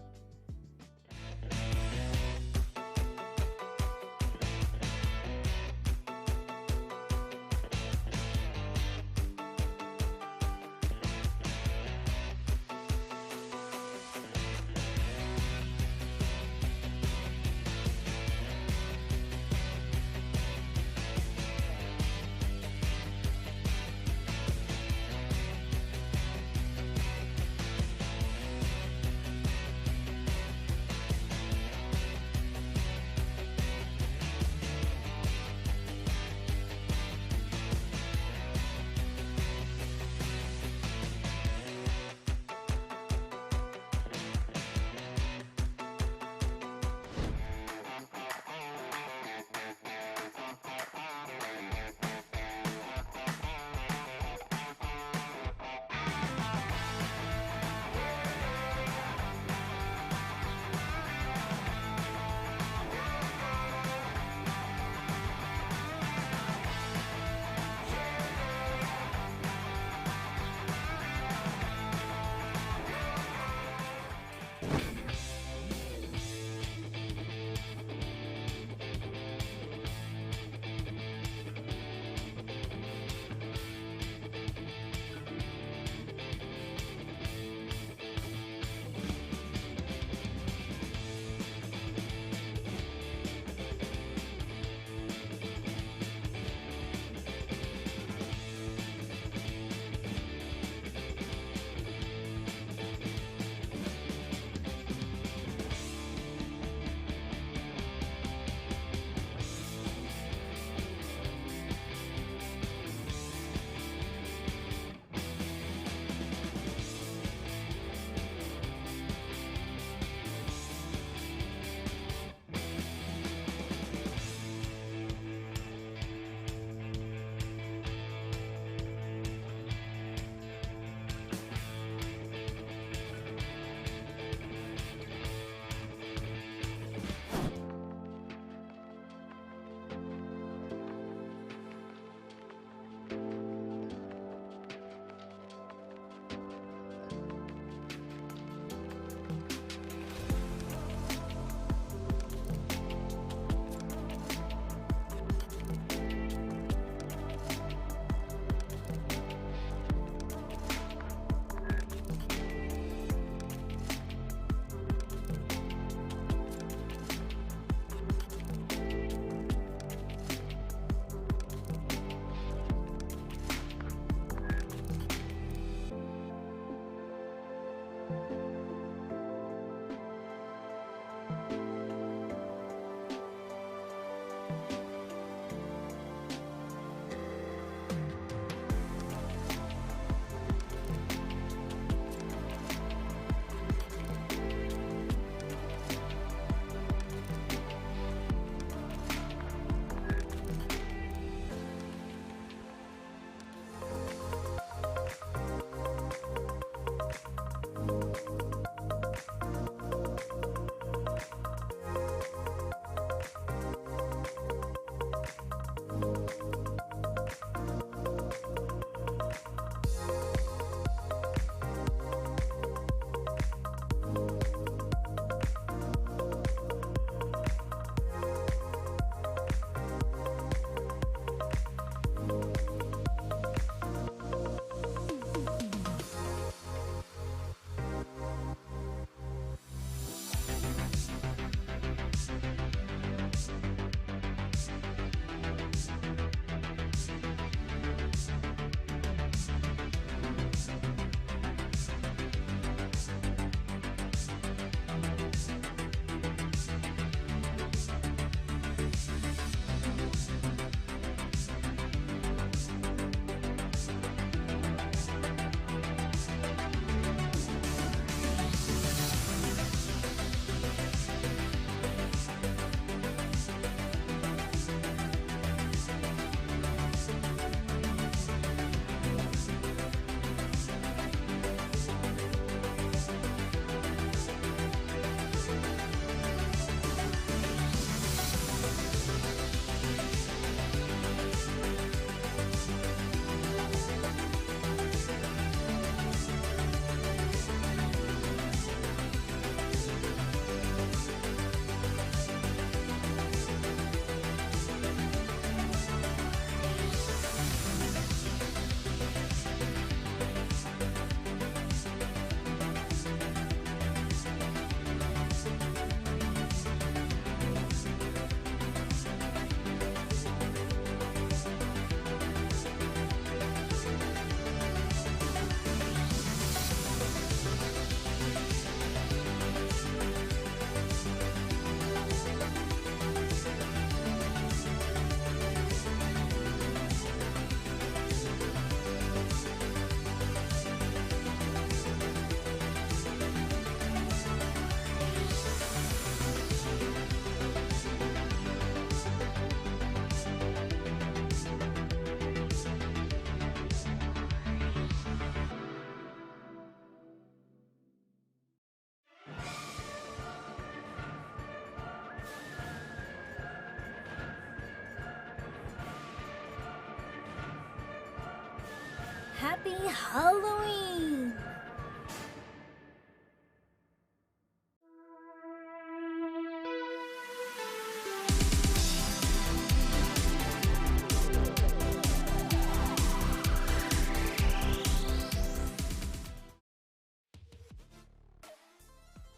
Happy Halloween!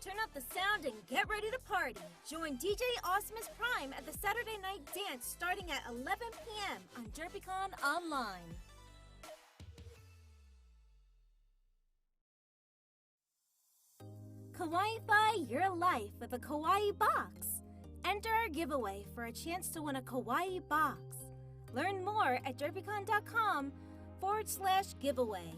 Turn up the sound and get ready to party. Join DJ Awesomeness Prime at the Saturday Night Dance starting at 11 p.m. on DerpyCon Online. Kawaii-fi your life with a Kawaii box. Enter our giveaway for a chance to win a Kawaii box. Learn more at derpycon.com/giveaway.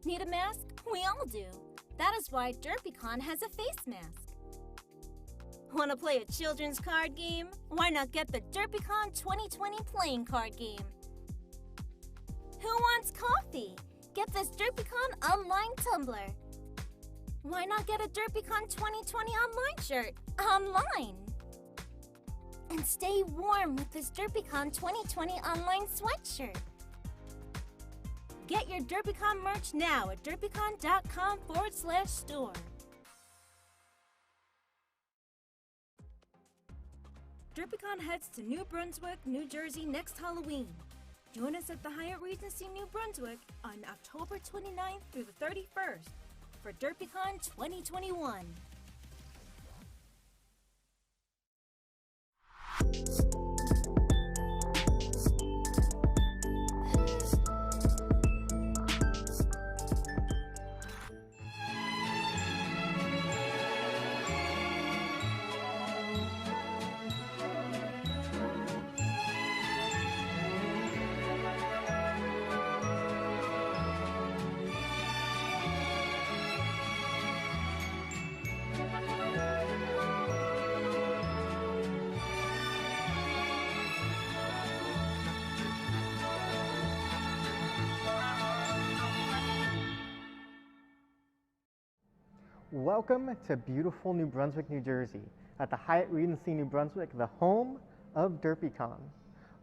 Need a mask? We all do. That is why DerpyCon has a face mask. Want to play a children's card game? Why not get the DerpyCon 2020 playing card game? Who wants coffee? Get this DerpyCon online tumbler. Why not get a DerpyCon 2020 online shirt online? And stay warm with this DerpyCon 2020 online sweatshirt. Get your DerpyCon merch now at derpycon.com/store. DerpyCon heads to New Brunswick, New Jersey next Halloween. Join us at the Hyatt Regency New Brunswick on October 29th through the 31st for DerpyCon 2021.
Welcome to beautiful New Brunswick, New Jersey, at the Hyatt Regency New Brunswick, the home of DerpyCon.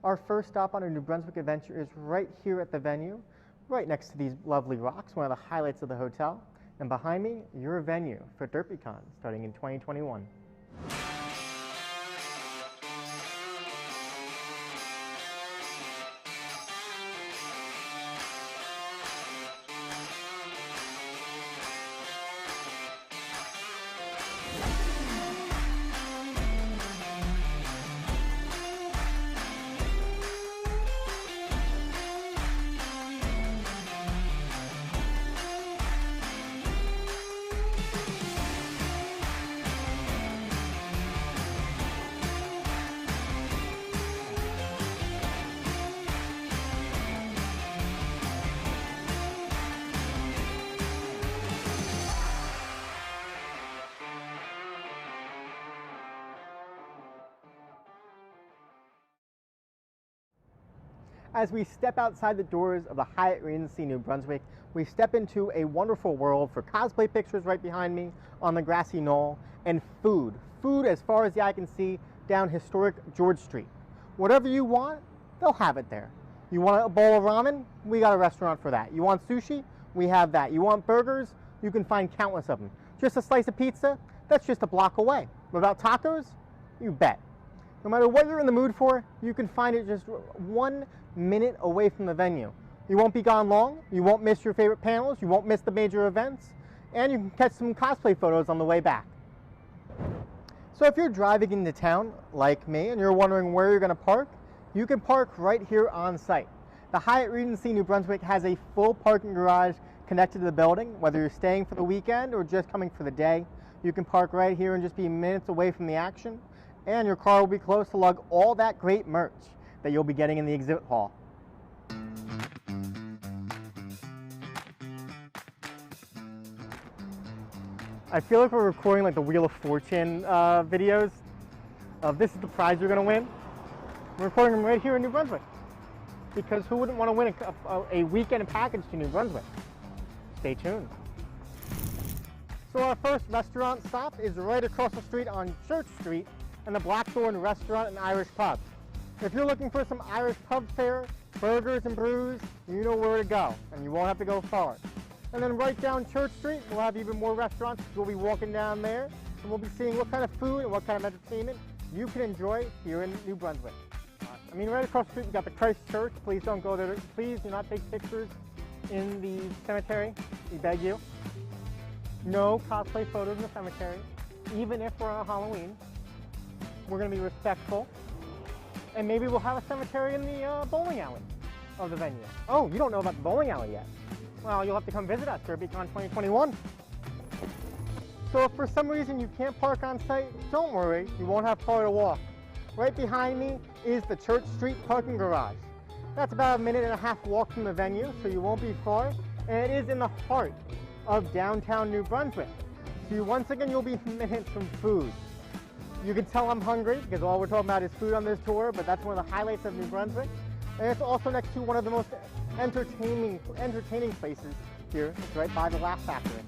Our first stop on our New Brunswick adventure is right here at the venue, right next to these lovely rocks, one of the highlights of the hotel. And behind me, your venue for DerpyCon, starting in 2021. As we step outside the doors of the Hyatt Regency New Brunswick, we step into a wonderful world for cosplay pictures right behind me on the grassy knoll, and food. Food as far as the eye can see down historic George Street. Whatever you want, they'll have it there. You want a bowl of ramen? We got a restaurant for that. You want sushi? We have that. You want burgers? You can find countless of them. Just a slice of pizza? That's just a block away. What about tacos? You bet. No matter what you're in the mood for, you can find it just 1 minute away from the venue. You won't be gone long, you won't miss your favorite panels, you won't miss the major events, and you can catch some cosplay photos on the way back. So if you're driving into town, like me, and you're wondering where you're going to park, you can park right here on site. The Hyatt Regency New Brunswick has a full parking garage connected to the building. Whether you're staying for the weekend or just coming for the day, you can park right here and just be minutes away from the action, and your car will be close to lug all that great merch that you'll be getting in the exhibit hall. I feel like we're recording like the Wheel of Fortune videos of this is the prize you're going to win. We're recording them right here in New Brunswick. because who wouldn't want to win a weekend package to New Brunswick? Stay tuned. So our first restaurant stop is right across the street on Church Street in the Blackthorn Restaurant and Irish Pub. If you're looking for some Irish pub fare, burgers and brews, you know where to go, and you won't have to go far. And then right down Church Street, we'll have even more restaurants. We'll be walking down there, and we'll be seeing what kind of food and what kind of entertainment you can enjoy here in New Brunswick. I mean, right across the street, we got the Christ Church. Please don't go there. Please do not take pictures in the cemetery. We beg you. No cosplay photos in the cemetery, even if we're on Halloween. We're going to be respectful. And maybe we'll have a cemetery in the bowling alley of the venue. Oh, you don't know about the bowling alley yet? Well, you'll have to come visit us, DerpyCon 2021. So if for some reason you can't park on site, don't worry, you won't have far to walk. Right behind me is the Church Street parking garage. That's about a 1.5-minute walk from the venue, so you won't be far. And it is in the heart of downtown New Brunswick. So once again, you'll be minutes from food. You can tell I'm hungry because all we're talking about is food on this tour, but that's one of the highlights of New Brunswick. And it's also next to one of the most entertaining places here. It's right by the Laugh Factory.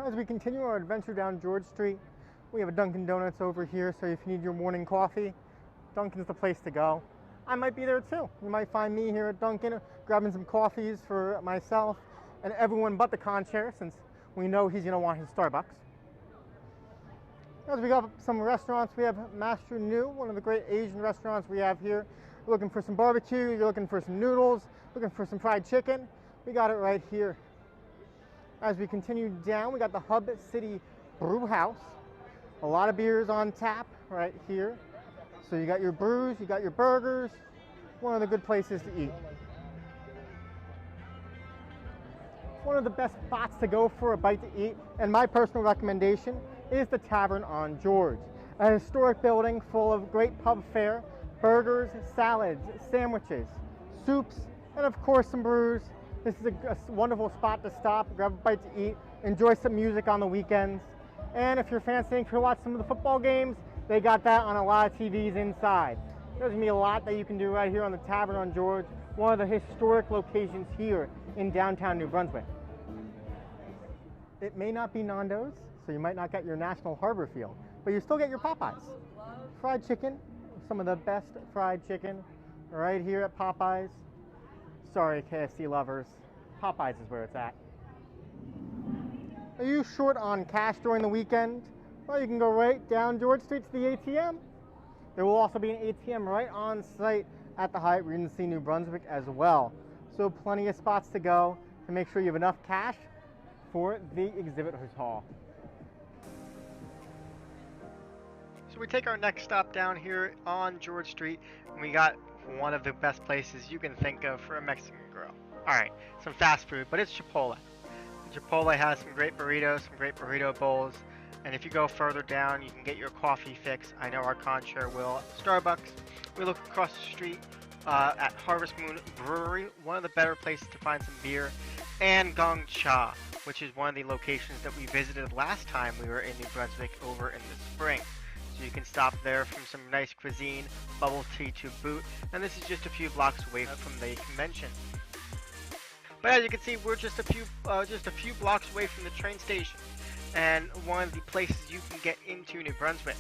As we continue our adventure down George Street, we have a Dunkin' Donuts over here, so if you need your morning coffee, Dunkin's the place to go. I might be there too. You might find me here at Dunkin' grabbing some coffees for myself and everyone but the con-chair, since we know he's going to want his Starbucks. As we go up some restaurants, we have Master Nu, one of the great Asian restaurants we have here. You're looking for some barbecue, you're looking for some noodles, looking for some fried chicken, we got it right here. As we continue down, we got the Hub City Brew House. A lot of beers on tap right here. So you got your brews, you got your burgers. One of the good places to eat. One of the best spots to go for a bite to eat, and my personal recommendation, is the Tavern on George. A historic building full of great pub fare, burgers, salads, sandwiches, soups, and of course some brews. This is a wonderful spot to stop, grab a bite to eat, enjoy some music on the weekends. And if you're fancying to watch some of the football games, they got that on a lot of TVs inside. There's gonna be a lot that you can do right here on the Tavern on George, one of the historic locations here in downtown New Brunswick. It may not be Nando's, so you might not get your National Harbor feel, but you still get your Popeyes. Fried chicken, some of the best fried chicken right here at Popeyes. Sorry, KFC lovers, Popeyes is where it's at. Are you short on cash during the weekend? Well, you can go right down George Street to the ATM. There will also be an ATM right on site at the Hyatt Regency New Brunswick as well. So plenty of spots to go to make sure you have enough cash for the exhibitors hall. So we take our next stop down here on George Street, and we got one of the best places you can think of for a Mexican grill. Alright, some fast food, but it's Chipotle. Chipotle has some great burritos, some great burrito bowls, and if you go further down, you can get your coffee fix. I know our con-chair will. Starbucks. We look across the street at Harvest Moon Brewery, one of the better places to find some beer, and Gong Cha, which is one of the locations that we visited last time we were in New Brunswick over in the spring. So you can stop there from some nice cuisine, bubble tea to boot, and this is just a few blocks away from the convention. But as you can see, we're just a few blocks away from the train station, and one of the places you can get into New Brunswick.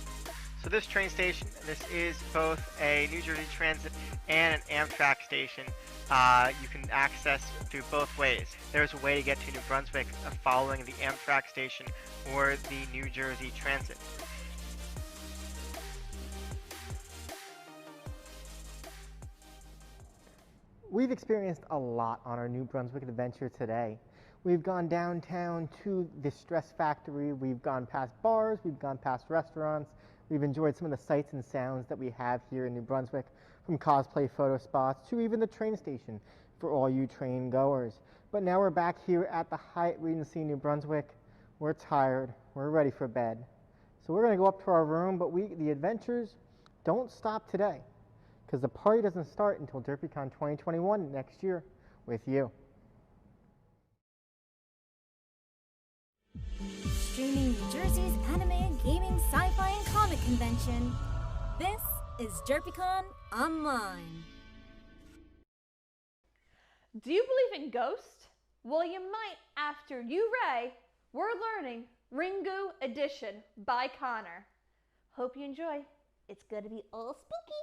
So this train station, this is both a New Jersey Transit and an Amtrak station. You can access through both ways. There's a way to get to New Brunswick following the Amtrak station or the New Jersey Transit. We've experienced a lot on our New Brunswick adventure today. We've gone downtown to the Stress Factory, we've gone past bars, we've gone past restaurants, we've enjoyed some of the sights and sounds that we have here in New Brunswick, from cosplay photo spots to even the train station for all you train goers. But now we're back here at the Hyatt Regency New Brunswick. We're tired, we're ready for bed. So we're gonna go up to our room, but the adventures don't stop today, because the party doesn't start until DerpyCon 2021 next year with you.
Streaming New Jersey's anime, gaming, sci-fi, and comic convention. This is DerpyCon Online.
Do you believe in ghosts? Well, you might after you, Ray. We're learning Ringu Edition by Connor. Hope you enjoy. It's gonna be all spooky.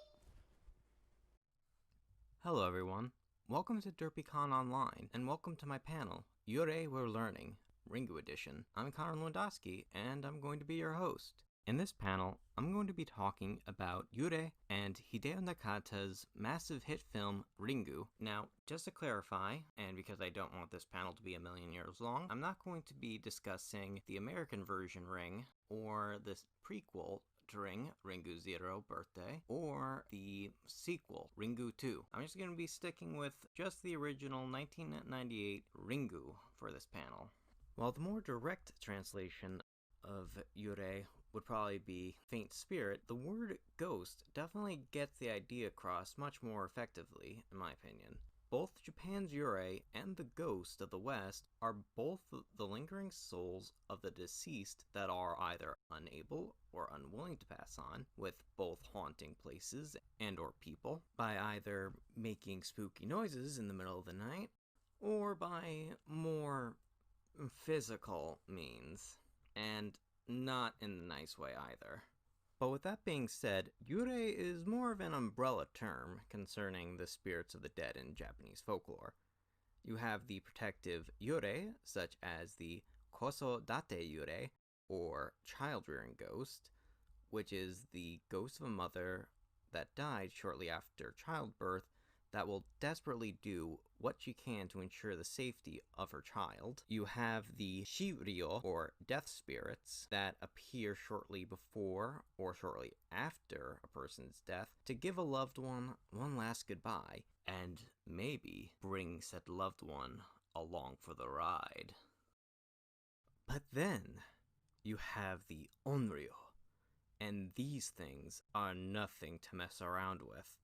Hello everyone, welcome to DerpyCon Online, and welcome to my panel, Yurei We're Learning, Ringu Edition. I'm Connor Lewandowski, and I'm going to be your host. In this panel, I'm going to be talking about Yurei and Hideo Nakata's massive hit film, Ringu. Now, just to clarify, and because I don't want this panel to be a million years long, I'm not going to be discussing the American version Ring, or the prequel to Ring, Ringu Zero Birthday, or the sequel, Ringu 2. I'm just going to be sticking with just the original 1998 Ringu for this panel. While the more direct translation of Yurei would probably be faint spirit, the word ghost definitely gets the idea across much more effectively, in my opinion. Both Japan's Yurei and the ghost of the West are both the lingering souls of the deceased that are either unable or unwilling to pass on, with both haunting places and or people, by either making spooky noises in the middle of the night, or by more physical means, and not in the nice way either. But with that being said, Yurei is more of an umbrella term concerning the spirits of the dead in Japanese folklore. You have the protective Yurei, such as the Kosodate Yurei, or child-rearing ghost, which is the ghost of a mother that died shortly after childbirth that will desperately do what she can to ensure the safety of her child. You have the Shiryo, or death spirits, that appear shortly before or shortly after a person's death to give a loved one one last goodbye, and maybe bring said loved one along for the ride. But then you have the Onryo, and these things are nothing to mess around with.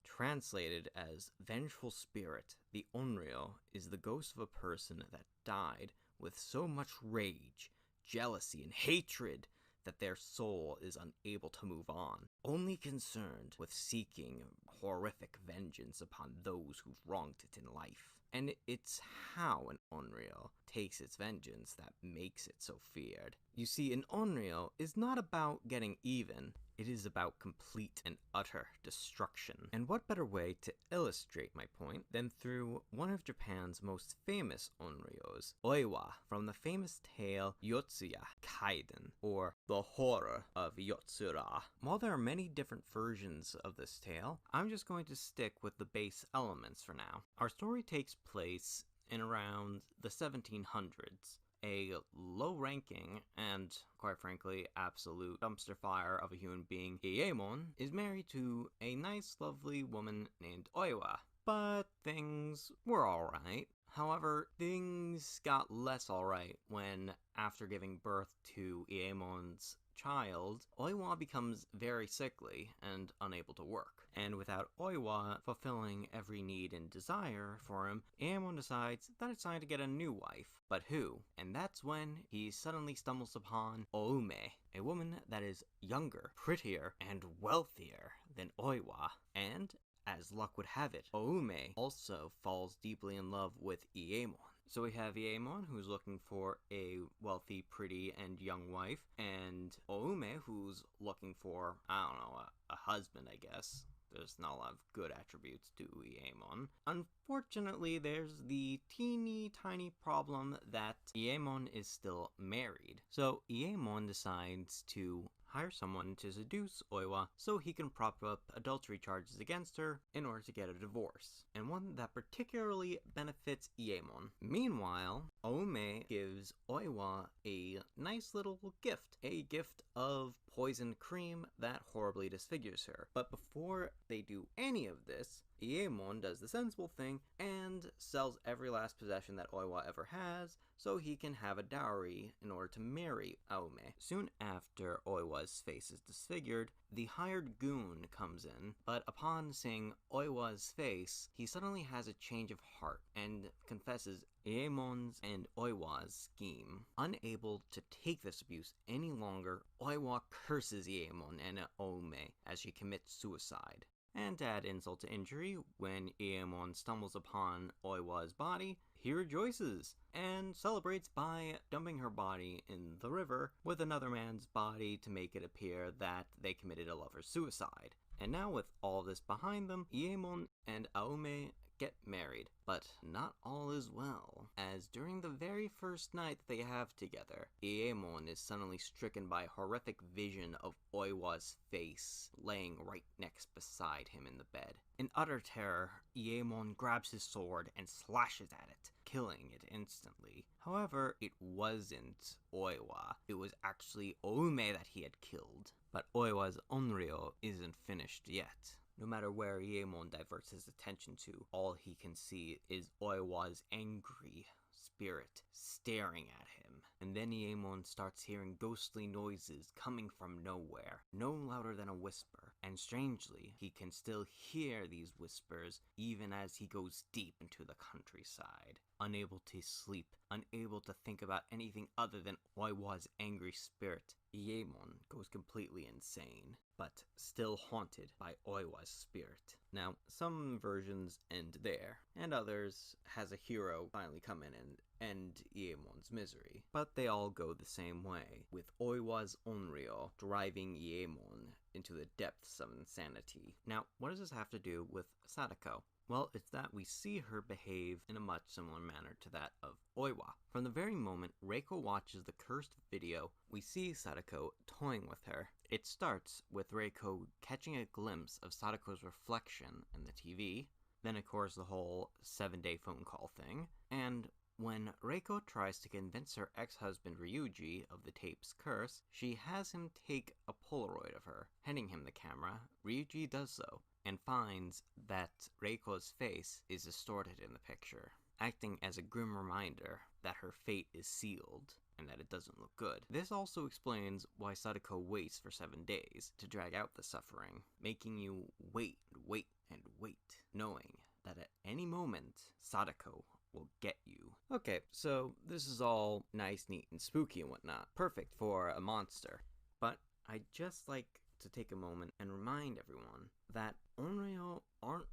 Translated as vengeful spirit, the Onryo is the ghost of a person that died with so much rage, jealousy, and hatred that their soul is unable to move on, only concerned with seeking horrific vengeance upon those who've wronged it in life. And it's how an Onryo takes its vengeance that makes it so feared. You see, an Onryo is not about getting even, it is about complete and utter destruction. And what better way to illustrate my point than through one of Japan's most famous Onryos, Oiwa, from the famous tale Yotsuya Kaiden, or The Horror of Yotsura. While there are many different versions of this tale, I'm just going to stick with the base elements for now. Our story takes place in around the 1700s. A low-ranking and, quite frankly, absolute dumpster fire of a human being, Iemon, is married to a nice, lovely woman named Oiwa. But things were alright. However, things got less alright when, after giving birth to Iemon's child, Oiwa becomes very sickly and unable to work. And without Oiwa fulfilling every need and desire for him, Iemon decides that it's time to get a new wife. But who? And that's when he suddenly stumbles upon Oume, a woman that is younger, prettier, and wealthier than Oiwa. And, as luck would have it, Oume also falls deeply in love with Iemon. So we have Iemon, who's looking for a wealthy, pretty, and young wife, and Oume, who's looking for, I don't know, a husband, I guess. There's not a lot of good attributes to Iemon. Unfortunately, there's the teeny tiny problem that Iemon is still married. So Iemon decides to hires someone to seduce Oiwa so he can prop up adultery charges against her in order to get a divorce, and one that particularly benefits Iemon. Meanwhile, Aome gives Oiwa a nice little gift, a gift of poisoned cream that horribly disfigures her. But before they do any of this, Iemon does the sensible thing and sells every last possession that Oiwa ever has so he can have a dowry in order to marry Aome. Soon after Oiwa's face is disfigured, the hired goon comes in, but upon seeing Oiwa's face, he suddenly has a change of heart and confesses Iemon's and Oiwa's scheme. Unable to take this abuse any longer, Oiwa curses Iemon and Aome as she commits suicide. And to add insult to injury, when Iemon stumbles upon Oiwa's body, he rejoices and celebrates by dumping her body in the river with another man's body to make it appear that they committed a lover's suicide. And now with all this behind them, Iemon and Aome get married. But not all is well, as during the very first night that they have together, Iemon is suddenly stricken by a horrific vision of Oiwa's face laying right next beside him in the bed. In utter terror, Iemon grabs his sword and slashes at it, killing it instantly. However, it wasn't Oiwa. It was actually Aome that he had killed. But Oiwa's Onryo isn't finished yet. No matter where Iemon diverts his attention to, all he can see is Oiwa's angry spirit staring at him. And then Iemon starts hearing ghostly noises coming from nowhere, no louder than a whisper. And strangely, he can still hear these whispers even as he goes deep into the countryside. Unable to sleep, unable to think about anything other than Oiwa's angry spirit, Iemon goes completely insane, but still haunted by Oiwa's spirit. Now, some versions end there, and others has a hero finally come in and end Iemon's misery. But they all go the same way, with Oiwa's Onryo driving Iemon into the depths of insanity. Now, what does this have to do with Sadako? Well, it's that we see her behave in a much similar manner to that of Oiwa. From the very moment Reiko watches the cursed video, we see Sadako toying with her. It starts with Reiko catching a glimpse of Sadako's reflection in the TV, then of course the whole 7-day phone call thing, and when Reiko tries to convince her ex-husband Ryuji of the tape's curse, she has him take a Polaroid of her. Handing him the camera, Ryuji does so, and finds that Reiko's face is distorted in the picture, acting as a grim reminder that her fate is sealed and that it doesn't look good. This also explains why Sadako waits for 7 days to drag out the suffering, making you wait and wait and wait, knowing that at any moment, Sadako will get you. Okay, so this is all nice, neat, and spooky and whatnot. Perfect for a monster. But I'd just like to take a moment and remind everyone that Onryo aren't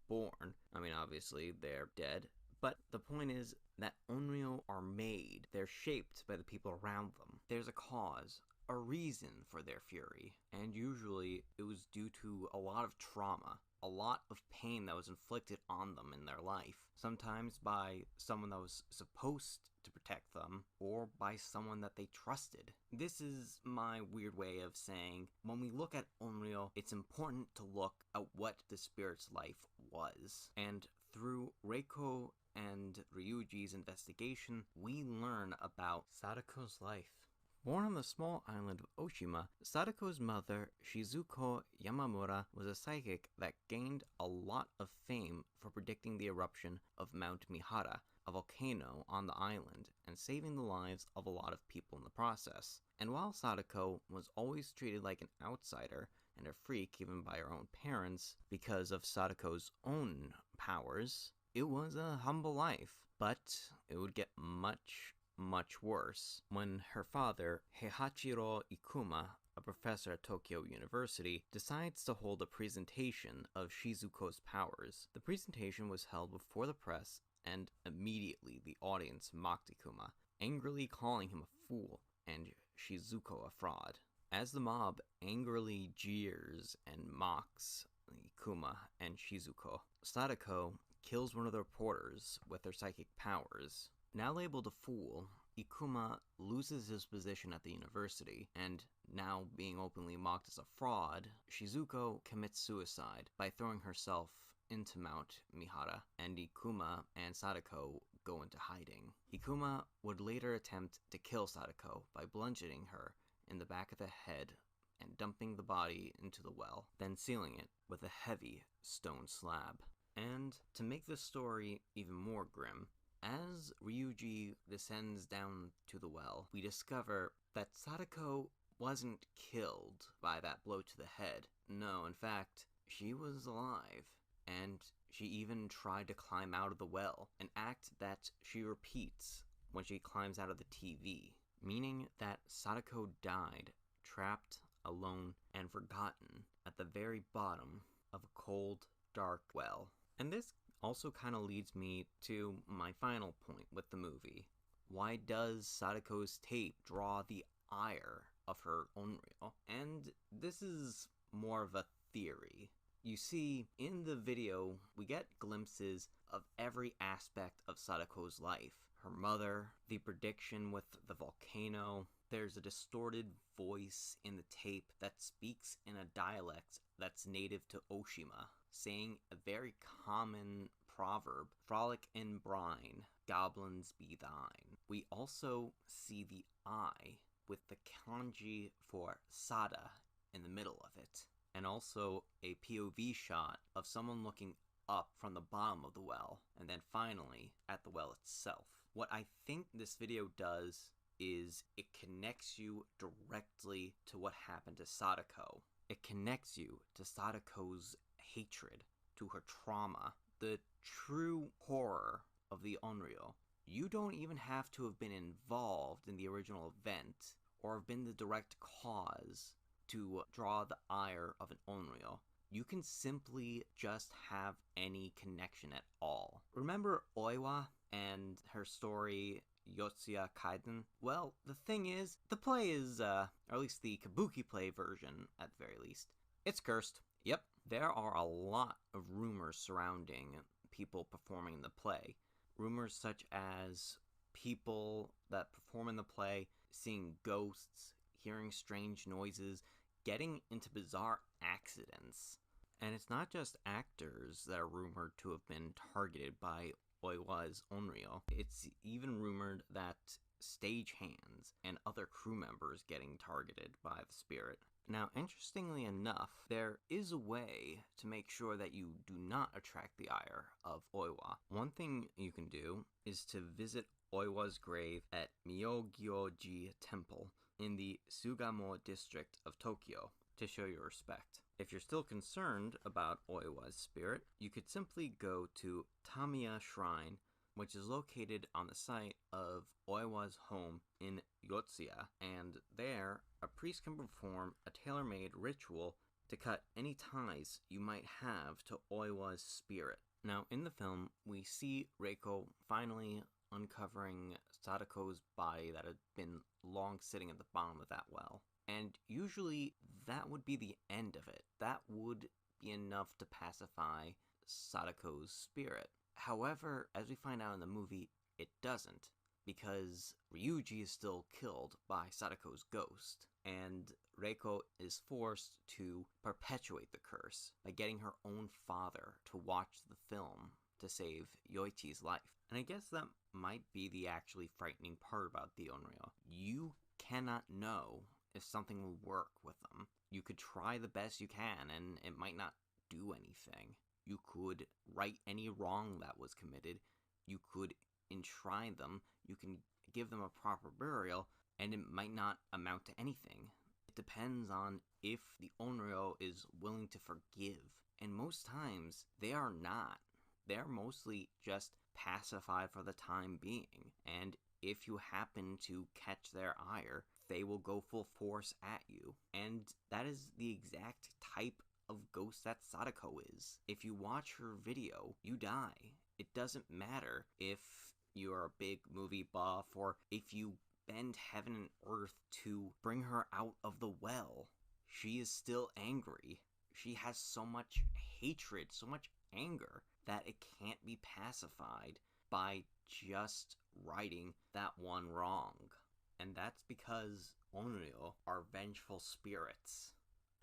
born. I mean, obviously, they're dead. But the point is that Onryo are made. They're shaped by the people around them. There's a cause, a reason for their fury. And usually, it was due to a lot of trauma. A lot of pain that was inflicted on them in their life, sometimes by someone that was supposed to protect them, or by someone that they trusted. This is my weird way of saying, when we look at Onryo, it's important to look at what the spirit's life was. And through Reiko and Ryuji's investigation, we learn about Sadako's life. Born on the small island of Oshima, Sadako's mother, Shizuko Yamamura, was a psychic that gained a lot of fame for predicting the eruption of Mount Mihara, a volcano on the island, and saving the lives of a lot of people in the process. And while Sadako was always treated like an outsider and a freak even by her own parents because of Sadako's own powers, it was a humble life. But it would get much worse when her father, Heihachiro Ikuma, a professor at Tokyo University, decides to hold a presentation of Shizuko's powers. The presentation was held before the press, and immediately the audience mocked Ikuma, angrily calling him a fool and Shizuko a fraud. As the mob angrily jeers and mocks Ikuma and Shizuko, Sadako kills one of the reporters with her psychic powers. Now labeled a fool, Ikuma loses his position at the university, and now being openly mocked as a fraud, Shizuko commits suicide by throwing herself into Mount Mihara, and Ikuma and Sadako go into hiding. Ikuma would later attempt to kill Sadako by bludgeoning her in the back of the head and dumping the body into the well, then sealing it with a heavy stone slab. And to make this story even more grim, as Ryuji descends down to the well, we discover that Sadako wasn't killed by that blow to the head. No, in fact, she was alive, and she even tried to climb out of the well, an act that she repeats when she climbs out of the TV, meaning that Sadako died trapped, alone, and forgotten at the very bottom of a cold, dark well. And this also kind of leads me to my final point with the movie. Why does Sadako's tape draw the ire of her Onryo? And this is more of a theory. You see, in the video, we get glimpses of every aspect of Sadako's life. Her mother, the prediction with the volcano. There's a distorted voice in the tape that speaks in a dialect that's native to Oshima, saying a very common proverb, frolic in brine, goblins be thine. We also see the eye with the kanji for Sada in the middle of it, and also a POV shot of someone looking up from the bottom of the well, and then finally at the well itself. What I think this video does is it connects you directly to what happened to Sadako. It connects you to Sadako's hatred, to her trauma, the true horror of the Onryo. You don't even have to have been involved in the original event or have been the direct cause to draw the ire of an Onryo. You can simply just have any connection at all. Remember Oiwa and her story Yotsuya Kaiden? Well, the thing is, the play is, or at least the kabuki play version, at the very least, it's cursed. Yep, there are a lot of rumors surrounding people performing the play. Rumors such as people that perform in the play seeing ghosts, hearing strange noises, getting into bizarre accidents. And it's not just actors that are rumored to have been targeted by Oiwa's Onryo. It's even rumored that stagehands and other crew members getting targeted by the spirit. Now, interestingly enough, there is a way to make sure that you do not attract the ire of Oiwa. One thing you can do is to visit Oiwa's grave at Myogyoji Temple in the Sugamo district of Tokyo to show your respect. If you're still concerned about Oiwa's spirit, you could simply go to Tamiya Shrine, which is located on the site of Oiwa's home in Yotsuya, and there a priest can perform a tailor-made ritual to cut any ties you might have to Oiwa's spirit. Now, in the film, we see Reiko finally uncovering Sadako's body that had been long sitting at the bottom of that well. And usually that would be the end of it. That would be enough to pacify Sadako's spirit. However, as we find out in the movie, it doesn't, because Ryuji is still killed by Sadako's ghost, and Reiko is forced to perpetuate the curse by getting her own father to watch the film to save Yoichi's life. And I guess that might be the actually frightening part about the Onryo. You cannot know if something will work with them. You could try the best you can, and it might not do anything. You could right any wrong that was committed. You could enshrine them. You can give them a proper burial, and it might not amount to anything. It depends on if the Onryo is willing to forgive. And most times, they are not. They're mostly just pacified for the time being. And if you happen to catch their ire, they will go full force at you. And that is the exact type of ghost that Sadako is. If you watch her video, you die. It doesn't matter if you're a big movie buff or if you bend heaven and earth to bring her out of the well. She is still angry. She has so much hatred, so much anger, that it can't be pacified by just righting that one wrong. And that's because Onryo are vengeful spirits.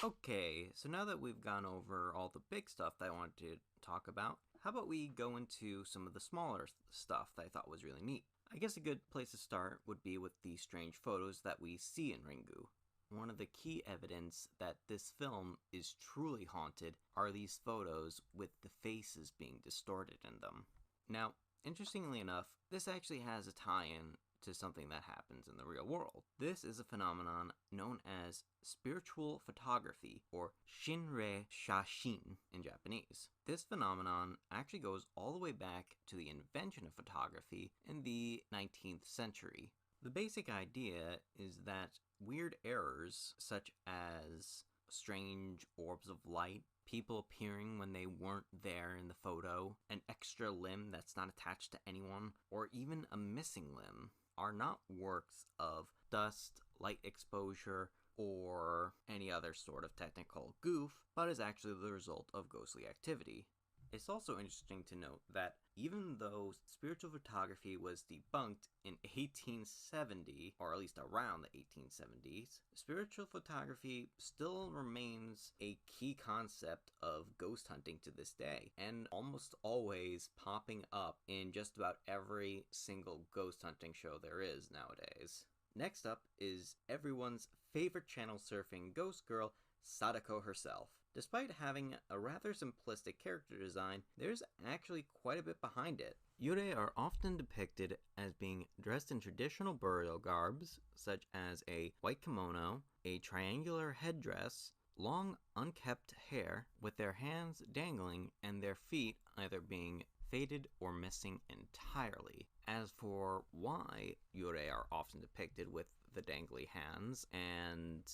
Okay, so now that we've gone over all the big stuff that I wanted to talk about, how about we go into some of the smaller stuff that I thought was really neat? I guess a good place to start would be with the strange photos that we see in Ringu. One of the key evidence that this film is truly haunted are these photos with the faces being distorted in them. Now, interestingly enough, this actually has a tie-in to something that happens in the real world. This is a phenomenon known as spiritual photography, or Shinrei Shashin in Japanese. This phenomenon actually goes all the way back to the invention of photography in the 19th century. The basic idea is that weird errors, such as strange orbs of light, people appearing when they weren't there in the photo, an extra limb that's not attached to anyone, or even a missing limb, are not works of dust, light exposure, or any other sort of technical goof, but is actually the result of ghostly activity. It's also interesting to note that even though spiritual photography was debunked in 1870, or at least around the 1870s, spiritual photography still remains a key concept of ghost hunting to this day, and almost always popping up in just about every single ghost hunting show there is nowadays. Next up is everyone's favorite channel surfing ghost girl, Sadako herself. Despite having a rather simplistic character design, there's actually quite a bit behind it. Yurei are often depicted as being dressed in traditional burial garbs, such as a white kimono, a triangular headdress, long unkept hair, with their hands dangling and their feet either being faded or missing entirely. As for why Yurei are often depicted with the dangly hands and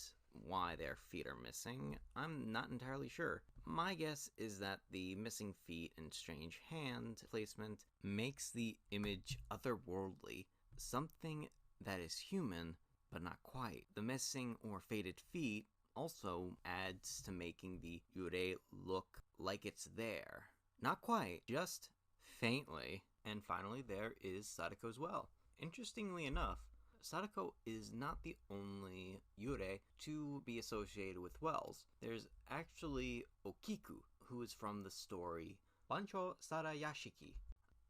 why their feet are missing, I'm not entirely sure. My guess is that the missing feet and strange hand placement makes the image otherworldly, something that is human, but not quite. The missing or faded feet also adds to making the Yurei look like it's there. Not quite, just faintly. And finally, there is Sadako as well. Interestingly enough, Sadako is not the only Yurei to be associated with wells. There's actually Okiku, who is from the story Bancho Sarayashiki,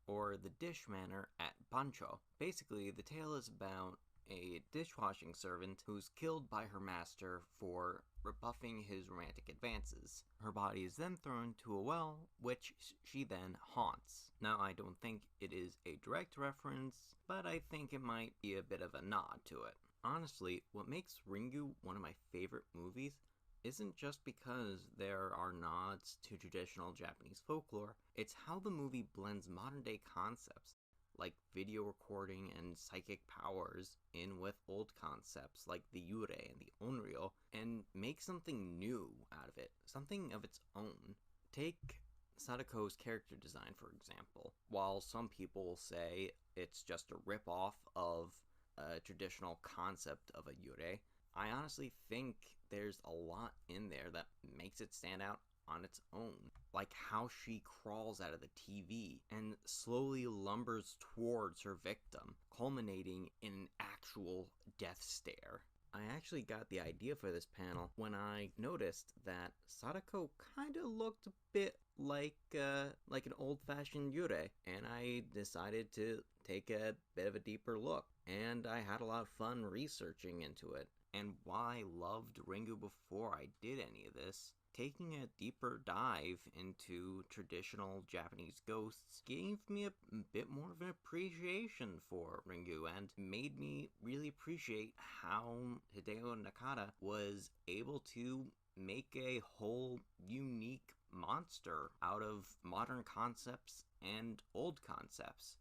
or the Dish Manor at Bancho. Basically, the tale is about a dishwashing servant who's killed by her master for rebuffing his romantic advances. Her body is then thrown to a well, which she then haunts. Now, I don't think it is a direct reference, but I think it might be a bit of a nod to it. Honestly, what makes Ringu one of my favorite movies isn't just because there are nods to traditional Japanese folklore, it's how the movie blends modern-day concepts like video recording and psychic powers in with old concepts like the Yurei and the Onryo, and make something new out of it, something of its own. Take Sadako's character design, for example. While some people will say it's just a rip-off of a traditional concept of a Yurei, I honestly think there's a lot in there that makes it stand out on its own, like how she crawls out of the TV and slowly lumbers towards her victim, culminating in an actual death stare. I actually got the idea for this panel when I noticed that Sadako kind of looked a bit like an old-fashioned Yurei, and I decided to take a bit of a deeper look, and I had a lot of fun researching into it. And why I loved Ringu before I did any of this, taking a deeper dive into traditional Japanese ghosts gave me a bit more of an appreciation for Ringu and made me really appreciate how Hideo Nakata was able to make a whole unique monster out of modern concepts and old concepts.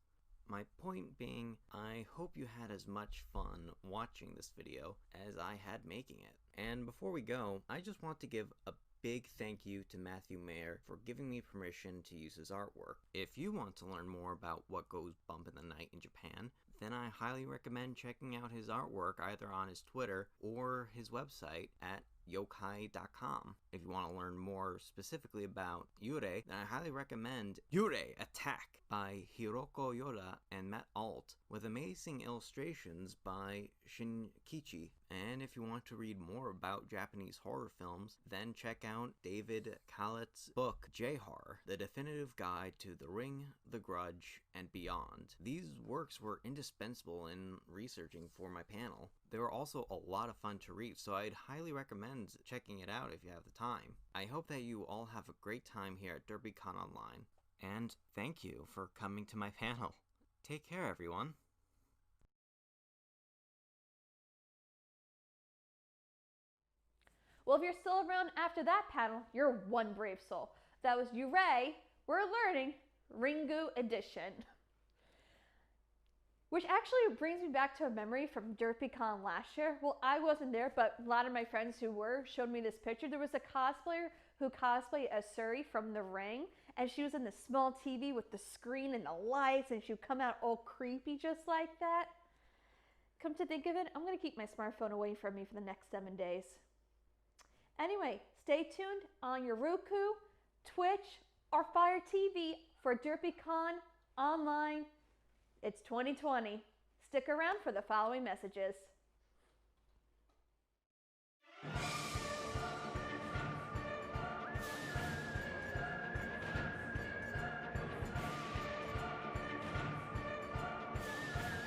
My point being, I hope you had as much fun watching this video as I had making it. And before we go, I just want to give a big thank you to Matthew Mayer for giving me permission to use his artwork. If you want to learn more about what goes bump in the night in Japan, then I highly recommend checking out his artwork either on his Twitter or his website at yokai.com. If you want to learn more specifically about Yurei, then I highly recommend Yurei Attack by Hiroko Yoda and Matt Alt, with amazing illustrations by Shinkichi. And if you want to read more about Japanese horror films, then check out David Kallett's book J-Horror, The Definitive Guide to The Ring, The Grudge, and Beyond. These works were indispensable in researching for my panel. They were also a lot of fun to read, so I'd highly recommend checking it out if you have the time. I hope that you all have a great time here at DerpyCon Online, and thank you for coming to my panel. Take care, everyone.
Well, if you're still around after that panel, you're one brave soul. That was Yurei, We're Learning, Ringu Edition. Which actually brings me back to a memory from DerpyCon last year. Well, I wasn't there, but a lot of my friends who were showed me this picture. There was a cosplayer who cosplayed as Suri from The Ring, and she was in the small TV with the screen and the lights, and she would come out all creepy just like that. Come to think of it, I'm going to keep my smartphone away from me for the next 7 days. Anyway, stay tuned on your Roku, Twitch, or Fire TV for DerpyCon Online. It's 2020. Stick around for the following messages.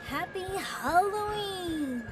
Happy Halloween!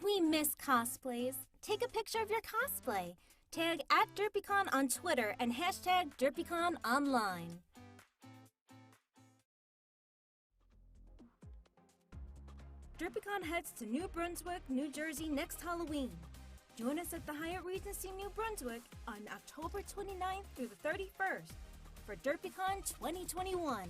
We miss cosplays. Take a picture of your cosplay. Tag @DerpyCon on Twitter and hashtag DerpyCon Online. DerpyCon heads to New Brunswick, New Jersey next Halloween. Join us at the Hyatt Regency New Brunswick on October 29th through the 31st for DerpyCon 2021.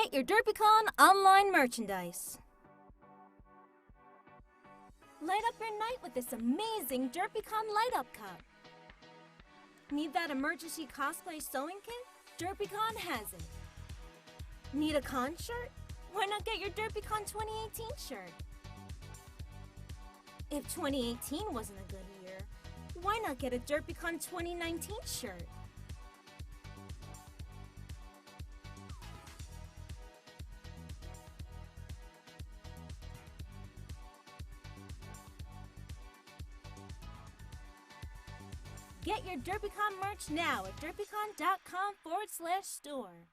Get your DerpyCon online merchandise. Light up your night with this amazing DerpyCon Light Up Cup. Need that emergency cosplay sewing kit? DerpyCon has it. Need a con shirt? Why not get your DerpyCon 2018 shirt? If 2018 wasn't a good year, why not get a DerpyCon 2019 shirt? Get your DerpyCon merch now at derpycon.com/store.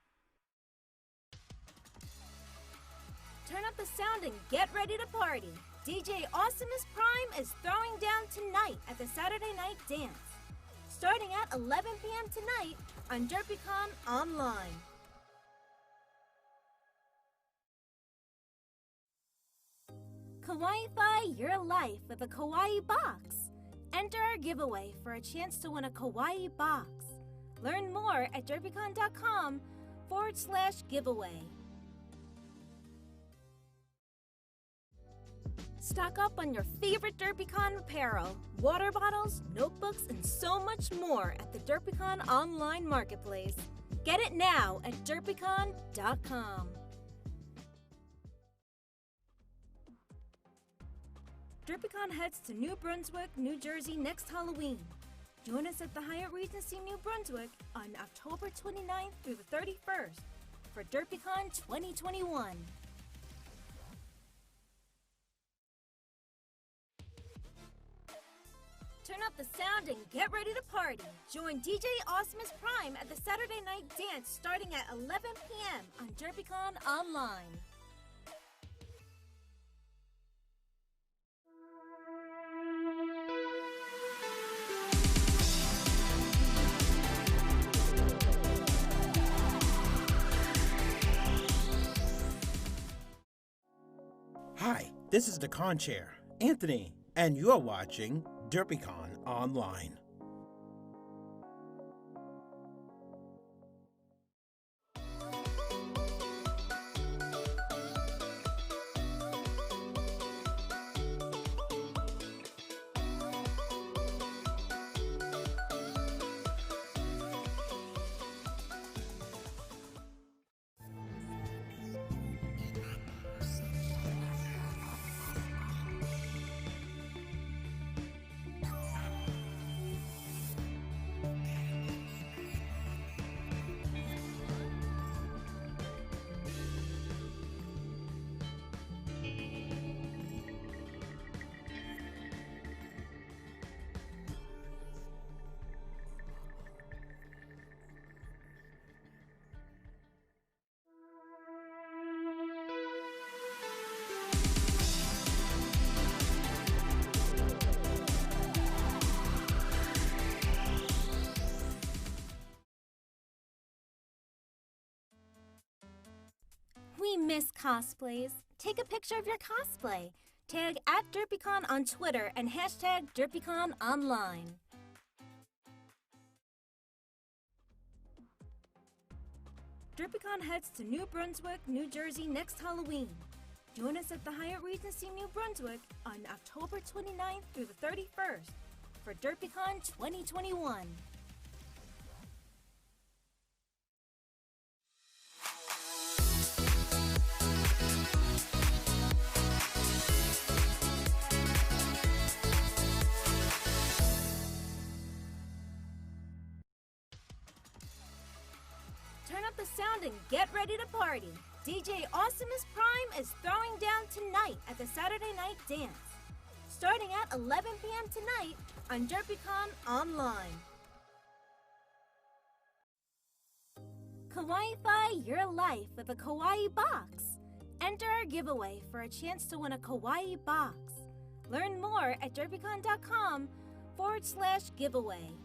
Turn up the sound and get ready to party. DJ Awesomeness Prime is throwing down tonight at the Saturday Night Dance, starting at 11 p.m. tonight on DerpyCon Online. Kawaii-fi your life with a Kawaii box. Enter our giveaway for a chance to win a Kawaii box. Learn more at derpycon.com/giveaway. Stock up on your favorite DerpyCon apparel, water bottles, notebooks, and so much more at the DerpyCon online marketplace. Get it now at derpycon.com. DerpyCon heads to New Brunswick, New Jersey next Halloween. Join us at the Hyatt Regency New Brunswick on October 29th through the 31st for DerpyCon 2021. Turn up the sound and get ready to party. Join DJ Awesomeness Prime at the Saturday Night Dance starting at 11 p.m. on DerpyCon Online.
Hi, this is the Con Chair, Anthony, and you're watching DerpyCon Online. We miss cosplays. Take a picture of your cosplay. Tag @DerpyCon on Twitter and hashtag DerpyCon Online. DerpyCon heads to New Brunswick, New Jersey next Halloween. Join us at the Hyatt Regency New Brunswick on October 29th through the 31st for DerpyCon 2021. Turn up the sound and get ready to party. DJ Awesomeness Prime is throwing down tonight at the Saturday Night Dance, starting at 11 p.m. tonight on DerpyCon Online. Kawaii-fi your life with a Kawaii box. Enter our giveaway for a chance to win a Kawaii box. Learn more at derpycon.com/giveaway.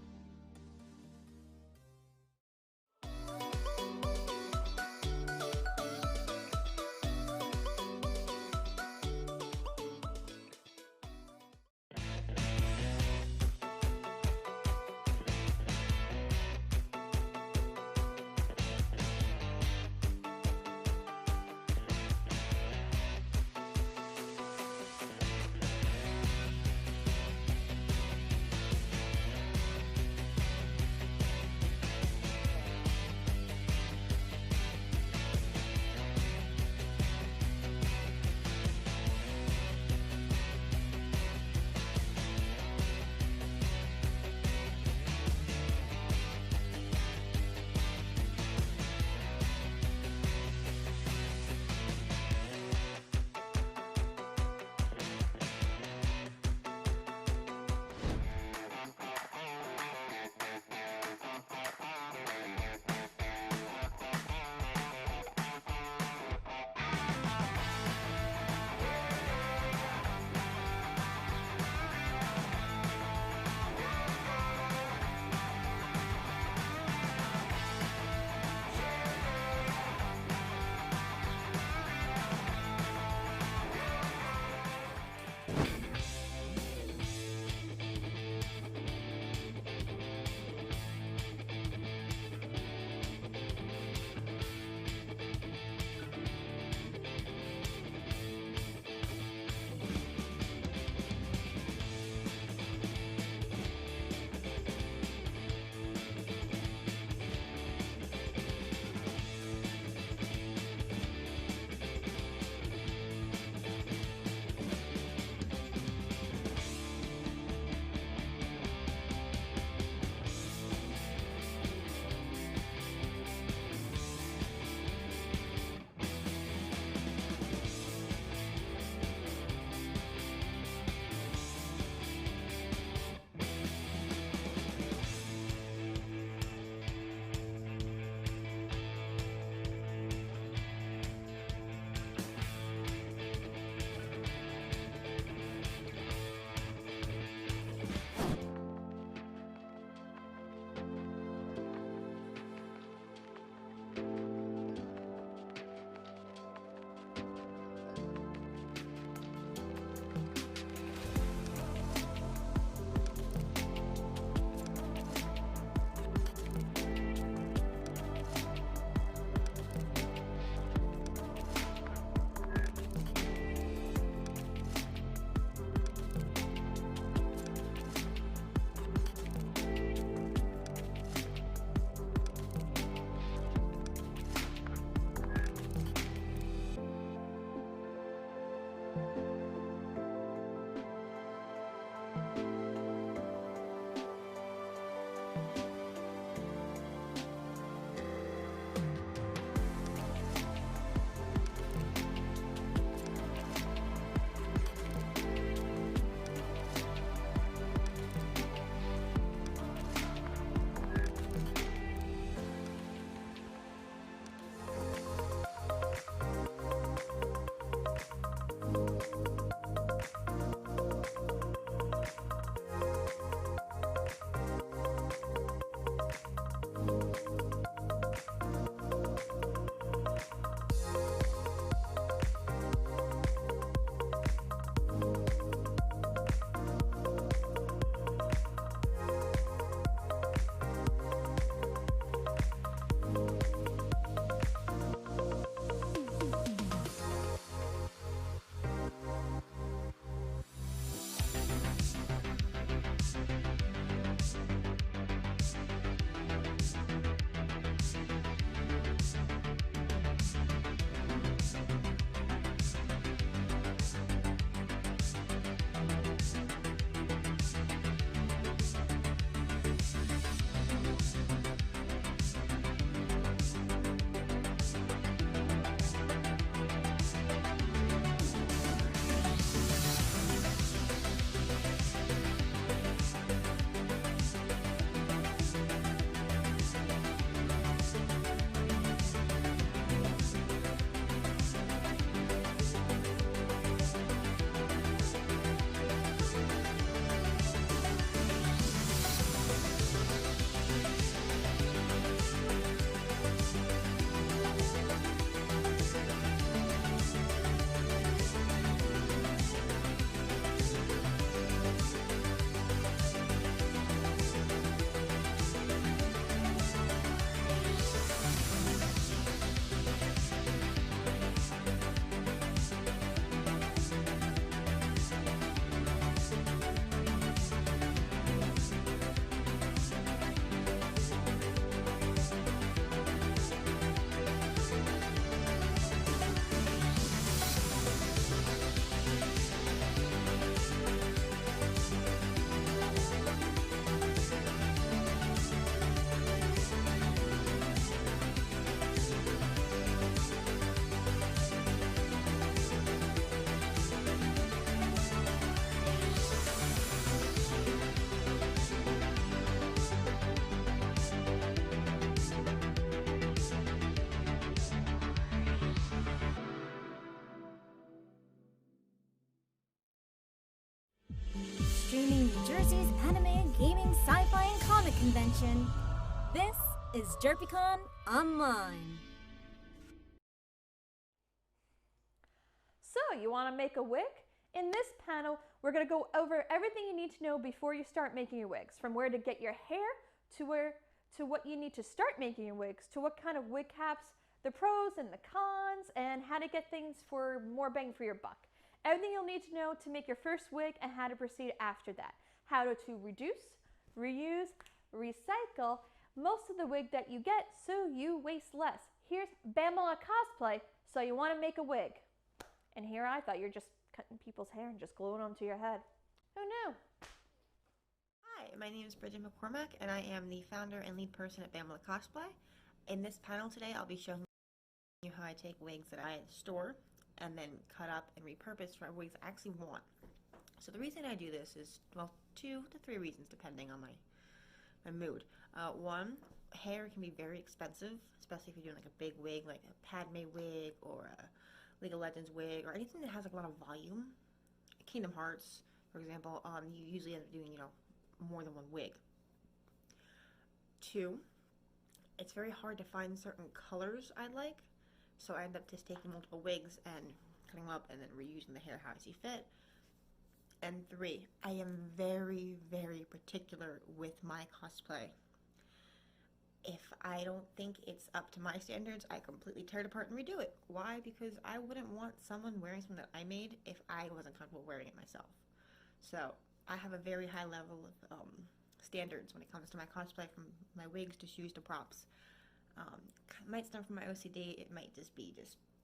convention. This is DerpyCon Online.
So, you want to make a wig? In this panel, we're going to go over everything you need to know before you start making your wigs, from where to get your hair to what you need to start making your wigs, to what kind of wig caps, the pros and the cons, and how to get things for more bang for your buck. Everything you'll need to know to make your first wig and how to proceed after that. How to reduce, reuse, recycle most of the wig that you get so you waste less. Here's Bamela Cosplay, so you want to make a wig. And here I thought you're just cutting people's hair and just gluing them to your head. Who knew?
Hi, my name is Bridget McCormack, and I am the founder and lead person at Bamela Cosplay. In this panel today, I'll be showing you how I take wigs that I store and then cut up and repurpose for wigs I actually want. So the reason I do this is, well, 2 to 3 reasons depending on my mood. One, hair can be very expensive, especially if you're doing like a big wig, like a Padme wig or a League of Legends wig, or anything that has like a lot of volume. Kingdom Hearts, for example, you usually end up doing, more than one wig. 2, it's very hard to find certain colors I like, so I end up just taking multiple wigs and cutting them up and then reusing the hair how I see fit. And 3, I am very, very particular with my cosplay. If I don't think it's up to my standards, I completely tear it apart and redo it. Why? Because I wouldn't want someone wearing something that I made if I wasn't comfortable wearing it myself. So I have a very high level of standards when it comes to my cosplay, from my wigs to shoes to props. It might stem from my OCD, it might just be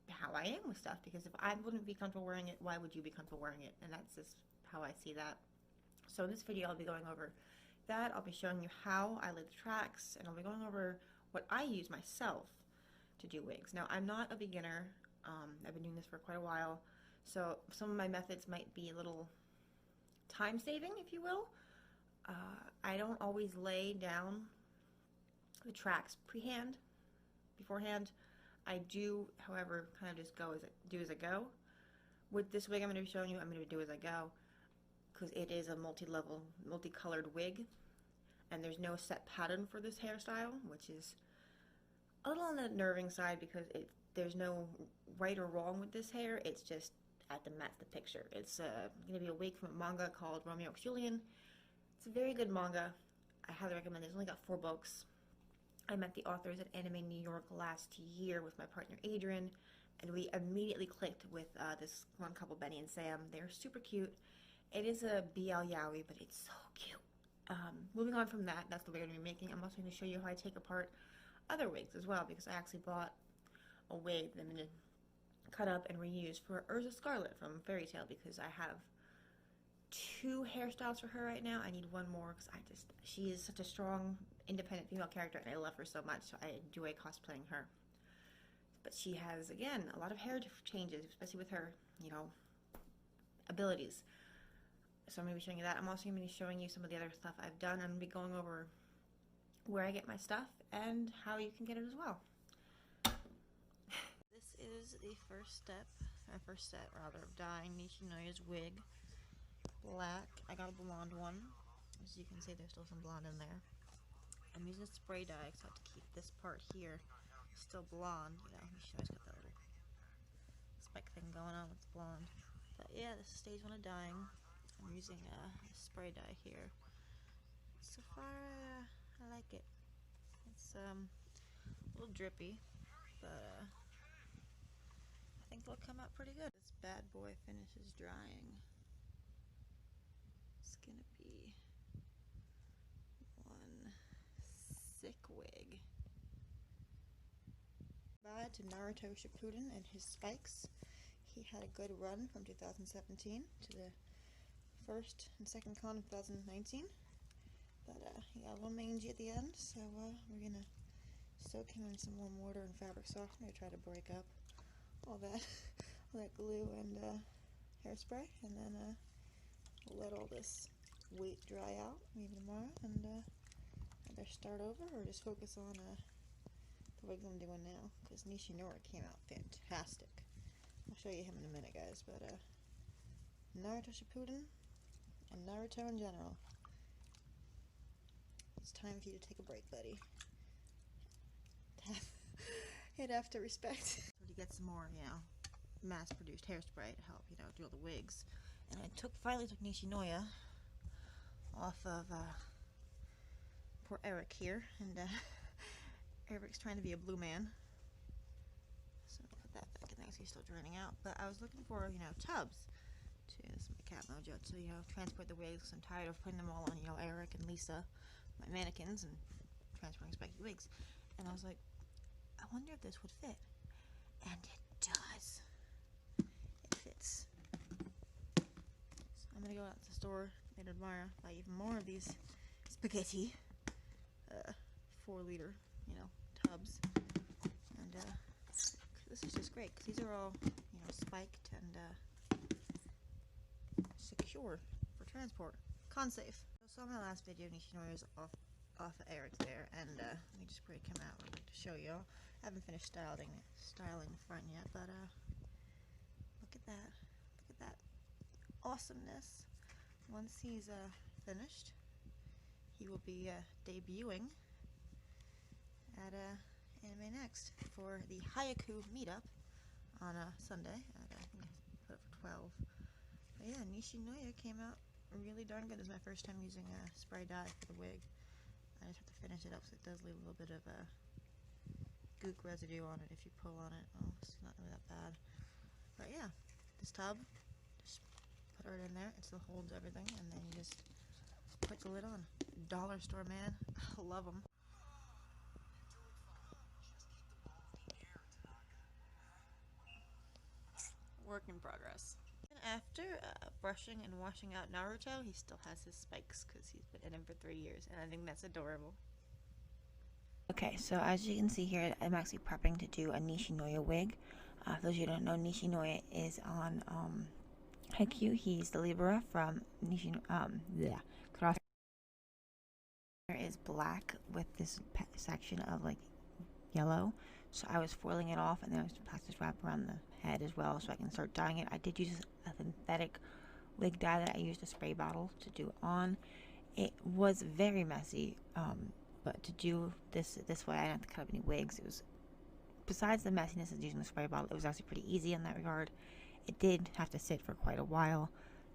how I am with stuff, because if I wouldn't be comfortable wearing it, why would you be comfortable wearing it? And that's just how I see that. So in this video I'll be going over that. I'll be showing you how I lay the tracks, and I'll be going over what I use myself to do wigs. Now, I'm not a beginner. I've been doing this for quite a while, so some of my methods might be a little time-saving, if you will. I don't always lay down the tracks beforehand. I do, however, kind of just do as I go. With this wig I'm going to be showing you, I'm going to do as I go, because it is a multi-level, multicolored wig, and there's no set pattern for this hairstyle, which is a little on the nerving side, because there's no right or wrong with this hair. It's just at the match the picture. It's going to be a wig from a manga called Romeo x Julian. It's a very good manga. I highly recommend it. It's only got 4 books. I met the authors at Anime New York last year with my partner Adrian, and we immediately clicked with this one couple, Benny and Sam. They're super cute. It is a BL yaoi, but it's so cute. Moving on from that, that's the wig I'm going to be making. I'm also going to show you how I take apart other wigs as well, because I actually bought a wig that I'm going to cut up and reuse for Urza Scarlet from Fairy Tail, because I have 2 hairstyles for her right now. I need 1 more, because she is such a strong, independent female character, and I love her so much, so I enjoy cosplaying her. But she has, again, a lot of hair changes, especially with her, abilities. So I'm going to be showing you that. I'm also going to be showing you some of the other stuff I've done. I'm going to be going over where I get my stuff and how you can get it as well. This is the first set of dyeing Nishinoya's wig black. I got a blonde one. As you can see, there's still some blonde in there. I'm using spray dye, so I have to keep this part here still blonde. Nishinoya's got that little spike thing going on with the blonde. But yeah, this is stage 1 of dyeing. I'm using a spray dye here. So far, I like it. It's a little drippy, but I think it'll come out pretty good. This bad boy finishes drying. It's gonna be one sick wig. Bye to Naruto Shippuden and his spikes. He had a good run from 2017 to the first and second con of 2019, but he got a little mangy at the end, so we're gonna soak him in some warm water and fabric softener to try to break up all that glue and hairspray, and then let all this weight dry out maybe tomorrow, and either start over or just focus on the wig I'm doing now, because Nishinoya came out fantastic. I'll show you him in a minute, guys, but Naruto Shippuden and Naruto in general. It's time for you to take a break, buddy. He'd have to respect. To get some more, you know, mass-produced hairspray to help, you know, do all the wigs. And I finally took Nishinoya off of poor Eric here, and Eric's trying to be a blue man. So I'll put that back in there because he's still draining out. But I was looking for, you know, tubs. This is my cat mojo to, you know, transport the wigs. I'm tired of putting them all on, you know, Eric and Lisa, my mannequins, and transporting spiky wigs. And I was like, I wonder if this would fit. And it does. It fits. So I'm gonna go out to the store later tomorrow, buy even more of these spaghetti 4-liter, you know, tubs. And this is just great because these are all, you know, spiked and secure for transport. Con-safe. So my last video, Nishinoya is off of Eric there, and let me just break him out real quick to show y'all. I haven't finished styling the front yet, but look at that. Look at that awesomeness. Once he's finished, he will be debuting at Anime Next for the Haiku meetup on Sunday. I think I put it for 12. But yeah, Nishinoya came out really darn good. This is my first time using spray dye for the wig. I just have to finish it up so it does leave a little bit of gook residue on it if you pull on it. Oh, it's not really that bad. But yeah, this tub, just put it in there. It still holds everything, and then you just put the lid on. Dollar store, man. I love them. Work in progress. And after brushing and washing out Naruto, he still has his spikes because he's been in him for 3 years, and I think that's adorable. Okay, so as you can see here, I'm actually prepping to do a Nishinoya wig. For those of you who don't know, Nishinoya is on Haikyuu. He's the Libera from Cross. Is black with this section of like yellow, so I was foiling it off, and then I was plastic wrap around the head as well so I can start dyeing it. I did use a synthetic wig dye that I used a spray bottle to do on. It was very messy, but to do this way, I didn't have to cut up any wigs. It was, besides the messiness of using the spray bottle, it was actually pretty easy in that regard. It did have to sit for quite a while.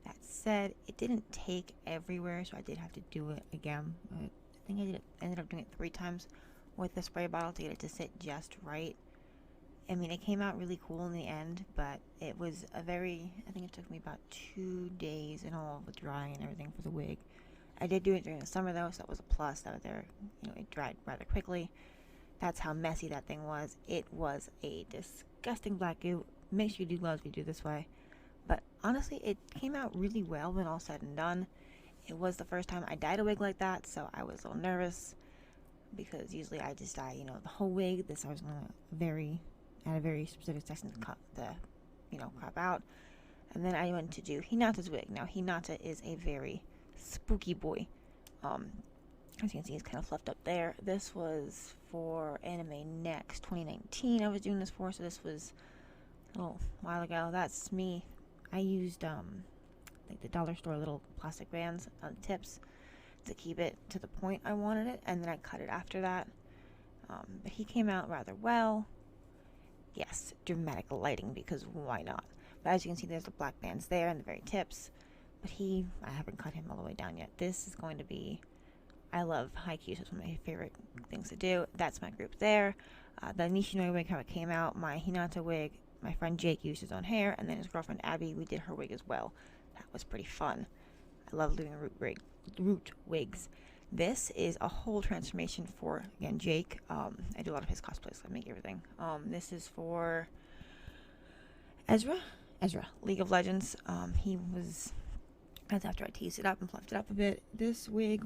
That said, it didn't take everywhere, so I did have to do it again. I think I ended up doing it 3 times with the spray bottle to get it to sit just right. I mean, it came out really cool in the end, but it was I think it took me about 2 days in all with drying and everything for the wig. I did do it during the summer though, so that was a plus. That was there, you know, it dried rather quickly. That's how messy that thing was. It was a disgusting black goo. Makes you do gloves if you do this way. But honestly, it came out really well when all said and done. It was the first time I dyed a wig like that, so I was a little nervous because usually I just dye, you know, the whole wig. This I was going to at a very specific section to cut the, you know, crop out. And then I went to do Hinata's wig. Now Hinata is a very spooky boy. As you can see, he's kind of fluffed up there. This was for Anime Next 2019 I was doing this for, so this was a little while ago. That's me. I used like the dollar store little plastic bands on the tips to keep it to the point I wanted it, and then I cut it after that. But he came out rather well. Yes, dramatic lighting, because why not? But as you can see, there's the black bands there and the very tips. But I haven't cut him all the way down yet. This is going to be, I love Haikyuu, so it's one of my favorite things to do. That's my group there. The Nishinoya wig, how it came out, my Hinata wig, my friend Jake used his own hair, and then his girlfriend Abby, we did her wig as well. That was pretty fun. I love doing root wigs. This is a whole transformation for, again, Jake. I do a lot of his cosplays, so I make everything. This is for Ezra, League of Legends. He was, as after I teased it up and fluffed it up a bit, this wig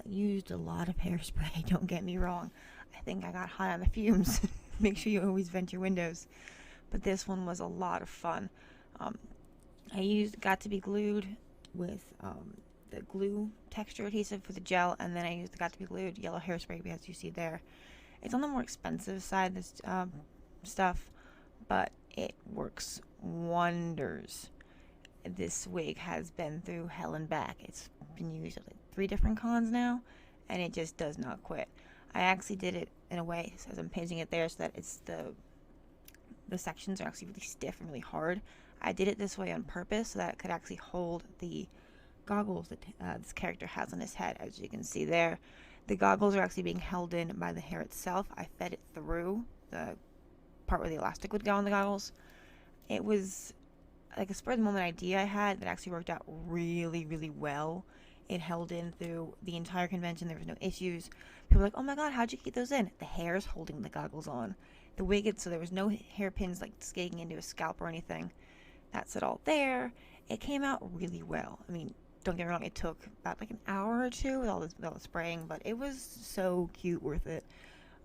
used a lot of hairspray, don't get me wrong. I think I got hot on the fumes. Make sure you always vent your windows. But this one was a lot of fun. I used Got to Be Glued with the glue texture adhesive for the gel, and then I used the Got to Be Glued yellow hairspray, as you see there. It's on the more expensive side, this stuff, but it works wonders. This wig has been through hell and back. It's been used at like 3 different cons now, and it just does not quit. I actually did it in a way, as I'm pinching it there, so that it's the sections are actually really stiff and really hard. I did it this way on purpose so that it could actually hold the goggles that this character has on his head. As you can see there, the goggles are actually being held in by the hair itself. I fed it through the part where the elastic would go on the goggles. It was like a spur of the moment idea I had that actually worked out really, really well. It held in through the entire convention. There was no issues. People were like, oh my god, how'd you keep those in? The hair's holding the goggles on. The wig, so there was no hairpins like skating into a scalp or anything. That's it all there. It came out really well. I mean, don't get me wrong, it took about like an hour or two with all the spraying, but it was so cute, worth it.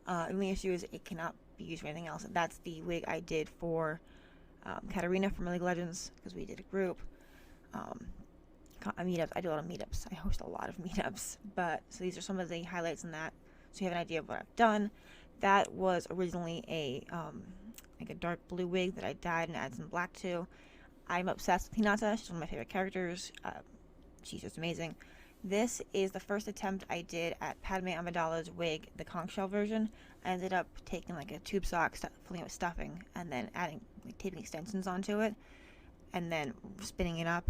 The only issue is it cannot be used for anything else. That's the wig I did for Katarina from League of Legends, because we did a group. Meetups. I do a lot of meetups. I host a lot of meetups. But so these are some of the highlights in that, so you have an idea of what I've done. That was originally a like a dark blue wig that I dyed and added some black to. I'm obsessed with Hinata. She's one of my favorite characters. She's just amazing. This is the first attempt I did at Padme Amidala's wig, the conch shell version. I ended up taking like a tube sock, filling it with stuffing, and then adding like taping extensions onto it, and then spinning it up.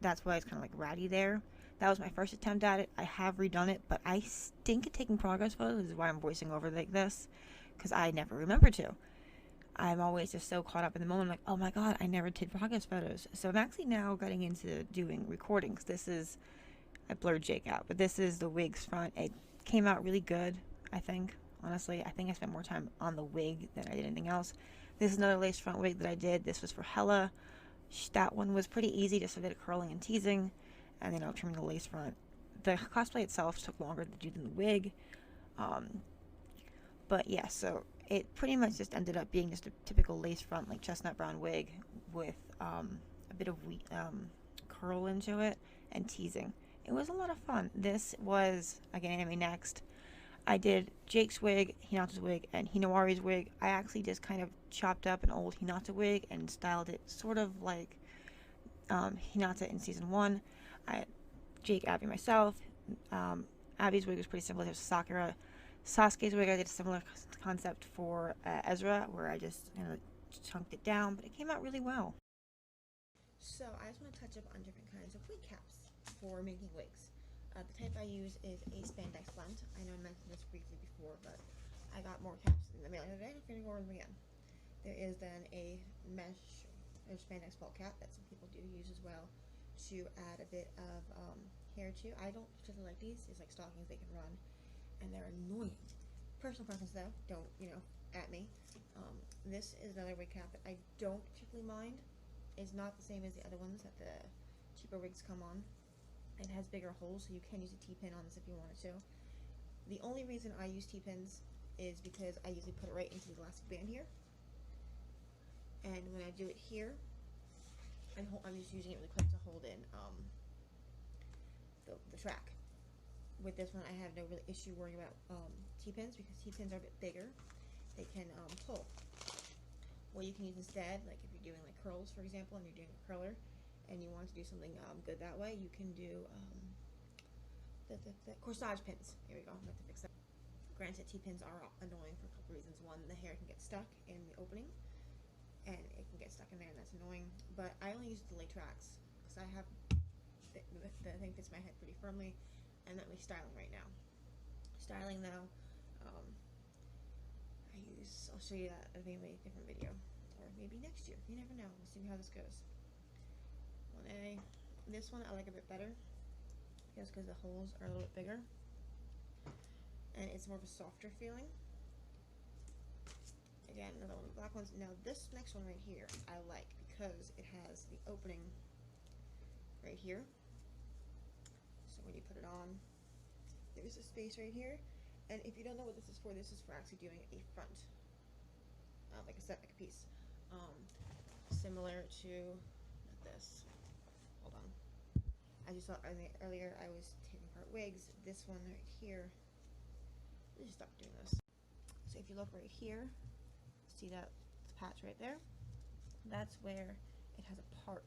That's why it's kind of like ratty there. That was my first attempt at it. I have redone it, but I stink at taking progress photos. This is why I'm voicing over like this, because I never remember to. I'm always just so caught up in the moment. I'm like, oh my god, I never did progress photos. So I'm actually now getting into doing recordings. I blurred Jake out, but this is the wig's front. It came out really good, I think. Honestly, I think I spent more time on the wig than I did anything else. This is another lace front wig that I did. This was for Hella. That one was pretty easy, just a bit of curling and teasing, and then I'll trim the lace front. The cosplay itself took longer to do than the wig, but yeah, so it pretty much just ended up being just a typical lace front, like chestnut brown wig with a bit of curl into it and teasing. It was a lot of fun. This was, again, Anime Next. I did Jake's wig, Hinata's wig, and Hinawari's wig. I actually just kind of chopped up an old Hinata wig and styled it sort of like Hinata in season 1. I had Jake, Abby, myself. Abby's wig was pretty simple. It was Sakura. Sasuke's wig, I did a similar concept for Ezra, where I just chunked it down, but it came out really well. So I just want to touch up on different kinds of wig caps for making wigs. The type I use is a spandex blend. I know I mentioned this briefly before, but I got more caps in the mail the other day. I'm going to go over them again. There is then a mesh or spandex ball cap that some people do use as well to add a bit of hair to. I don't particularly like these. It's like stockings, they can run, and they're annoying. Personal preference though, don't, at me. This is another wig cap that I don't particularly mind. It's not the same as the other ones that the cheaper wigs come on. It has bigger holes, so you can use a T-pin on this if you wanted to. The only reason I use T-pins is because I usually put it right into the elastic band here. And when I do it here, I'm just using it really quick to hold in the track. With this one, I have no real issue worrying about T-pins because T-pins are a bit bigger. They can pull. What you can use instead, like if you're doing like curls, for example, and you're doing a curler, and you want to do something good that way, you can do the corsage pins. Here we go. I'm going to fix that. Granted, T-pins are annoying for a couple reasons. One, the hair can get stuck in the opening, and it can get stuck in there, and that's annoying. But I only use delay tracks because I have the thing fits my head pretty firmly, and that makes styling right now. Styling though, I'll show you that in a different video, or maybe next year. You never know. We'll see how this goes. 1A. This one I like a bit better, just because the holes are a little bit bigger, and it's more of a softer feeling. Again, another one of the black ones. Now this next one right here I like because it has the opening right here. So when you put it on, there's a space right here. And if you don't know what this is for actually doing a front, like a piece, similar to not this. Hold on. As you saw earlier, I was taking apart wigs. This one right here. Let me just stop doing this. So if you look right here, see that patch right there? That's where it has a part.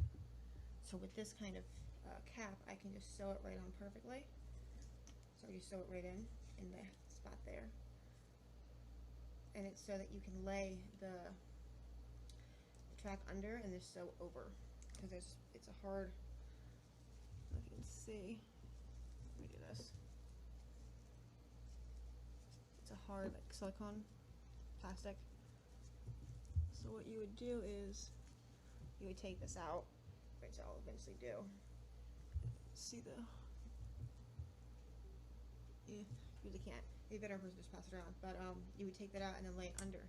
So with this kind of cap, I can just sew it right on perfectly. So you sew it right in the spot there. And it's so that you can lay the track under and just sew over. Because it's a hard, I don't know if you can see. Let me do this. It's a hard like silicone plastic. So what you would do is you would take this out, which I'll eventually do. See the, yeah, you really can't. Maybe better person just pass it around. But you would take that out and then lay it under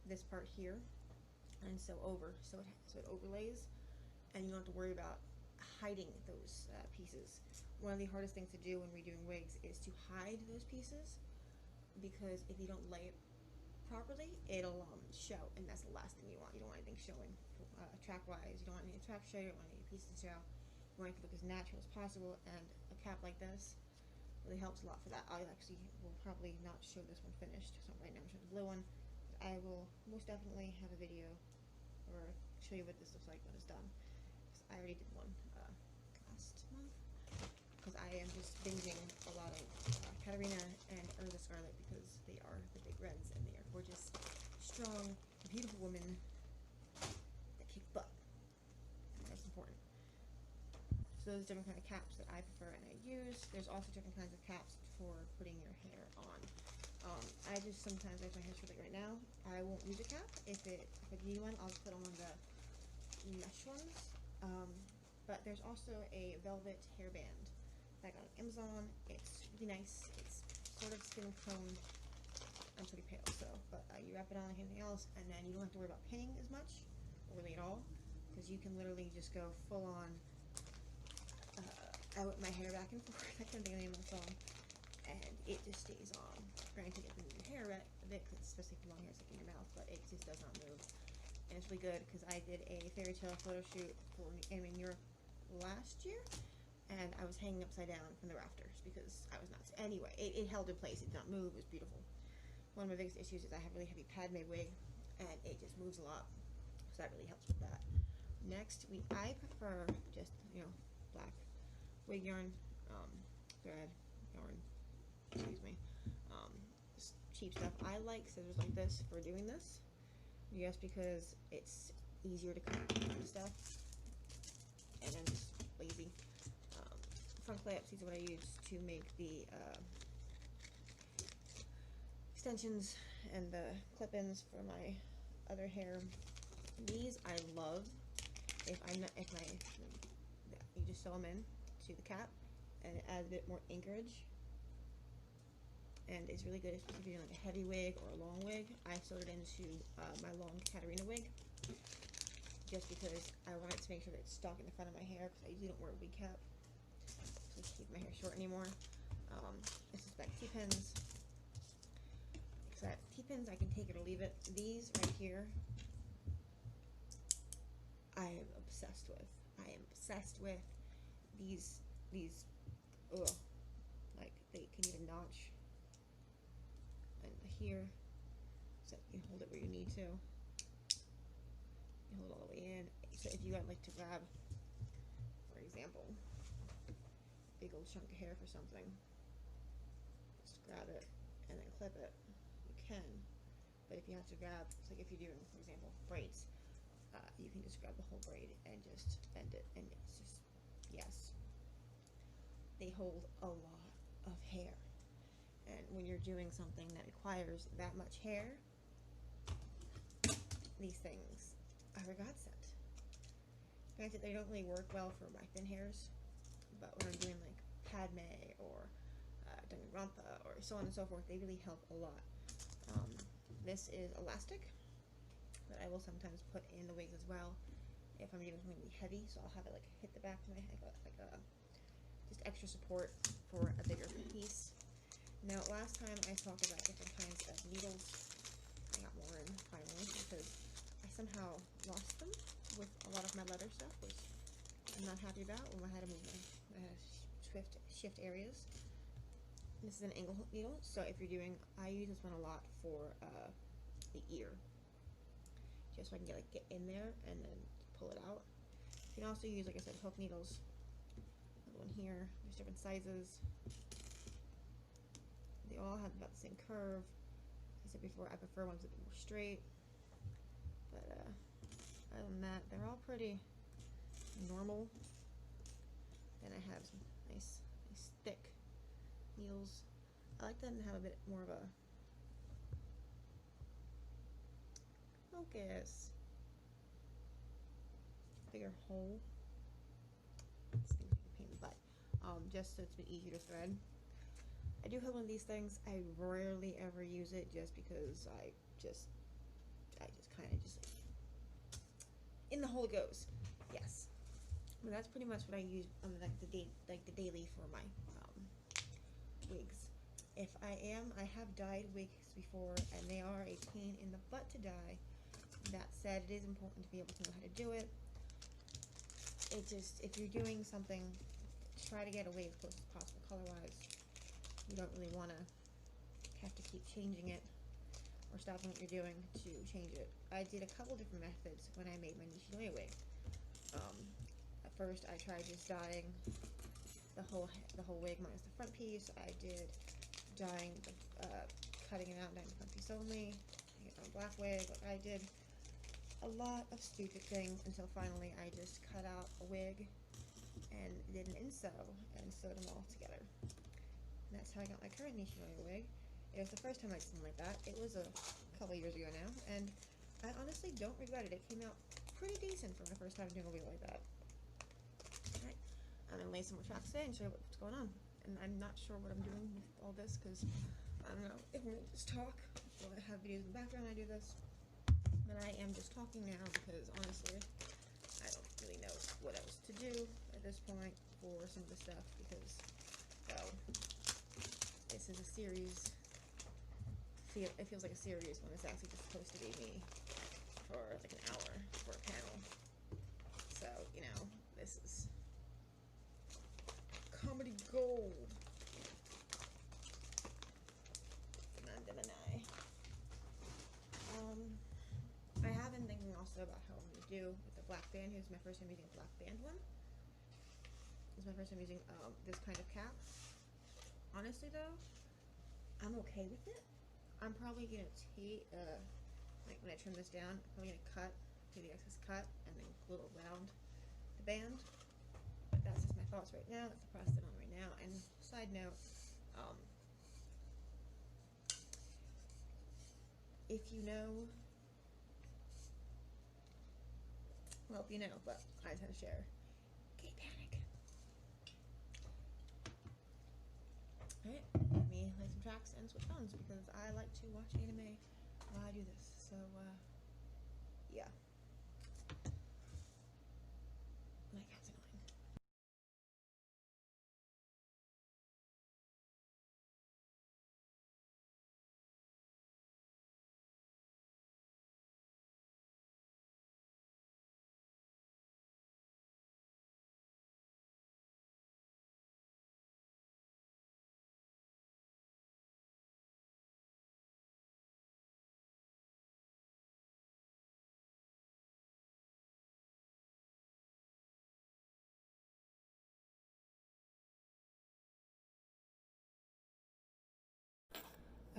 this part here and sew over, so it overlays, and you don't have to worry about hiding those pieces. One of the hardest things to do when redoing wigs is to hide those pieces, because if you don't lay it properly, it'll show, and that's the last thing you want. You don't want anything showing track-wise. You don't want any track show. You don't want any pieces to show. You want it to look as natural as possible, and a cap like this really helps a lot for that. I actually will probably not show this one finished, so right now I'm showing the blue one. But I will most definitely have a video or show you what this looks like when it's done. Because I already did one last month. Because I am just binging a lot of Katarina and Urza Scarlet, because they are the big reds and they are gorgeous, strong, beautiful women that kick butt. And that's important. So those different kind of caps that I prefer and I use. There's also different kinds of caps for putting your hair on. I just sometimes, if my hair's really right now, I won't use a cap. If I need one, I'll put on one of the mesh ones. But there's also a velvet hairband that I got on Amazon. It's really nice. It's sort of skin tone. I'm pretty pale, so, but you wrap it on like anything else, and then you don't have to worry about pinning as much, or really at all, because you can literally just go full on. I whip my hair back and forth. I can't think of the name of the song, and it just stays on. Granted, you have to move your hair a bit, especially if long hair is like in your mouth, but it just does not move. And it's really good because I did a fairy tale photo shoot for Anime in Europe last year, and I was hanging upside down from the rafters because I was nuts. Anyway, it held in place. It did not move. It was beautiful. One of my biggest issues is I have a really heavy Padme wig, and it just moves a lot, so that really helps with that. Next, I prefer just, black wig yarn, thread yarn, excuse me, just cheap stuff. I like scissors like this for doing this, just because it's easier to cut stuff, and I'm just lazy. Front clips, these are what I use to make the extensions and the clip-ins for my other hair. These I love. You just sew them in to the cap, and it adds a bit more anchorage, and it's really good, especially if you're doing like a heavy wig or a long wig. I sewed it into my long Katarina wig, just because I wanted to make sure that it's stuck in the front of my hair, because I usually don't wear a wig cap, so I keep my hair short anymore. This is back T-pins. T-pins, I can take it or leave it. These right here, I am obsessed with. I am obsessed with these, like they can even notch, and here, so you can hold it where you need to. You hold it all the way in. So if you would like to grab, for example, a big old chunk of hair for something, just grab it and then clip it. You can, but if you have to grab, it's like if you're doing, for example, braids, you can just grab the whole braid and just bend it, and it's just, yes, they hold a lot of hair, and when you're doing something that requires that much hair, these things are a godsend. Granted, they don't really work well for my thin hairs, but when I'm doing like Padme or Danganronpa or so on and so forth, they really help a lot. This is elastic, but I will sometimes put in the wigs as well if I'm doing something really heavy, so I'll have it like hit the back of my head, like just extra support for a bigger piece. Now, last time I talked about different kinds of needles. I got more in finally, because I somehow lost them with a lot of my leather stuff, which I'm not happy about when I had to move my shift areas. This is an angle needle, so if you're doing, I use this one a lot for the ear, just so I can get in there and then pull it out. You can also use, like I said, hook needles. Another one here. There's different sizes. They all have about the same curve. As I said before, I prefer ones a bit more straight. But other than that, they're all pretty normal. Then I have some nice thick heels. I like them to have a bit more of a focus, bigger hole. This thing's a pain in the butt. Just so it's been easier to thread. I do have one of these things. I rarely ever use it just because I just kind of just in the hole it goes. Yes, but that's pretty much what I use on like the daily for my wigs. If I have dyed wigs before, and they are a pain in the butt to dye. That said, it is important to be able to know how to do it. It just, if you're doing something, try to get away as close as possible color-wise. You don't really want to have to keep changing it or stopping what you're doing to change it. I did a couple different methods when I made my Nishinoya wig. At first, I tried just dyeing the whole wig minus the front piece. I did dyeing, cutting it out, dyeing the front piece only, making it on a black wig. Like I did a lot of stupid things until finally I just cut out a wig and did an insew and sewed them all together. And that's how I got my current Nishinoya wig. It was the first time I did something like that. It was a couple years ago now, and I honestly don't regret it. It came out pretty decent for my first time doing a wig like that. Alright, I'm gonna lay some more tracks in and show you what's going on. And I'm not sure what I'm doing with all this because I don't know if I'm gonna just talk while I have videos in the background when I do this. But I am just talking now because honestly, I don't really know what else to do at this point for some of the stuff because, well, this is a series. See, it feels like a series when it's actually just supposed to be me for like an hour for a panel. So, you know, this is comedy gold. I have been thinking also about how I'm going to do with the black band. Here's my first time using a black band one. This is my first time using this kind of cap. Honestly though, I'm okay with it. I'm probably going to take, like when I trim this down, I'm probably going to take the excess cut and then glue it around the band. But that's just my thoughts right now. That's the process I'm on right now. And side note, if you know, well, if you know, but I just had to share. Gay panic. Alright, let me lay some tracks and switch phones because I like to watch anime while I do this. So, yeah. My cat's annoying.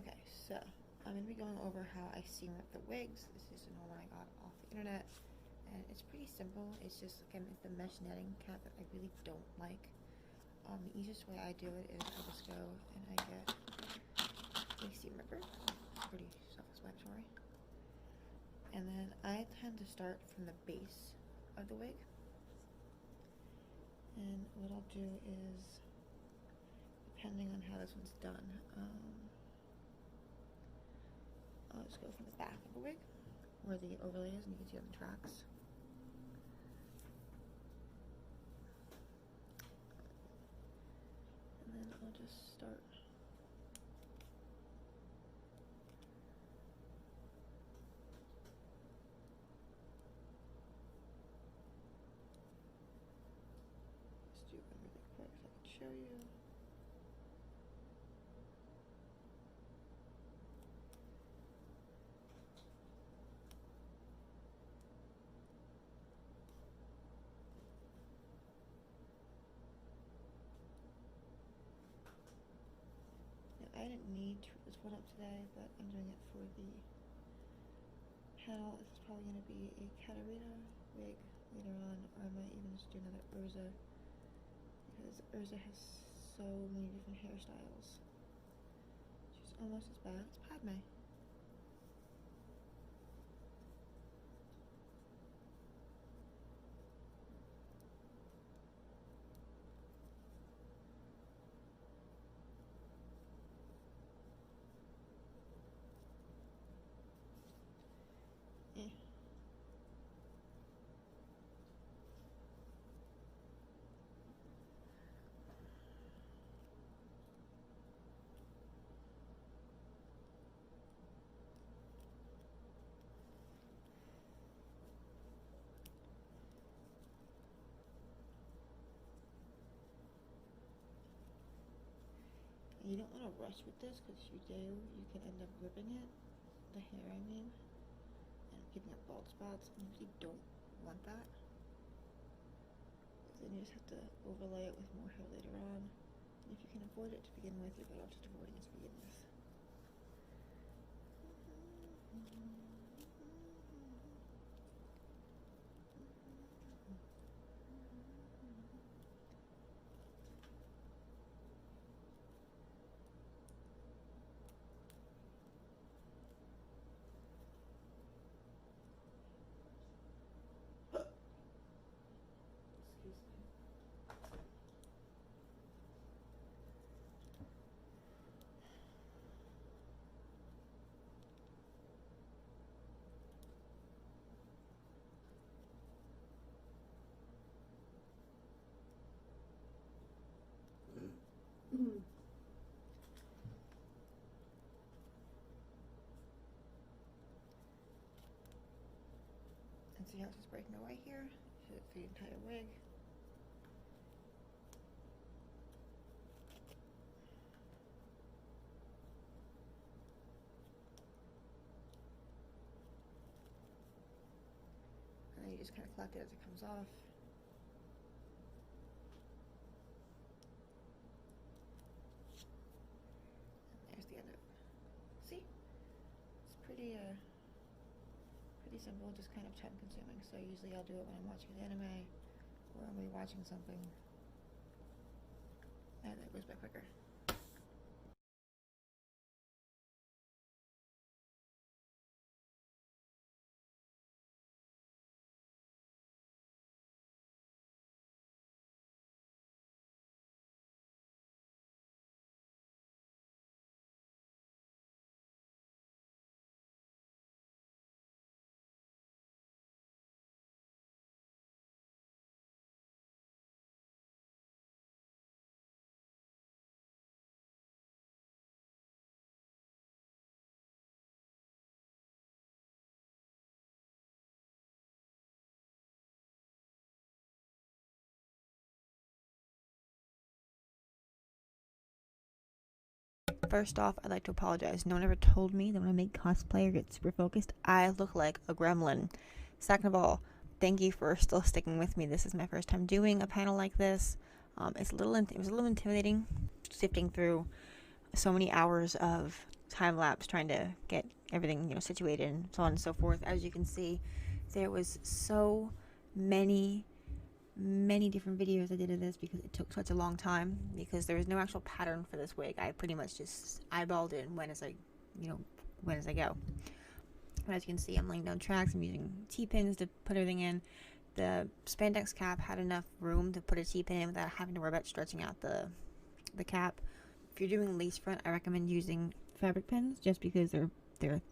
Okay, so I'm going to be going over how I seam up the wigs. This is an old one I got off the internet, and it's pretty simple. It's just, again, it's the mesh netting cap that I really don't like. The easiest way I do it is I just go and I get a seam ripper. It's pretty self-explanatory. And then I tend to start from the base of the wig. And what I'll do is, depending on how this one's done, I'll just go from the back of the wig, where the overlay is, and you can see on the tracks. And then I'll just start. Just do one really quick so I can show you. need to rig this one up today, but I'm doing it for the panel. This is probably going to be a Katarina wig later on, or I might even just do another Urza, because Urza has so many different hairstyles. She's almost as bad as Padme. You don't want to rush with this, because if you do, you can end up ripping it, the hair I mean, and getting up bald spots, and you don't want that. Then you just have to overlay it with more hair later on. And if you can avoid it to begin with, you're better off just avoiding it to begin with. And see how it's just breaking away here? For the entire wig. And then you just kind of collect it as it comes off. And there's the end of it. See? It's pretty simple, just kind of time consuming. So usually I'll do it when I'm watching an anime or I'm rewatching something. And it goes by quicker. First off, I'd like to apologize. No one ever told me that when I make cosplay or get super focused, I look like a gremlin. Second of all, thank you for still sticking with me. This is my first time doing a panel like this. It was a little intimidating, sifting through so many hours of time lapse trying to get everything situated and so on and so forth. As you can see, there was so many different videos I did of this because it took such a long time, because there was no actual pattern for this wig. I pretty much just eyeballed it and went as I go. But as you can see, I'm laying down tracks. I'm using T-pins to put everything in. The spandex cap had enough room to put a T-pin in without having to worry about stretching out the cap. If you're doing lace front, I recommend using fabric pins just because they're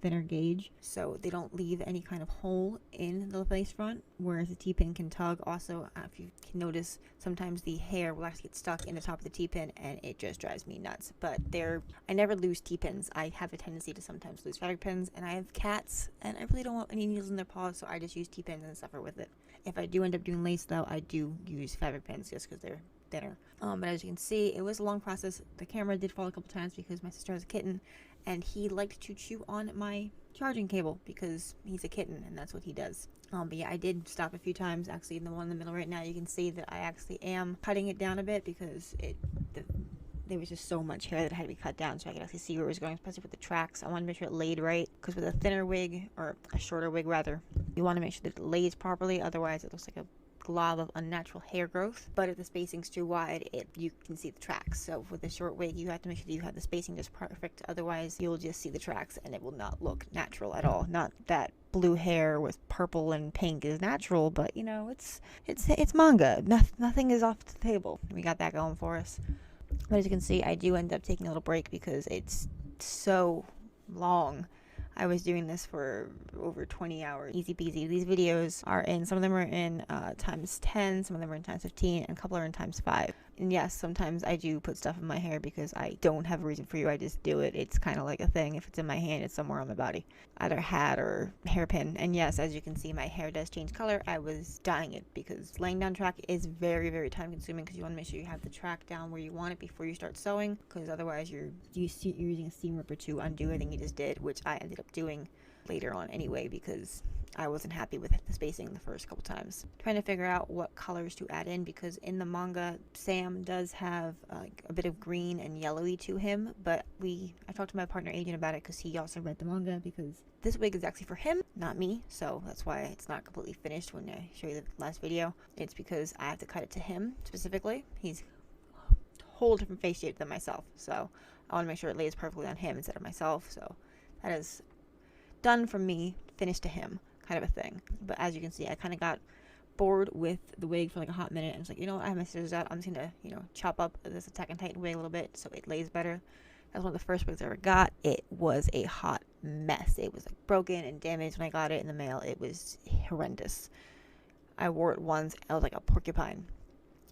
thinner gauge, so they don't leave any kind of hole in the lace front, whereas the T-pin can tug. Also, if you can notice, sometimes the hair will actually get stuck in the top of the T-pin and it just drives me nuts. But I never lose T-pins. I have a tendency to sometimes lose fabric pins, and I have cats and I really don't want any needles in their paws, so I just use T-pins and suffer with it. If I do end up doing lace though, I do use fabric pins just because they're thinner. But as you can see, it was a long process. The camera did fall a couple times because my sister has a kitten and he liked to chew on my charging cable because he's a kitten and that's what he does. But yeah, I did stop a few times. Actually, in the one in the middle right now, you can see that I actually am cutting it down a bit because the there was just so much hair that had to be cut down so I could actually see where it was going, especially with the tracks. I wanted to make sure it laid right, because with a thinner wig, or a shorter wig rather, you want to make sure that it lays properly, otherwise it looks like a glob of unnatural hair growth. But if the spacing's too wide, you can see the tracks. So with a short wig, you have to make sure that you have the spacing just perfect, otherwise you'll just see the tracks and it will not look natural at all. Not that blue hair with purple and pink is natural, but you know, it's manga. Nothing is off the table. We got that going for us. But as you can see, I do end up taking a little break because it's so long. I was doing this for over 20 hours. Easy peasy. These videos are in, some of them are in times 10, some of them are in times 15, and a couple are in times 5. And yes, sometimes I do put stuff in my hair because I don't have a reason for you. I just do it. It's kind of like a thing. If it's in my hand, it's somewhere on my body. Either a hat or hairpin. And yes, as you can see, my hair does change color. I was dyeing it because laying down track is very, very time consuming, because you want to make sure you have the track down where you want it before you start sewing, because otherwise you're using a seam ripper to undo everything you just did, which I ended up doing later on anyway because I wasn't happy with the spacing the first couple times. Trying to figure out what colors to add in, because in the manga Sam does have a bit of green and yellowy to him, but I talked to my partner Adrian about it because he also read the manga, because this wig is actually for him, not me, so that's why it's not completely finished when I show you the last video. It's because I have to cut it to him specifically. He's a whole different face shape than myself, so I want to make sure it lays perfectly on him instead of myself, so that is done from me, finished to him, kind of a thing. But as you can see, I kind of got bored with the wig for like a hot minute, and I was like, you know what, I have my scissors out, I'm just gonna, you know, chop up this Attack on Titan wig a little bit so it lays better. That's one of the first wigs I ever got. It was a hot mess. It was like broken and damaged when I got it in the mail. It was horrendous. I wore it once, I was like a porcupine.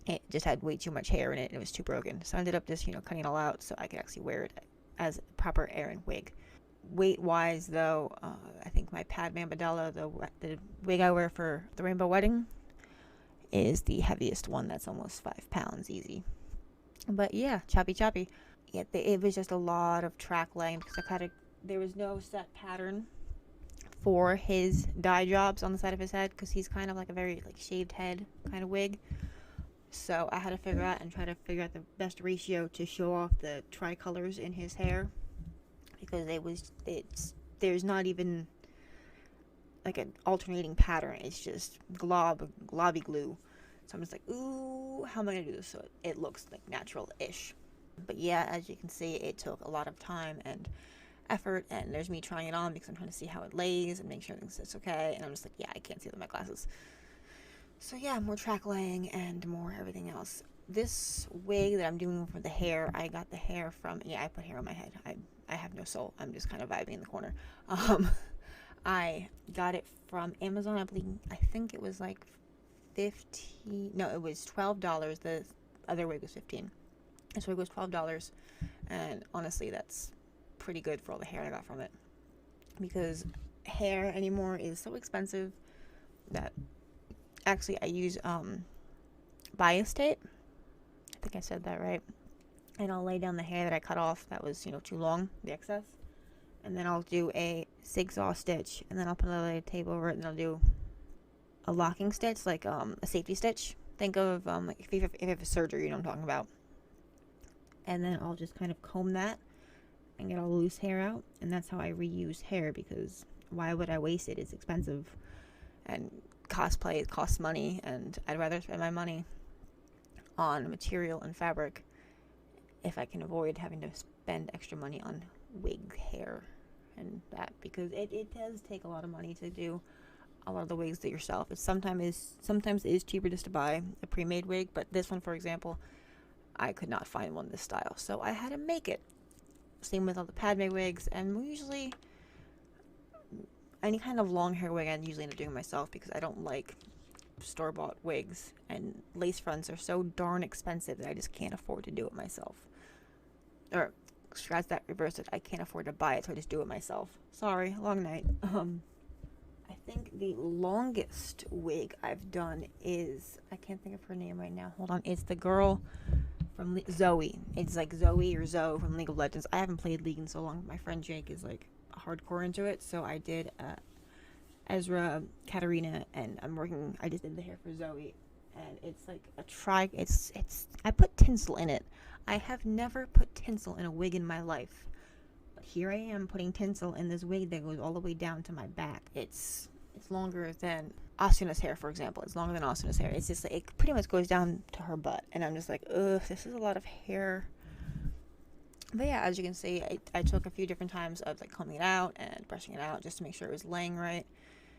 It just had way too much hair in it, and it was too broken. So I ended up just, you know, cutting it all out so I could actually wear it as a proper Aaron wig. Weight-wise, though, I think my Padme Amidala, the wig I wear for the Rainbow Wedding, is the heaviest one. That's almost 5 pounds easy. But yeah, choppy. Yeah, it was just a lot of track laying because there was no set pattern for his dye jobs on the side of his head, because he's kind of like a very like shaved head kind of wig. So I had to figure out the best ratio to show off the tricolors in his hair, because there's not even like an alternating pattern. It's just globby glue. So I'm just like, ooh, how am I gonna do this so it looks like natural-ish? But yeah, as you can see, it took a lot of time and effort, and there's me trying it on because I'm trying to see how it lays and make sure everything sits okay, and I'm just like, yeah, I can't see with my glasses. So yeah, more track laying and more everything else. This wig that I'm doing for the hair, I got the hair from, yeah, I put hair on my head. I have no soul. I'm just kind of vibing in the corner. I got it from Amazon. I think it was like it was $12. The other wig was $15. This wig was $12, and honestly, that's pretty good for all the hair I got from it, because hair anymore is so expensive that actually I use bias tape. I think I said that right. And I'll lay down the hair that I cut off that was, you know, too long, the excess, and then I'll do a zigzag stitch, and then I'll put another tape over it, and I'll do a locking stitch, like a safety stitch. Think of like if you have a surgery, you know what I'm talking about. And then I'll just kind of comb that and get all the loose hair out, and that's how I reuse hair, because why would I waste it? It's expensive, and cosplay costs money, and I'd rather spend my money on material and fabric if I can avoid having to spend extra money on wig hair and that, because it does take a lot of money to do a lot of the wigs that yourself. It sometimes is cheaper just to buy a pre-made wig, but this one, for example, I could not find one this style, so I had to make it. Same with all the Padme wigs, and usually any kind of long hair wig I usually end up doing myself, because I don't like store-bought wigs, and lace fronts are so darn expensive that I just can't afford to do it myself. Or scratch that, reverse it, I can't afford to buy it, so I just do it myself. Sorry, long night. I think the longest wig I've done is, I can't think of her name right now, hold on, it's the girl from Zoe. It's like Zoe or Zoe from League of Legends. I haven't played League in so long. My friend Jake is like hardcore into it, so I did Ezra, Katarina, and I just did the hair for Zoe. and it's like a it's I put tinsel in it. I have never put tinsel in a wig in my life, but here I am putting tinsel in this wig that goes all the way down to my back. It's longer than Asuna's hair, for example. It's longer than Asuna's hair. It's just like, it pretty much goes down to her butt, and I'm just like, ugh, this is a lot of hair. But yeah, as you can see, I took a few different times of like combing it out and brushing it out just to make sure it was laying right,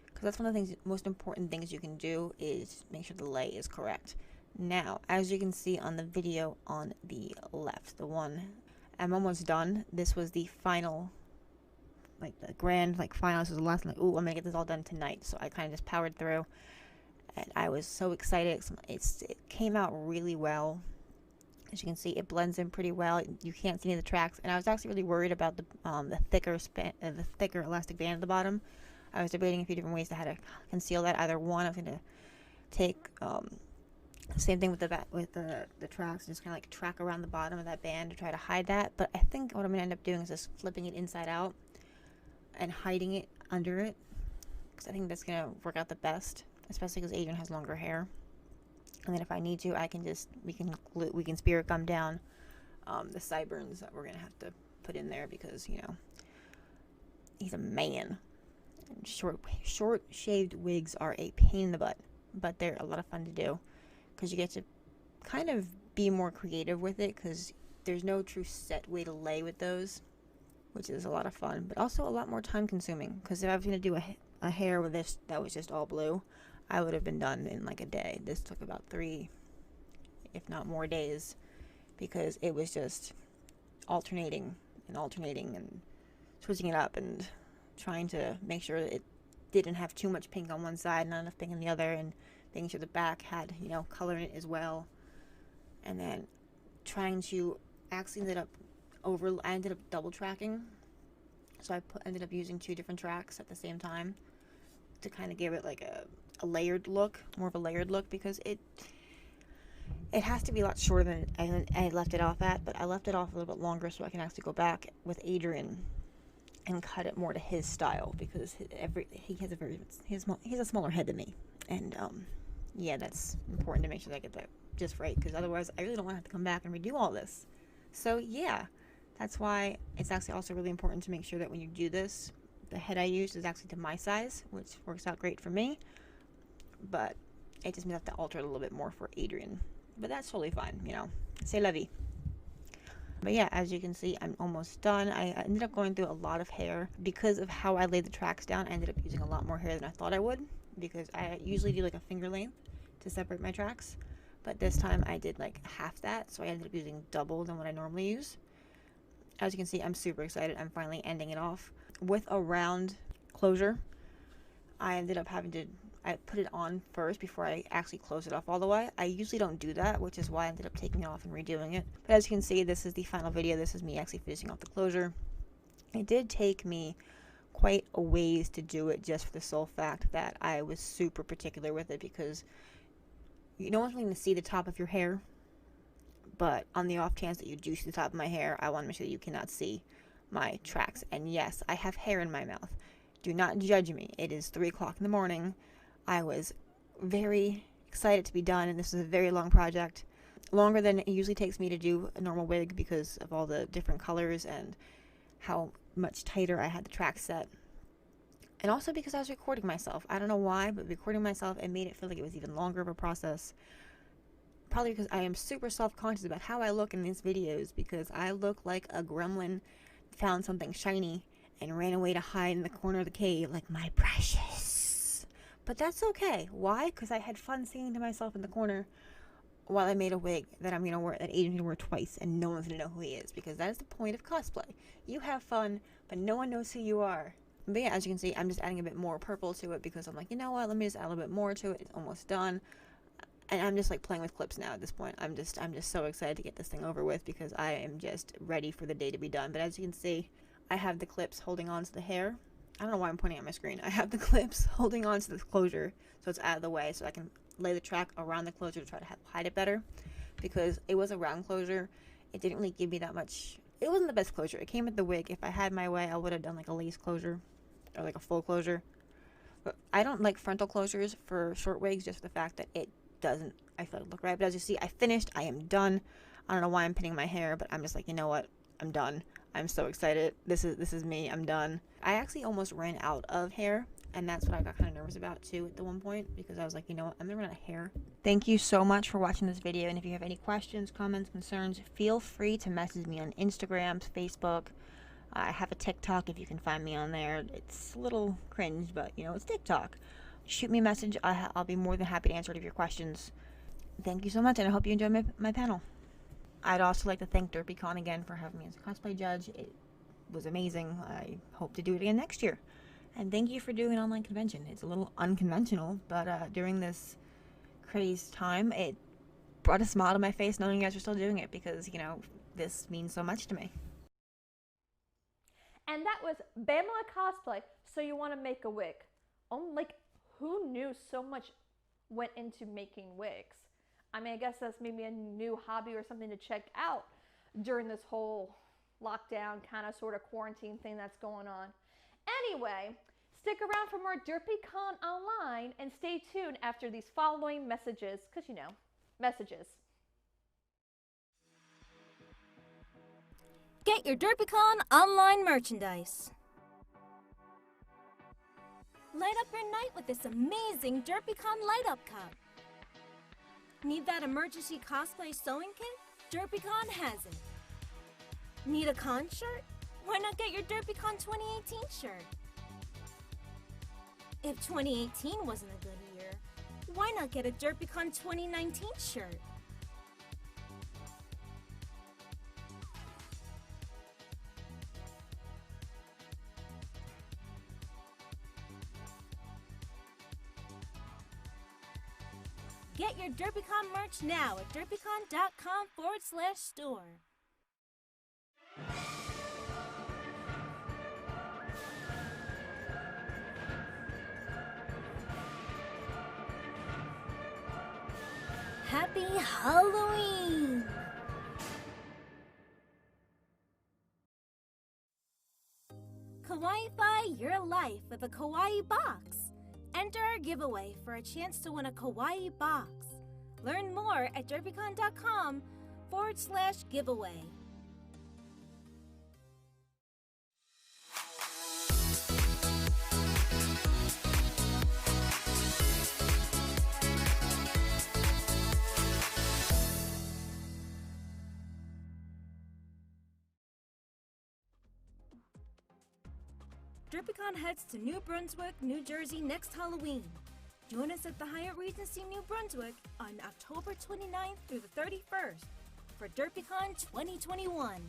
because that's one of the things, most important things you can do is make sure the lay is correct. Now, as you can see on the video on the left, the one, I'm almost done. This was the final, like the grand, like final, this was the last, like, ooh, I'm gonna get this all done tonight. So I kind of just powered through, and I was so excited. It came out really well. As you can see, it blends in pretty well. You can't see any of the tracks, and I was actually really worried about the thicker elastic band at the bottom. I was debating a few different ways to how to conceal that. Either one, I was going to take same thing with the tracks, and just kind of like track around the bottom of that band to try to hide that. But I think what I'm going to end up doing is just flipping it inside out and hiding it under it, because I think that's going to work out the best, especially because Adrian has longer hair. And then if I need to, I can just, we can spirit gum down the sideburns that we're going to have to put in there, because, you know, he's a man. And short shaved wigs are a pain in the butt, but they're a lot of fun to do, because you get to kind of be more creative with it, because there's no true set way to lay with those, which is a lot of fun, but also a lot more time consuming, because if I was going to do a hair with this that was just all blue, I would have been done in like a day. This took about 3, if not more days, because it was just alternating and switching it up and trying to make sure that it didn't have too much pink on one side, not enough pink on the other, and making sure the back had, you know, color in it as well. And then trying to actually I ended up double tracking. So I ended up using 2 different tracks at the same time to kind of give it like a layered look, more of a layered look, because it has to be a lot shorter than I left it off at, but I left it off a little bit longer so I can actually go back with Adrian and cut it more to his style, because he has a smaller head than me, and yeah, that's important to make sure that I get that just right, because otherwise I really don't want to have to come back and redo all this. So yeah, that's why it's actually also really important to make sure that when you do this, the head I used is actually to my size, which works out great for me, but it just means I have to alter it a little bit more for Adrian. But that's totally fine, you know. C'est la vie. But yeah, as you can see, I'm almost done. I ended up going through a lot of hair. Because of how I laid the tracks down, I ended up using a lot more hair than I thought I would, because I usually do like a finger length to separate my tracks. But this time I did like half that, so I ended up using double than what I normally use. As you can see, I'm super excited. I'm finally ending it off with a round closure. I ended up having to put it on first before I actually close it off all the way. I usually don't do that, which is why I ended up taking it off and redoing it. But as you can see, this is the final video. This is me actually finishing off the closure. It did take me quite a ways to do it, just for the sole fact that I was super particular with it, because you don't want to see the top of your hair, but on the off chance that you do see the top of my hair, I want to make sure that you cannot see my tracks. And yes, I have hair in my mouth. Do not judge me. It is 3 o'clock in the morning. I was very excited to be done, and this is a very long project. Longer than it usually takes me to do a normal wig, because of all the different colors and how much tighter I had the track set. And also because I was recording myself. I don't know why, but recording myself, it made it feel like it was even longer of a process. Probably because I am super self-conscious about how I look in these videos, because I look like a gremlin found something shiny and ran away to hide in the corner of the cave like my precious. But that's okay. Why? Because I had fun singing to myself in the corner while I made a wig that I'm going to wear, that Aiden's going to wear twice, and no one's going to know who he is, because that is the point of cosplay. You have fun, but no one knows who you are. But yeah, as you can see, I'm just adding a bit more purple to it, because I'm like, you know what, let me just add a little bit more to it. It's almost done. And I'm just like playing with clips now at this point. I'm just so excited to get this thing over with, because I am just ready for the day to be done. But as you can see, I have the clips holding on to the hair. I don't know why I'm pointing at my screen. I have the clips holding on to the closure, so it's out of the way, so I can lay the track around the closure to try to hide it better, because it was a round closure. It didn't really give me that much. It wasn't the best closure. It came with the wig. If I had my way, I would have done like a lace closure or like a full closure. But I don't like frontal closures for short wigs, just for the fact that it doesn't, I feel like, look right. But as you see, I finished. I am done. I don't know why I'm pinning my hair, but I'm just like, you know what? I'm done. I'm so excited. This is me. I'm done. I actually almost ran out of hair, and that's what I got kind of nervous about too at the one point, because I was like, you know what? I'm gonna run out of hair. Thank you so much for watching this video, and if you have any questions, comments, concerns, feel free to message me on Instagram, Facebook. I have a TikTok if you can find me on there. It's a little cringe, but you know, it's TikTok. Shoot me a message. I'll be more than happy to answer any of your questions. Thank you so much, and I hope you enjoy my panel. I'd also like to thank DerpyCon again for having me as a cosplay judge. It was amazing. I hope to do it again next year. And thank you for doing an online convention. It's a little unconventional, but during this crazy time, it brought a smile to my face knowing you guys are still doing it, because, you know, this means so much to me.
And that was Bamela Cosplay, So You Want to Make a Wig. Oh, like, who knew so much went into making wigs? I mean, I guess that's maybe a new hobby or something to check out during this whole lockdown kind of sort of quarantine thing that's going on. Anyway, stick around for more DerpyCon online and stay tuned after these following messages, because, you know, messages.
Get your DerpyCon online merchandise. Light up your night with this amazing DerpyCon Light Up Cup. Need that emergency cosplay sewing kit? DerpyCon has it. Need a con shirt? Why not get your DerpyCon 2018 shirt? If 2018 wasn't a good year, why not get a DerpyCon 2019 shirt? Get your DerpyCon merch now at derpycon.com/store. Happy Halloween! Kawaii-fy your life with a Kawaii box. Enter our giveaway for a chance to win a Kawaii box. Learn more at derpycon.com/giveaway. DerpyCon heads to New Brunswick, New Jersey next Halloween. Join us at the Hyatt Regency New Brunswick on October 29th through the 31st for DerpyCon 2021.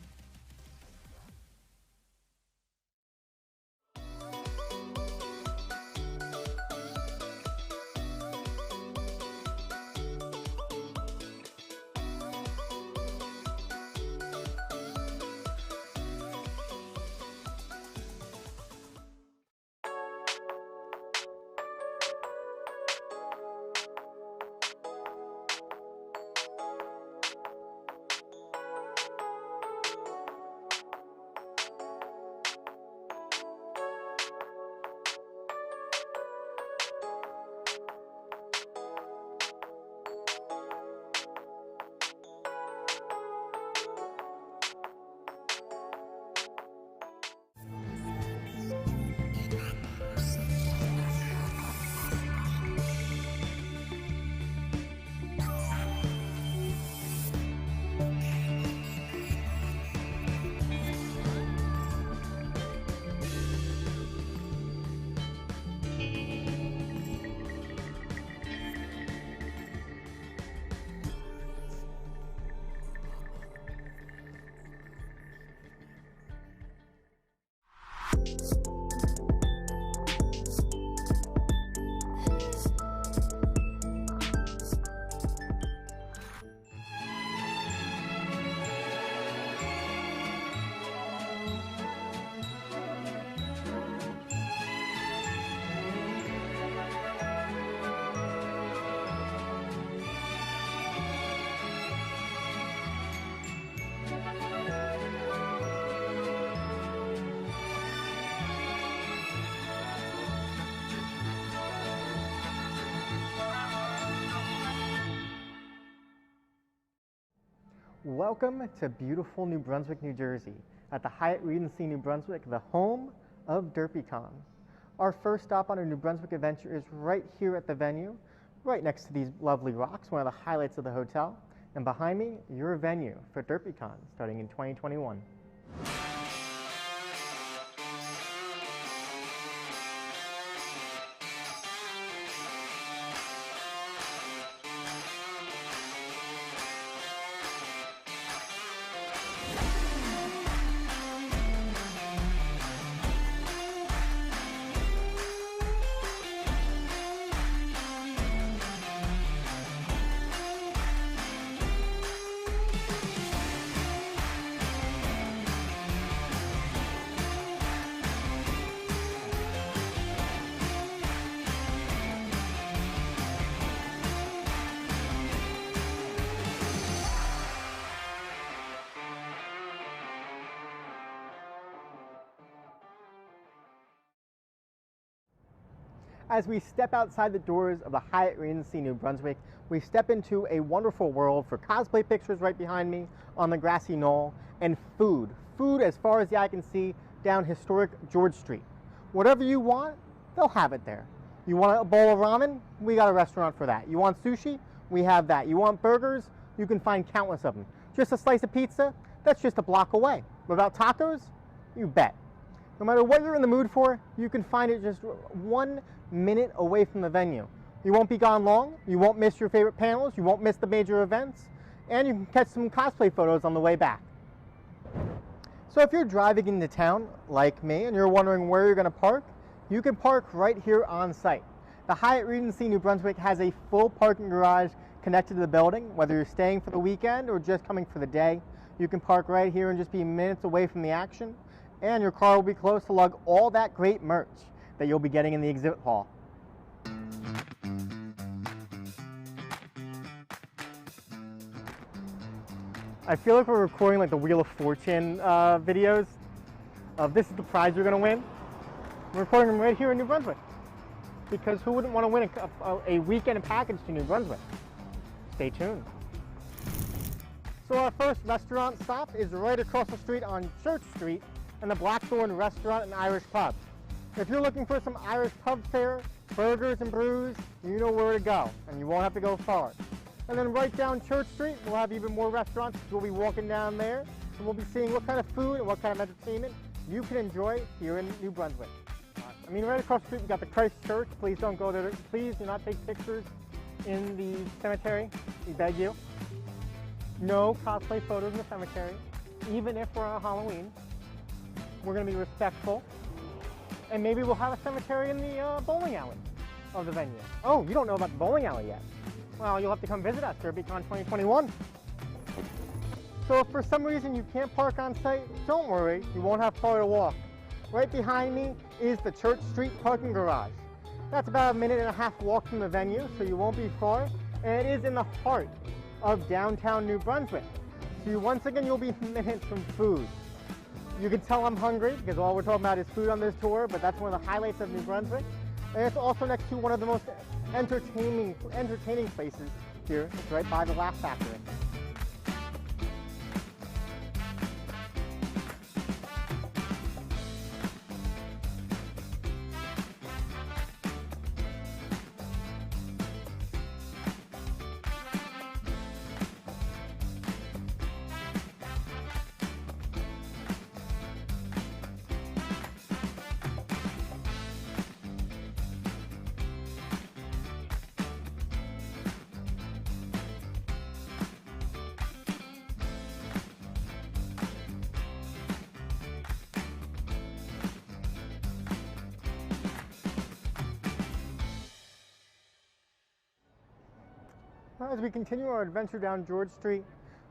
Welcome to beautiful New Brunswick, New Jersey, at the Hyatt Regency New Brunswick, the home of DerpyCon. Our first stop on our New Brunswick adventure is right here at the venue, right next to these lovely rocks, one of the highlights of the hotel. And behind me, your venue for DerpyCon, starting in 2021. As we step outside the doors of the Hyatt Regency New Brunswick, we step into a wonderful world for cosplay pictures right behind me on the grassy knoll, and food. Food as far as the eye can see down historic George Street. Whatever you want, they'll have it there. You want a bowl of ramen? We got a restaurant for that. You want sushi? We have that. You want burgers? You can find countless of them. Just a slice of pizza? That's just a block away. What about tacos? You bet. No matter what you're in the mood for, you can find it just 1 minute away from the venue. You won't be gone long, you won't miss your favorite panels, you won't miss the major events, and you can catch some cosplay photos on the way back. So if you're driving into town, like me, and you're wondering where you're going to park, you can park right here on site. The Hyatt Regency New Brunswick has a full parking garage connected to the building. Whether you're staying for the weekend or just coming for the day, you can park right here and just be minutes away from the action, and your car will be close to lug all that great merch that you'll be getting in the exhibit hall. I feel like we're recording like the Wheel of Fortune videos of this is the prize you're going to win. We're recording them right here in New Brunswick, because who wouldn't want to win a weekend package to New Brunswick? Stay tuned. So our first restaurant stop is right across the street on Church Street in the Blackthorn Restaurant and Irish Pub. If you're looking for some Irish pub fare, burgers and brews, you know where to go, and you won't have to go far. And then right down Church Street, we'll have even more restaurants. We'll be walking down there, and we'll be seeing what kind of food and what kind of entertainment you can enjoy here in New Brunswick. I mean, right across the street, we've got the Christ Church. Please don't go there. Please do not take pictures in the cemetery. We beg you. No cosplay photos in the cemetery, even if we're on Halloween. We're going to be respectful. And maybe we'll have a cemetery in the bowling alley of the venue. Oh, you don't know about the bowling alley yet? Well, you'll have to come visit us, DerpyCon 2021. So if for some reason you can't park on site, don't worry, you won't have far to walk. Right behind me is the Church Street parking garage. That's about a 1.5 minute walk from the venue, so you won't be far. And it is in the heart of downtown New Brunswick. So once again, you'll be minutes from food. You can tell I'm hungry because all we're talking about is food on this tour, but that's one of the highlights of New Brunswick. And it's also next to one of the most entertaining places here. It's right by the Laugh Factory. As we continue our adventure down George Street,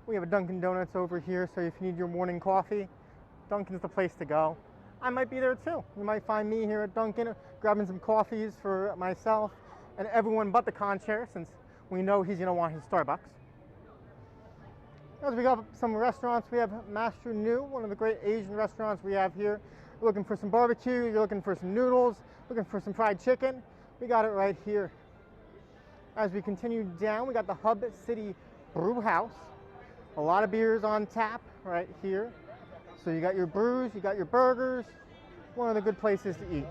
we have a Dunkin' Donuts over here, so if you need your morning coffee, Dunkin's the place to go. I might be there too. You might find me here at Dunkin' grabbing some coffees for myself and everyone but the con chair, since we know he's going to want his Starbucks. As we got some restaurants, we have Master Nu, one of the great Asian restaurants we have here. You're looking for some barbecue, you're looking for some noodles, looking for some fried chicken, we got it right here. As we continue down, we got the Hub City Brew House, A lot of beers on tap right here. So you got your brews, you got your burgers. One of the good places to eat.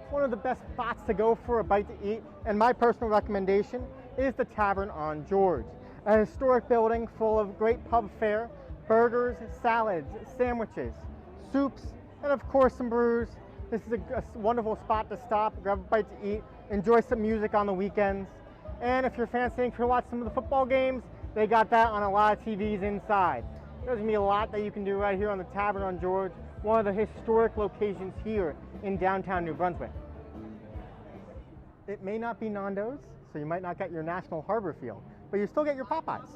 One of the best spots to go for a bite to eat, and my personal recommendation, is the Tavern on George. A historic building full of great pub fare, burgers, salads, sandwiches, soups, and of course some brews. This is a wonderful spot to stop, grab a bite to eat, enjoy some music on the weekends. And if you're fancying to watch some of the football games, they got that on a lot of TVs inside. There's going to be a lot that you can do right here on the Tavern on George, one of the historic locations here in downtown New Brunswick. It may not be Nando's, so you might not get your National Harbor feel, but you still get your Popeyes.